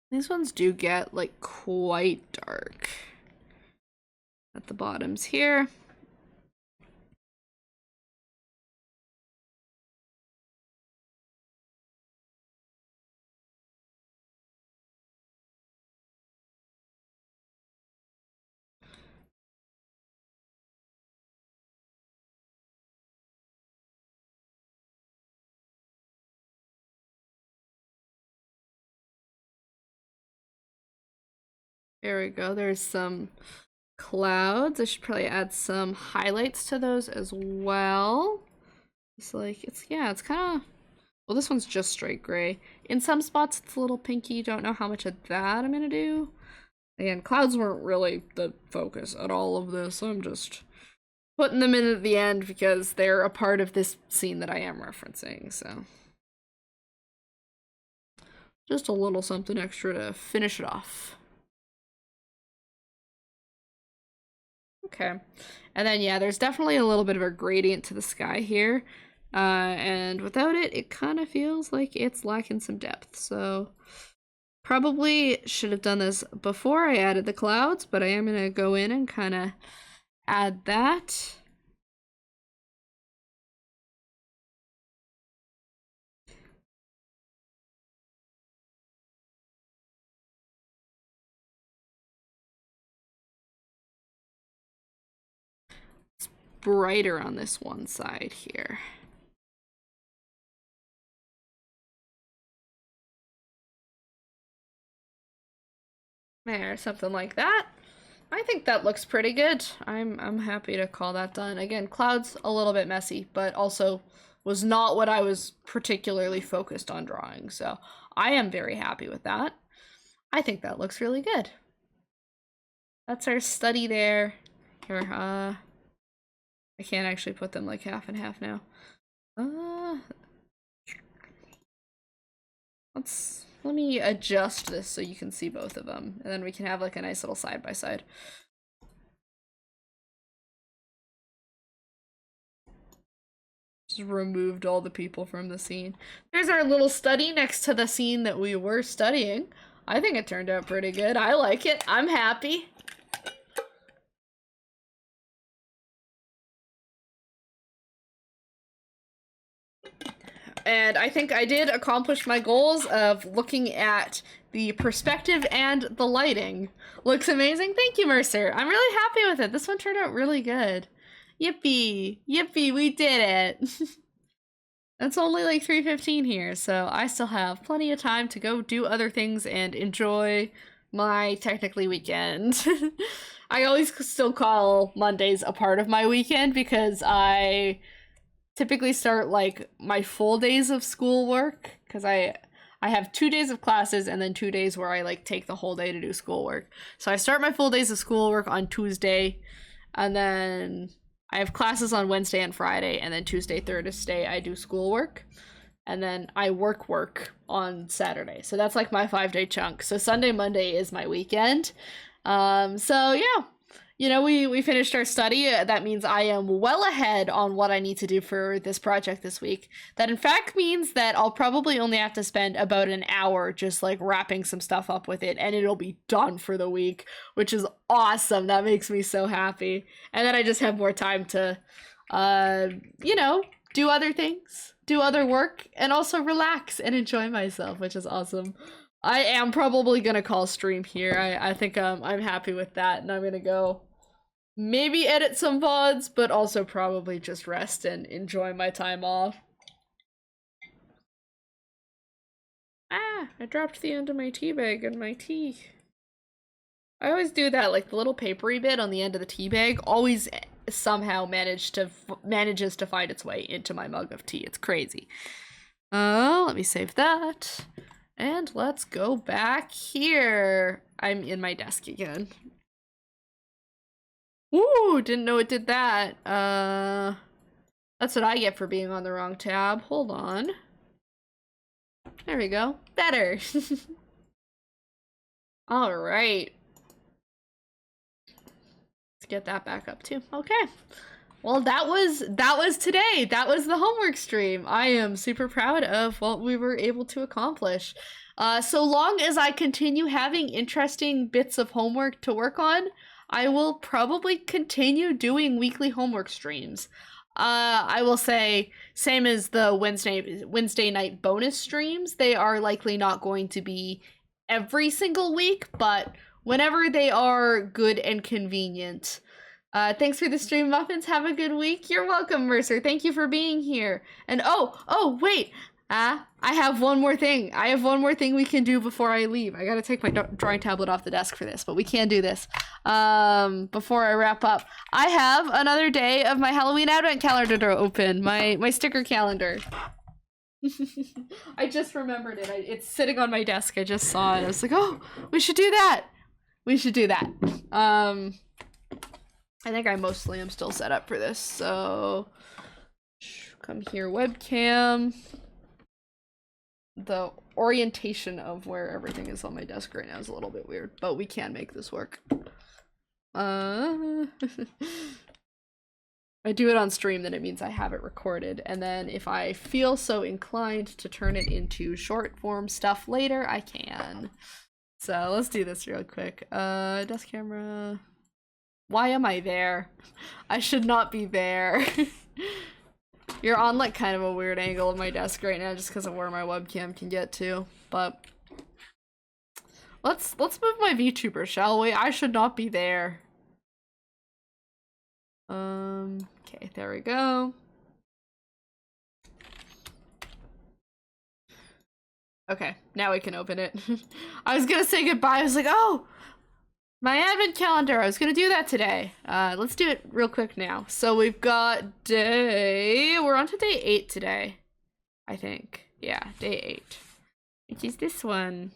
These ones do get like quite dark at the bottoms here. There we go. There's some clouds. I should probably add some highlights to those as well. It's like, it's kind of, well, this one's just straight gray. In some spots, it's a little pinky. Don't know how much of that I'm gonna do. Again, clouds weren't really the focus at all of this. I'm just putting them in at the end because they're a part of this scene that I am referencing, so. Just a little something extra to finish it off. Okay. And then, yeah, there's definitely a little bit of a gradient to the sky here. And without it, it kind of feels like it's lacking some depth. So probably should have done this before I added the clouds, but I am going to go in and kind of add that. It's brighter on this one side here. There, something like that. I think that looks pretty good. I'm happy to call that done. Again, clouds a little bit messy, but also was not what I was particularly focused on drawing. So I am very happy with that. I think that looks really good. That's our study there. Here, I can't actually put them like half and half now. Let me adjust this so you can see both of them, and then we can have like a nice little side by side. Just removed all the people from the scene. There's our little study next to the scene that we were studying. I think it turned out pretty good. I like it. I'm happy. And I think I did accomplish my goals of looking at the perspective and the lighting. Looks amazing. Thank you, Mercer. I'm really happy with it. This one turned out really good. Yippee. Yippee, we did it. It's only like 3:15 here, so I still have plenty of time to go do other things and enjoy my technically weekend. I always still call Mondays a part of my weekend because I typically start like my full days of schoolwork because I have 2 days of classes and then 2 days where I like take the whole day to do schoolwork. So I start my full days of schoolwork on Tuesday, and then I have classes on Wednesday and Friday, and then Tuesday, Thursday I do schoolwork, and then I work on Saturday. So that's like my 5-day chunk. So Sunday, Monday is my weekend. So yeah. You know, we finished our study. That means I am well ahead on what I need to do for this project this week. That in fact means that I'll probably only have to spend about an hour just like wrapping some stuff up with it, and it'll be done for the week, which is awesome. That makes me so happy. And then I just have more time to, you know, do other things, do other work, and also relax and enjoy myself, which is awesome. I am probably gonna call stream here. I think I'm happy with that, and I'm gonna go maybe edit some VODs, but also probably just rest and enjoy my time off. Ah, I dropped the end of my tea bag in my tea. I always do that, like the little papery bit on the end of the tea bag always somehow manages to find its way into my mug of tea. It's crazy. Let me save that. And let's go back here. I'm in my desk again. Ooh, didn't know it did that. That's what I get for being on the wrong tab. Hold on. There we go. Better. All right. Let's get that back up too. Okay. Well, that was today. That was the homework stream. I am super proud of what we were able to accomplish. So long as I continue having interesting bits of homework to work on, I will probably continue doing weekly homework streams. I will say, same as the Wednesday night bonus streams, they are likely not going to be every single week, but whenever they are good and convenient. Thanks for the stream, Muffins. Have a good week. You're welcome, Mercer. Thank you for being here. And oh, wait. I have one more thing. I have one more thing we can do before I leave. I gotta take my drawing tablet off the desk for this, but we can do this. Before I wrap up, I have another day of my Halloween advent calendar to open. My sticker calendar. I just remembered it. It's sitting on my desk. I just saw it. I was like, oh, we should do that. We should do that. I think I mostly am still set up for this, so come here, webcam. The orientation of where everything is on my desk right now is a little bit weird, but we can make this work. I do it on stream, then it means I have it recorded, and then if I feel so inclined to turn it into short form stuff later, I can. So let's do this real quick. Desk camera. Why am I there? I should not be there. You're on like kind of a weird angle of my desk right now just because of where my webcam can get to, but let's move my VTuber, shall we? I should not be there. Okay, there we go. Okay, now we can open it. I was gonna say goodbye. I was like, oh, My advent calendar. I was gonna do that today. Let's do it real quick now. So we've got we're on to day 8 today, I think. Yeah, day 8, which is this one.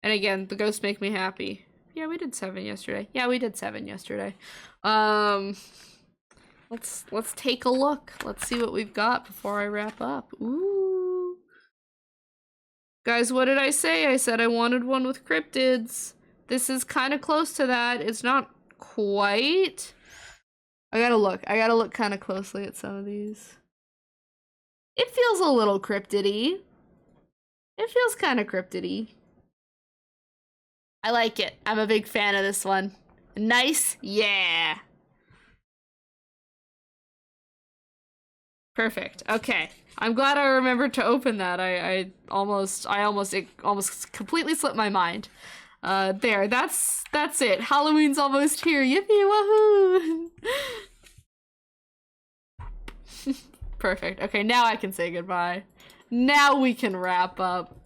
And again, the ghosts make me happy. Yeah, we did 7 yesterday. Yeah, we did 7 yesterday. Let's take a look. Let's see what we've got before I wrap up. Ooh. Guys, what did I say? I said I wanted one with cryptids. This is kind of close to that. It's not quite. I gotta look kind of closely at some of these. It feels a little cryptidy. It feels kind of cryptidy. I like it. I'm a big fan of this one. Nice? Yeah. Perfect. Okay. I'm glad I remembered to open that. It almost completely slipped my mind. There. That's it. Halloween's almost here. Yippee wahoo! Perfect. Okay, now I can say goodbye. Now we can wrap up.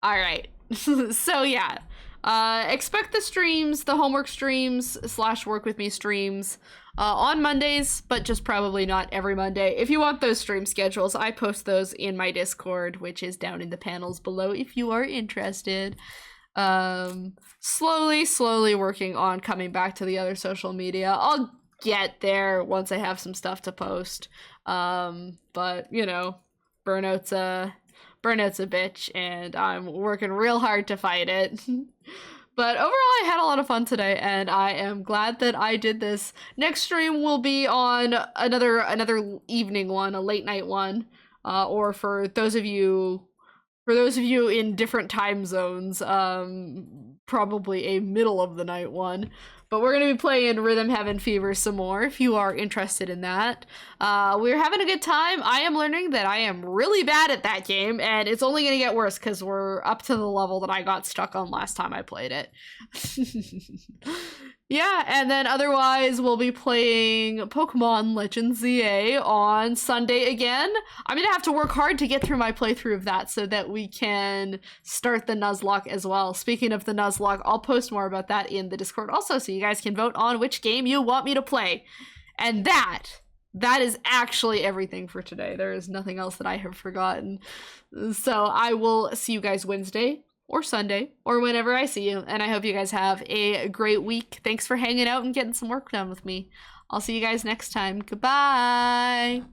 All right. So yeah. Expect the streams, the homework streams / work with me streams on Mondays, but just probably not every Monday. If you want those stream schedules, I post those in my Discord, which is down in the panels below if you are interested. Slowly working on coming back to the other social media. I'll get there once I have some stuff to post. But you know, burnout's a bitch, and I'm working real hard to fight it. But overall, I had a lot of fun today, and I am glad that I did this. Next stream will be on another evening one, a late night one, or for those of you in different time zones, probably a middle of the night one. But we're gonna be playing Rhythm Heaven Fever some more if you are interested in that. We're having a good time. I am learning that I am really bad at that game, and it's only gonna get worse because we're up to the level that I got stuck on last time I played it. Yeah, and then otherwise we'll be playing Pokemon Legends ZA on Sunday again. I'm gonna have to work hard to get through my playthrough of that so that we can start the Nuzlocke as well. Speaking of the Nuzlocke, I'll post more about that in the Discord also, so you guys can vote on which game you want me to play. And that is actually everything for today. There is nothing else that I have forgotten. So I will see you guys Wednesday or Sunday, or whenever I see you, and I hope you guys have a great week. Thanks for hanging out and getting some work done with me. I'll see you guys next time. Goodbye!